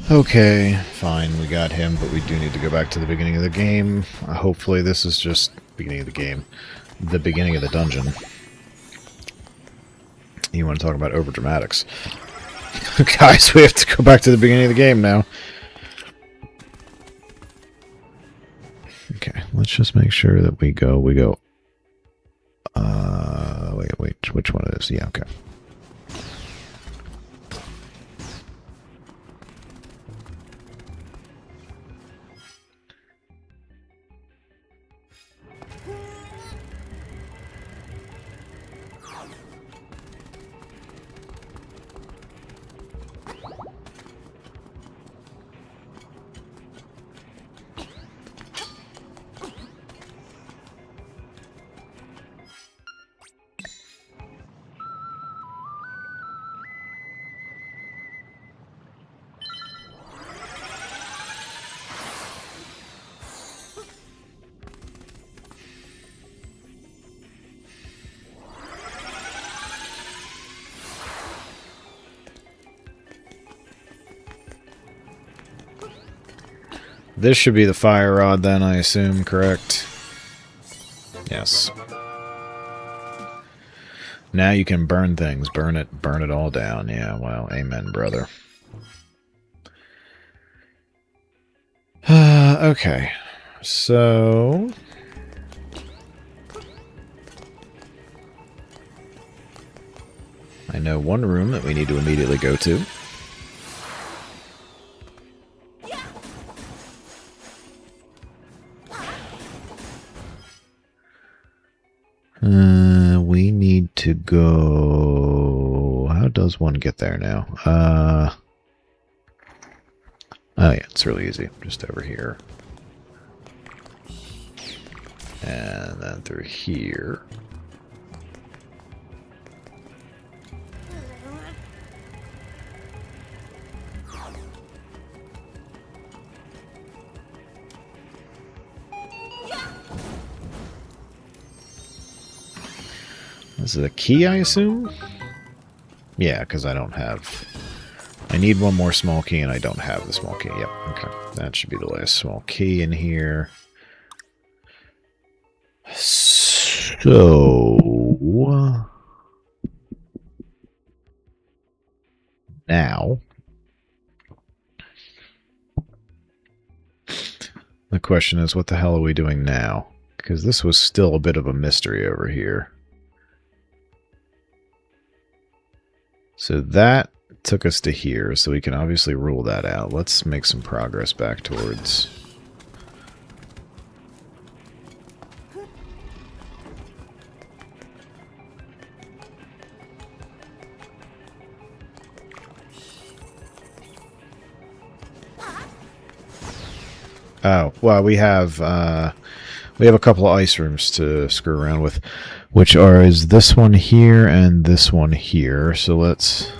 Okay, fine, we got him, but we do need to go back to the beginning of the game. Hopefully this is just beginning of the game. The beginning of the dungeon. You want to talk about overdramatics. Guys, we have to go back to the beginning of the game now. Okay, let's just make sure that we go, wait, which one it is? Yeah, okay. This should be the fire rod then, I assume, correct? Yes. Now you can burn things. Burn it all down. Yeah, well, amen, brother. Okay. So... I know one room that we need to immediately go to. We need to go... How does one get there now? Oh yeah, it's really easy. Just over here. And then through here. This is a key, I assume? Yeah, because I I need one more small key, and I don't have the small key. Yep, okay. That should be the last small key in here. So... now... the question is, what the hell are we doing now? Because this was still a bit of a mystery over here. So that took us to here, so we can obviously rule that out. Let's make some progress back towards... oh, well, we have a couple of ice rooms to screw around with, which is this one here and this one here. So let's...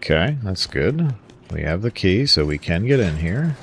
okay, that's good. We have the key, so we can get in here.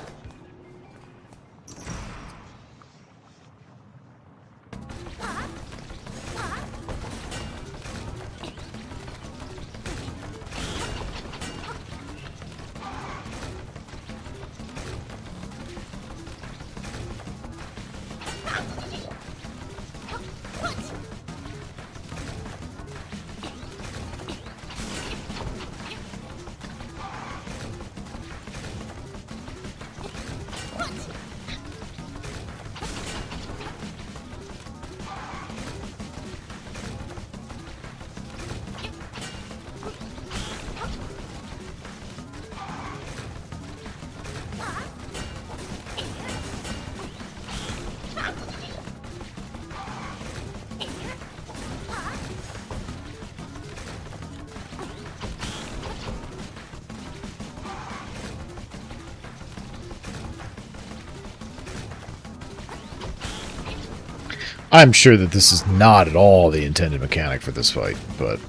I'm sure that this is not at all the intended mechanic for this fight, but...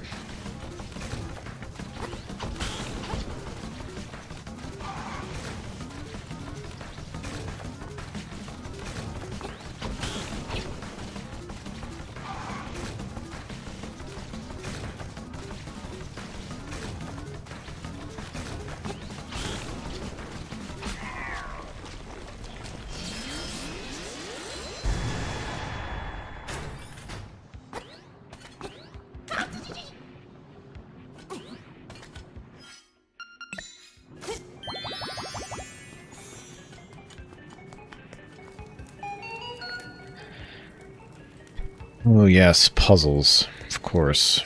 oh yes, puzzles, of course.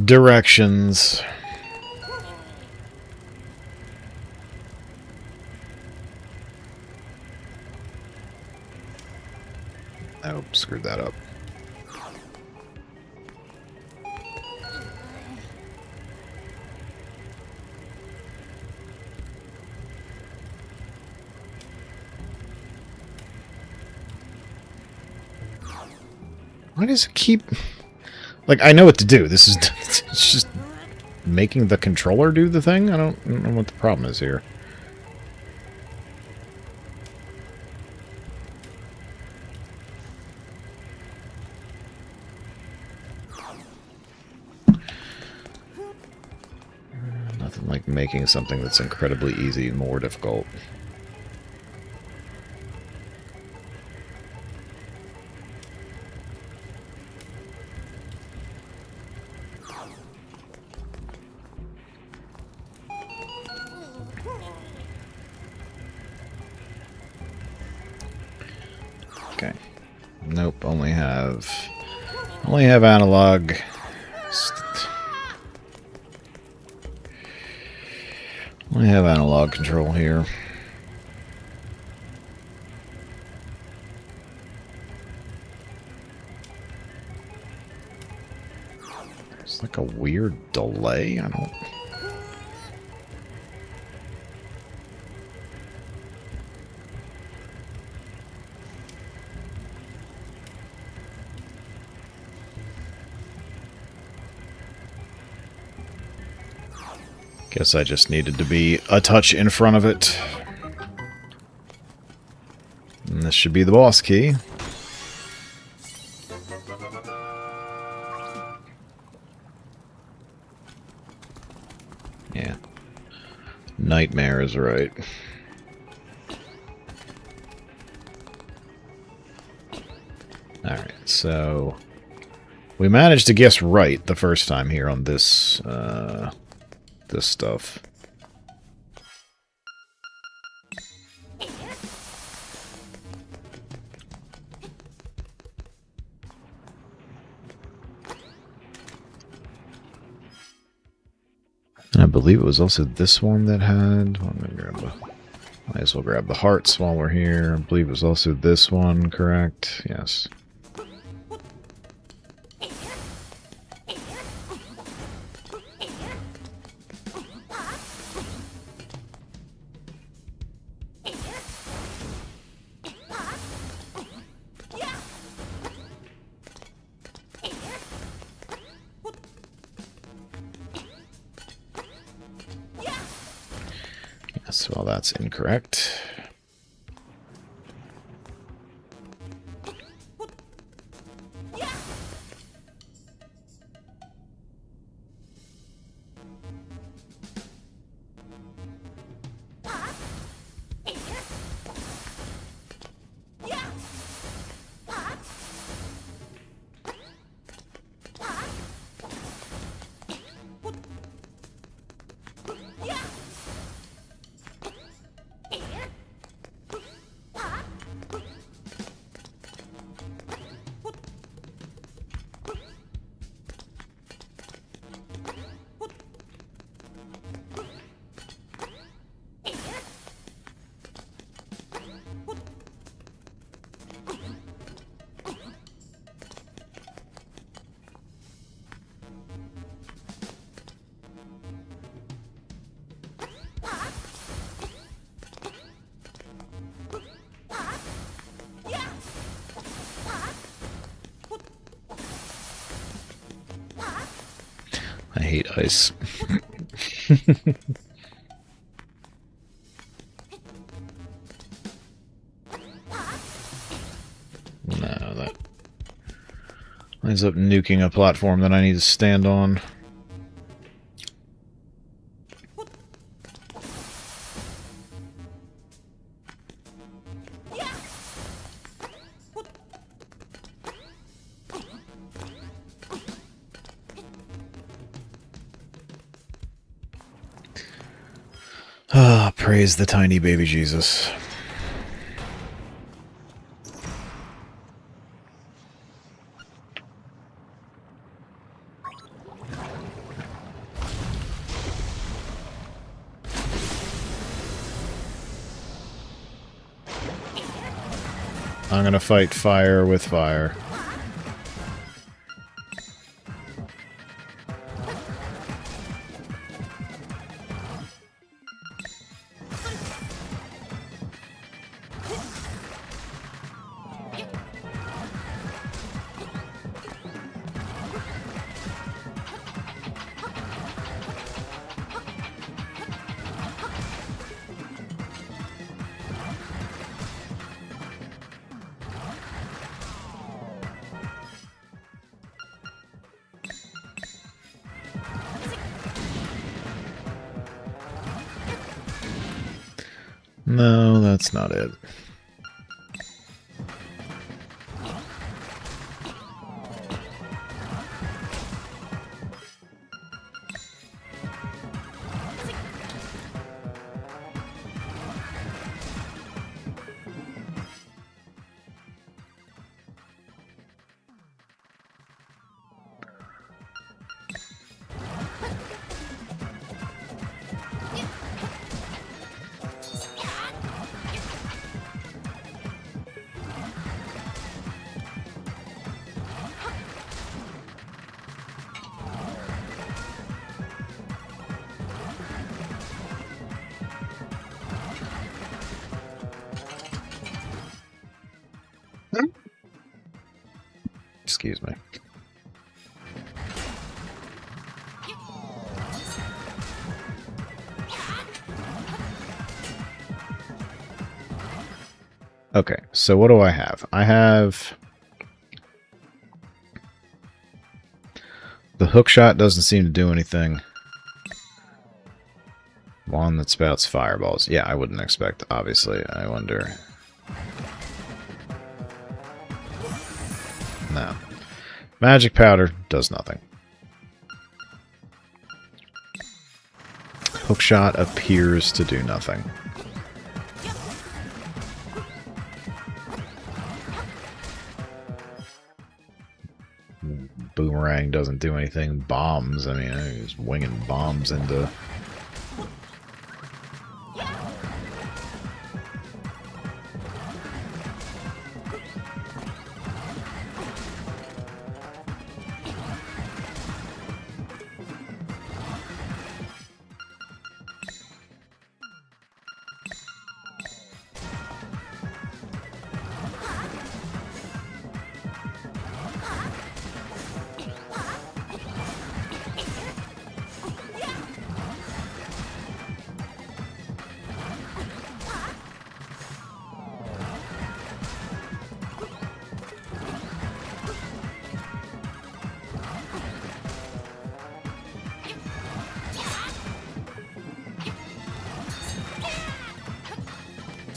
Directions. Oh, screwed that up. Why does it keep... like, I know what to do. This is... it's just making the controller do the thing? I don't know what the problem is here. Nothing like making something that's incredibly easy more difficult. Okay. Nope, only have analog. Only I have analog control here. It's like a weird delay. I don't... Guess I just needed to be a touch in front of it. And this should be the boss key. Yeah. Nightmare is right. Alright, so... we managed to guess right the first time here on this, this stuff. And I believe it was also this one that had... well, let me grab the... might as well grab the hearts while we're here. I believe it was also this one, correct? Yes. Yes, well, that's incorrect. I hate ice. No, that ends up nuking a platform that I need to stand on. Ah, praise the tiny baby Jesus. I'm gonna fight fire with fire. No, that's not it. Excuse me. Okay, so what do I have? I have... The hookshot doesn't seem to do anything. One that spouts fireballs. Yeah, I wouldn't expect, obviously. I wonder... No. Magic powder does nothing. Hookshot appears to do nothing. Boomerang doesn't do anything. Bombs, I mean, he's winging bombs into...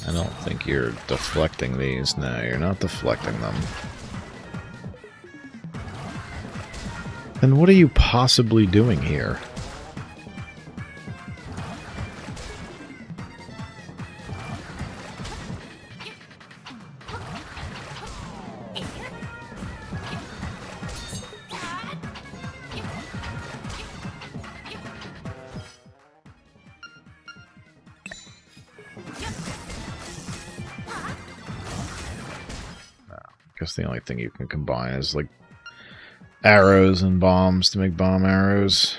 I don't think you're deflecting these. No, you're not deflecting them. Then what are you possibly doing here? I guess the only thing you can combine is like arrows and bombs to make bomb arrows.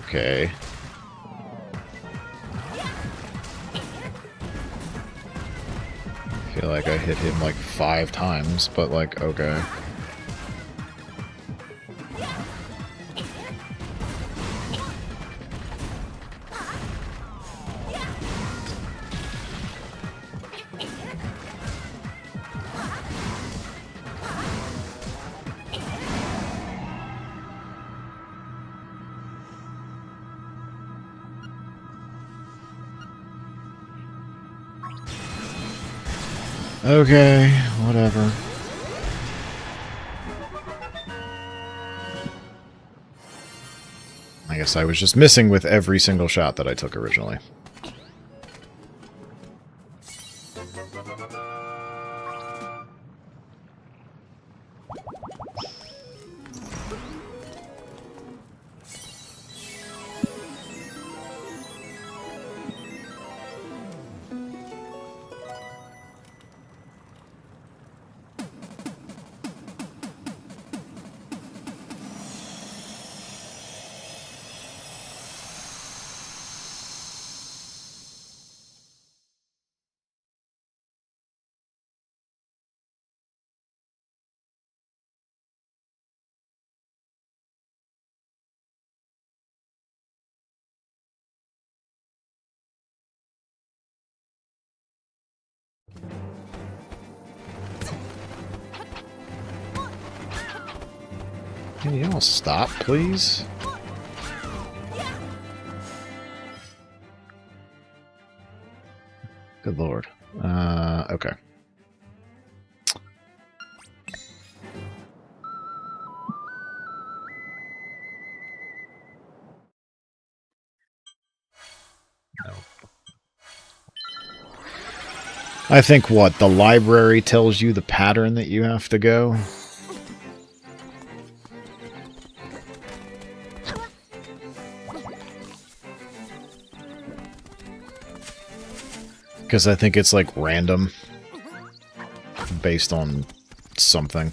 Okay. I feel like I hit him like 5 times, but like, okay. Okay, whatever. I guess I was just missing with every single shot that I took originally. Can you all stop, please? Good lord. Okay. I think what? The library tells you the pattern that you have to go? Because I think it's like random. Based on something.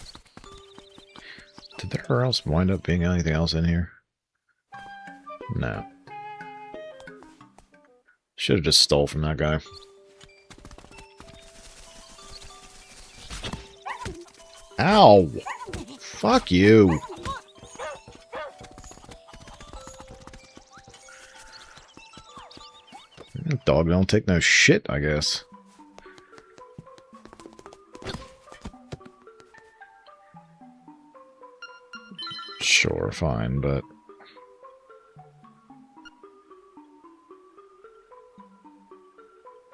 Did there else wind up being anything else in here? No. Should have just stole from that guy. Ow! Fuck you! That dog don't take no shit, I guess. Sure, fine, but...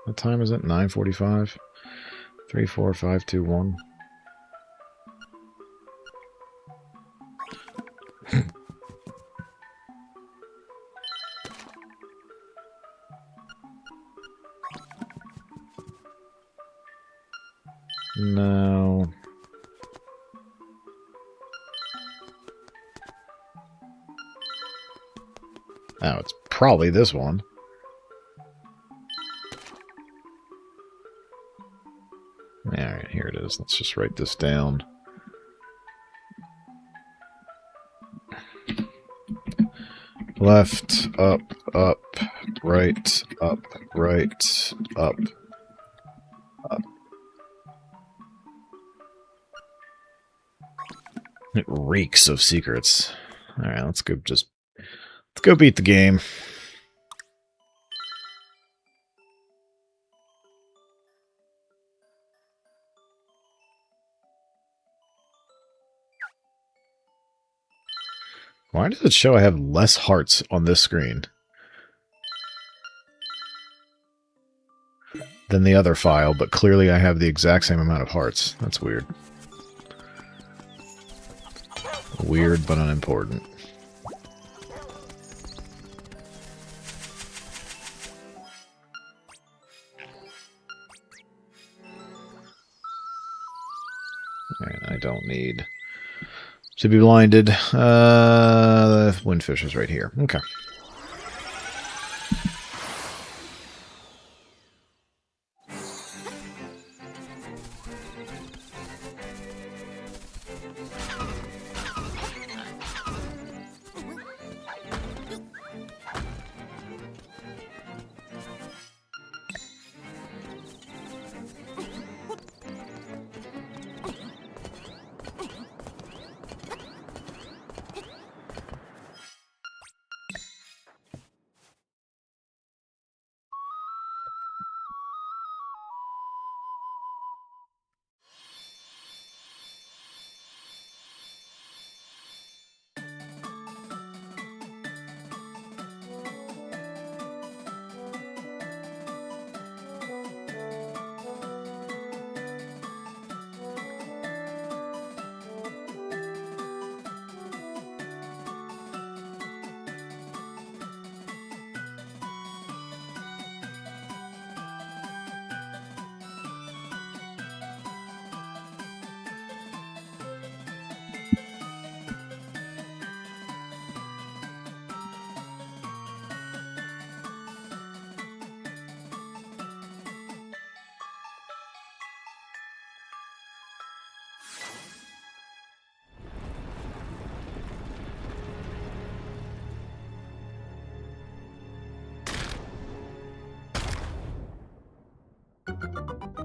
What time is it? 9:45? 3, 4, 5, 2, 1. No. Oh, it's probably this one. Alright, here it is. Let's just write this down. Left, up, up, right, up, right, up, up. It reeks of secrets. Alright, let's go beat the game. Why does it show I have less hearts on this screen than the other file, but clearly I have the exact same amount of hearts? That's weird. Weird, but unimportant. Alright, I don't need to be blinded. The windfish is right here. Okay.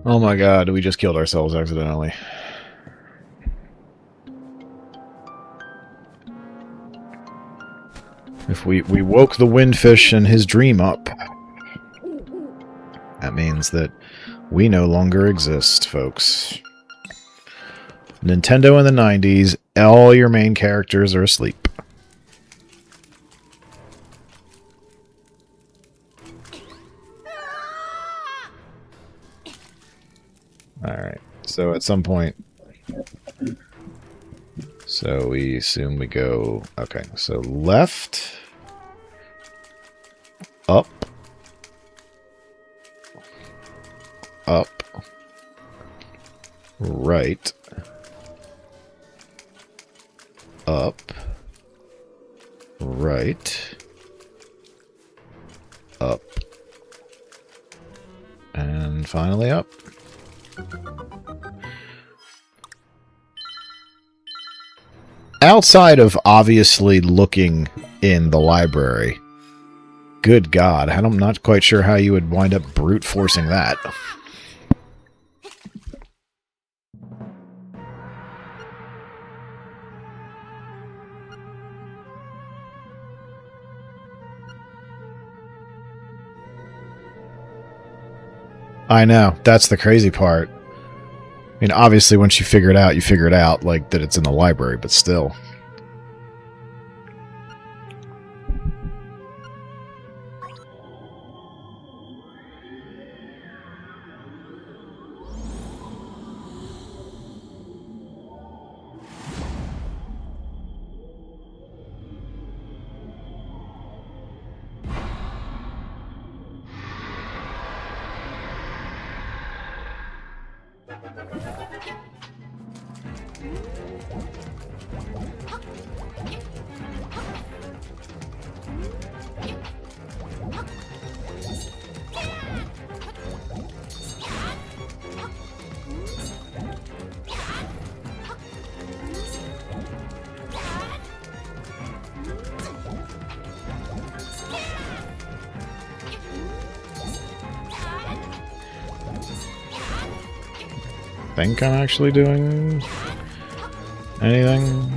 Oh my god, we just killed ourselves accidentally. If we woke the windfish and his dream up, that means that we no longer exist, folks. Nintendo in the 90s, all your main characters are asleep. Alright, so at some point... So we assume we go... Okay, so left... Up... Up... right, up, right, up, and finally up. Outside of obviously looking in the library, good God, I'm not quite sure how you would wind up brute forcing that. I know, that's the crazy part. I mean, obviously, once you figure it out, like, that it's in the library, but still. Think I'm actually doing anything?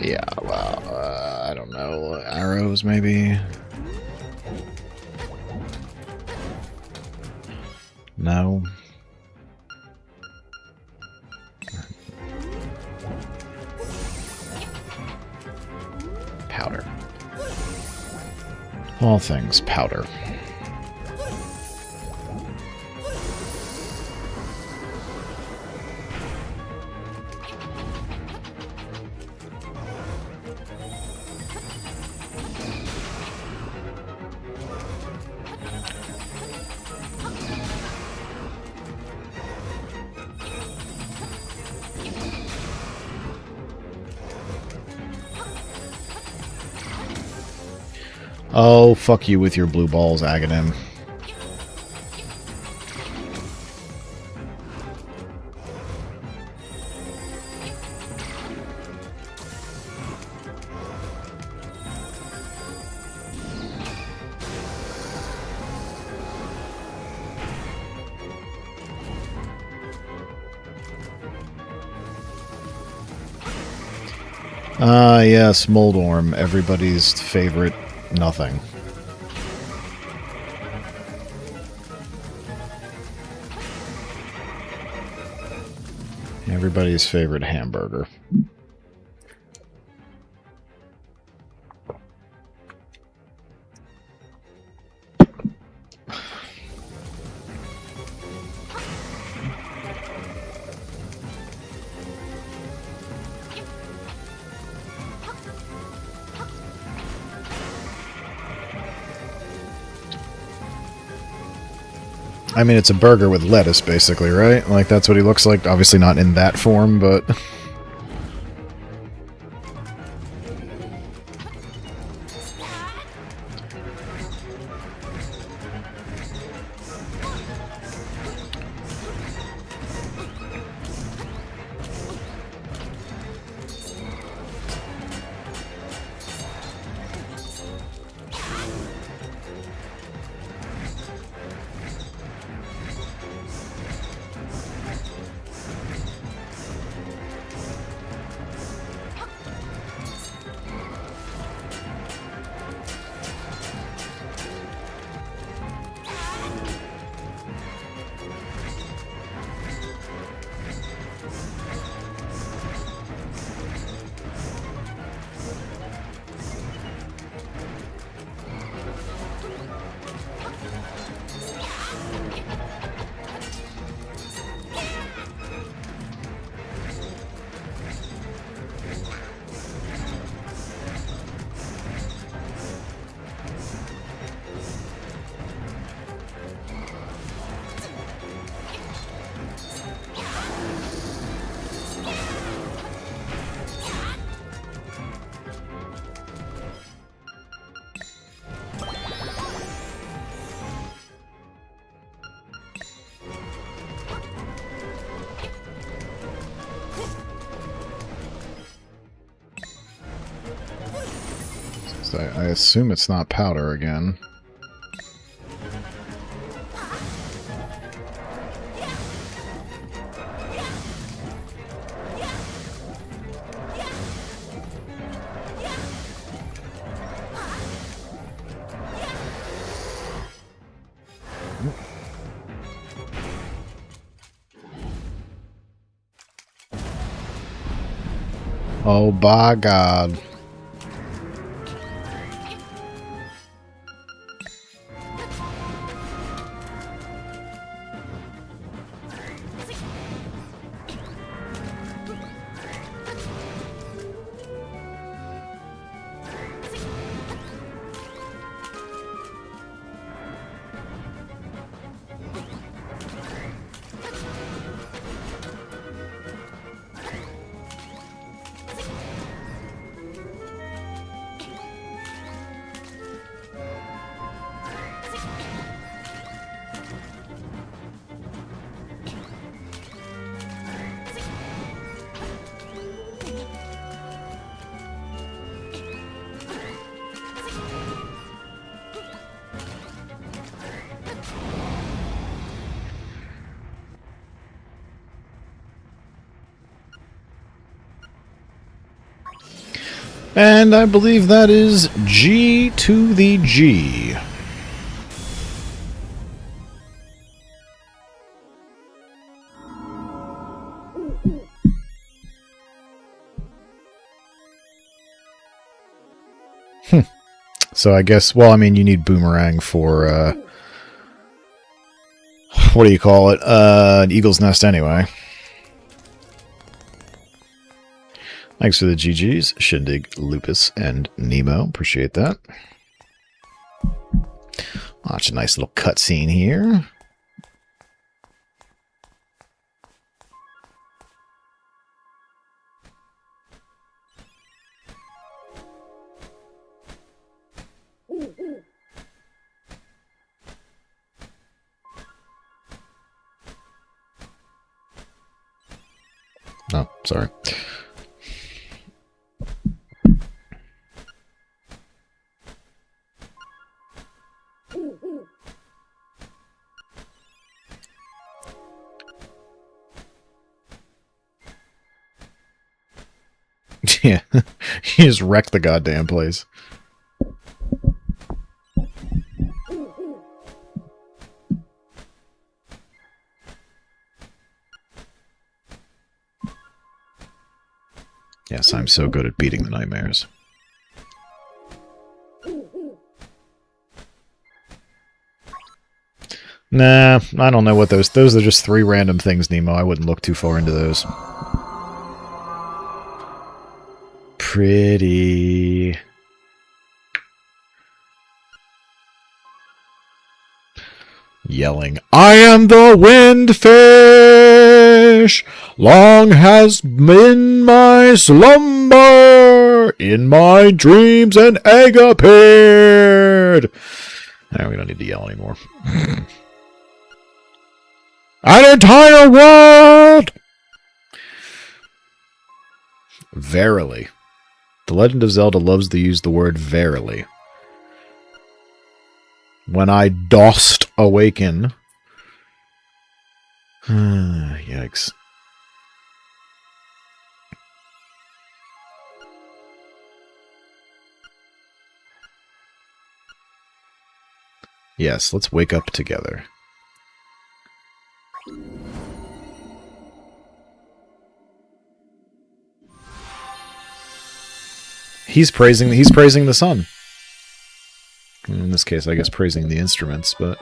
Yeah, well, I don't know. Arrows, maybe? No. Powder. All things powder. Oh, fuck you with your blue balls, Aghanim. Ah, yes, Moldorm, everybody's favorite nothing. Everybody's favorite hamburger. I mean, it's a burger with lettuce, basically, right? Like, that's what he looks like. Obviously not in that form, but... So I assume it's not powder again. Oh, by God. And I believe that is G to the G. So I guess, well, I mean, you need Boomerang for, what do you call it? An Eagle's Nest anyway. Thanks for the GGs, Shindig, Lupus, and Nemo. Appreciate that. Watch a nice little cutscene here. Oh, sorry. Yeah, he just wrecked the goddamn place. Yes, I'm so good at beating the nightmares. Nah, I don't know what those are just 3 random things, Nemo. I wouldn't look too far into those. Pretty. Yelling, I am the windfish! Long has been my slumber! In my dreams an egg appeared! We don't need to yell anymore. An entire world! Verily. The Legend of Zelda loves to use the word verily. When I dost awaken. Yikes. Yes, let's wake up together. He's praising the sun. In this case, I guess praising the instruments, but...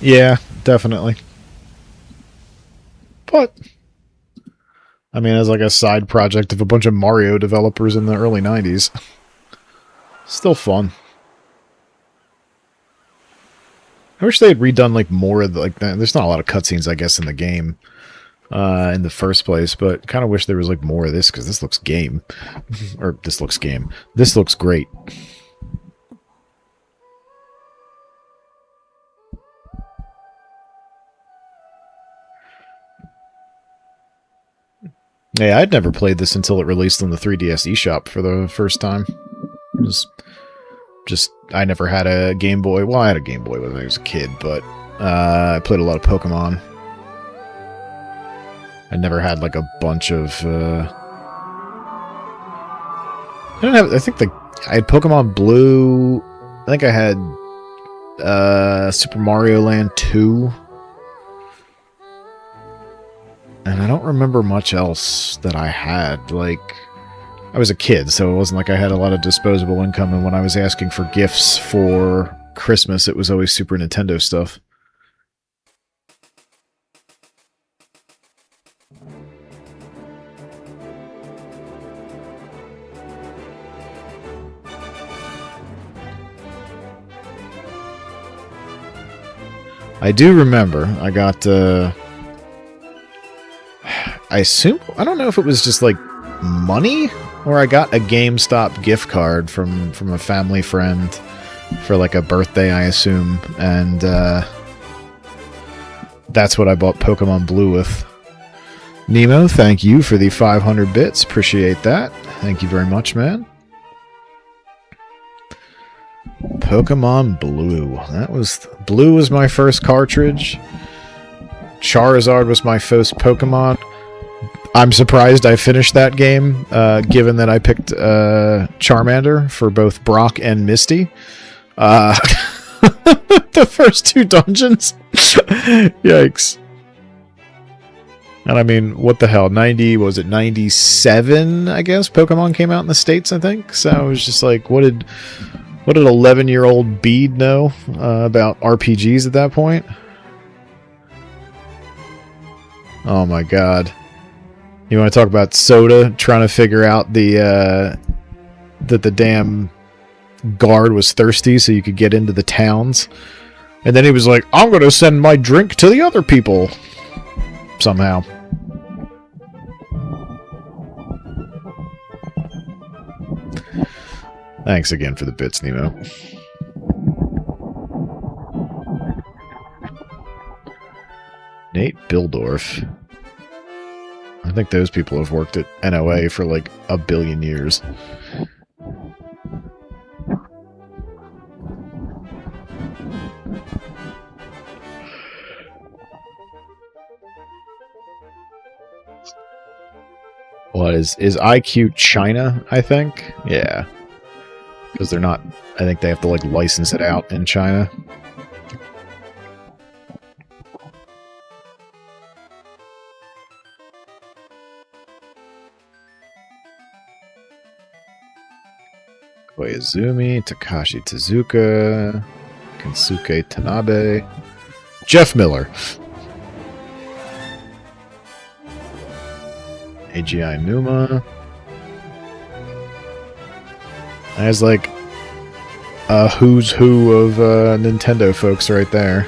Yeah, definitely. But I mean, as like a side project of a bunch of Mario developers in the early '90s, still fun. I wish they had redone like more of the, like that. There's not a lot of cutscenes, I guess, in the game in the first place, but kind of wish there was like more of this because this looks game, or this looks game. This looks great. Yeah, I'd never played this until it released on the 3DS eShop for the first time. It was just I never had a Game Boy. Well, I had a Game Boy when I was a kid, but I played a lot of Pokemon. I never had like a bunch of. I don't have. I think I had Pokemon Blue. I think I had Super Mario Land 2. And I don't remember much else that I had. Like, I was a kid, so it wasn't like I had a lot of disposable income, and when I was asking for gifts for Christmas, it was always Super Nintendo stuff. I do remember I got, I assume, I don't know if it was just like money, or I got a GameStop gift card from a family friend for like a birthday, I assume, and that's what I bought Pokemon Blue with. Nemo, thank you for the 500 bits. Appreciate that. Thank you very much, man. Pokemon Blue. Blue was my first cartridge. Charizard was my first Pokemon. I'm surprised I finished that game, given that I picked Charmander for both Brock and Misty. The first two dungeons. Yikes. And I mean, what the hell? 97, I guess? Pokemon came out in the States, I think. So I was just like, what did 11-year-old Bede know about RPGs at that point? Oh my god. You want to talk about Soda trying to figure out that the damn guard was thirsty so you could get into the towns? And then he was like, I'm going to send my drink to the other people. Somehow. Thanks again for the bits, Nemo. Nate Bildorf. I think those people have worked at NOA for like a billion years. What is IQ China, I think? Yeah. Because they're not, I think they have to like license it out in China. Koizumi, Takashi Tezuka, Kensuke Tanabe, Jeff Miller, AGI Numa. There's like a who's who of Nintendo folks right there.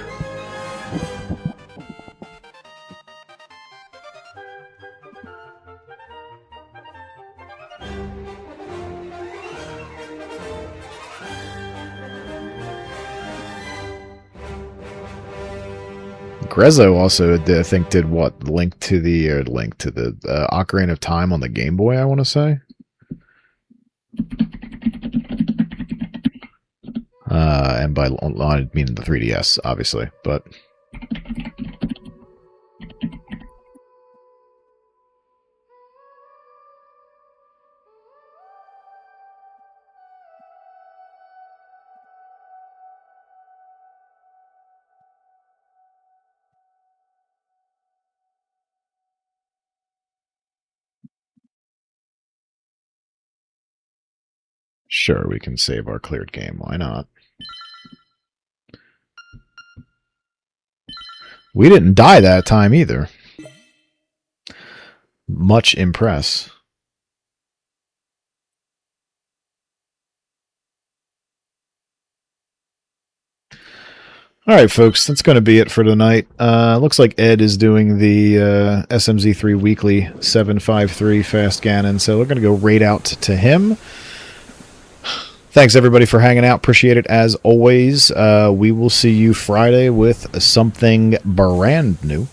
Grezzo also, I think, did what? Link to the Ocarina of Time on the Game Boy, I want to say. And by I mean the 3DS, obviously, but sure, we can save our cleared game. Why not? We didn't die that time either. Much impress. All right, folks, that's going to be it for tonight. Looks like Ed is doing the SMZ3 Weekly 753 Fast Ganon, so we're going to go raid out to him. Thanks, everybody, for hanging out. Appreciate it, as always. We will see you Friday with something brand new.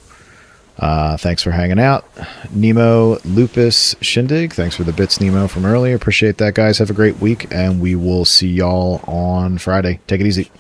Thanks for hanging out. Nemo, Lupus, Shindig, thanks for the bits, Nemo, from earlier. Appreciate that, guys. Have a great week, and we will see y'all on Friday. Take it easy.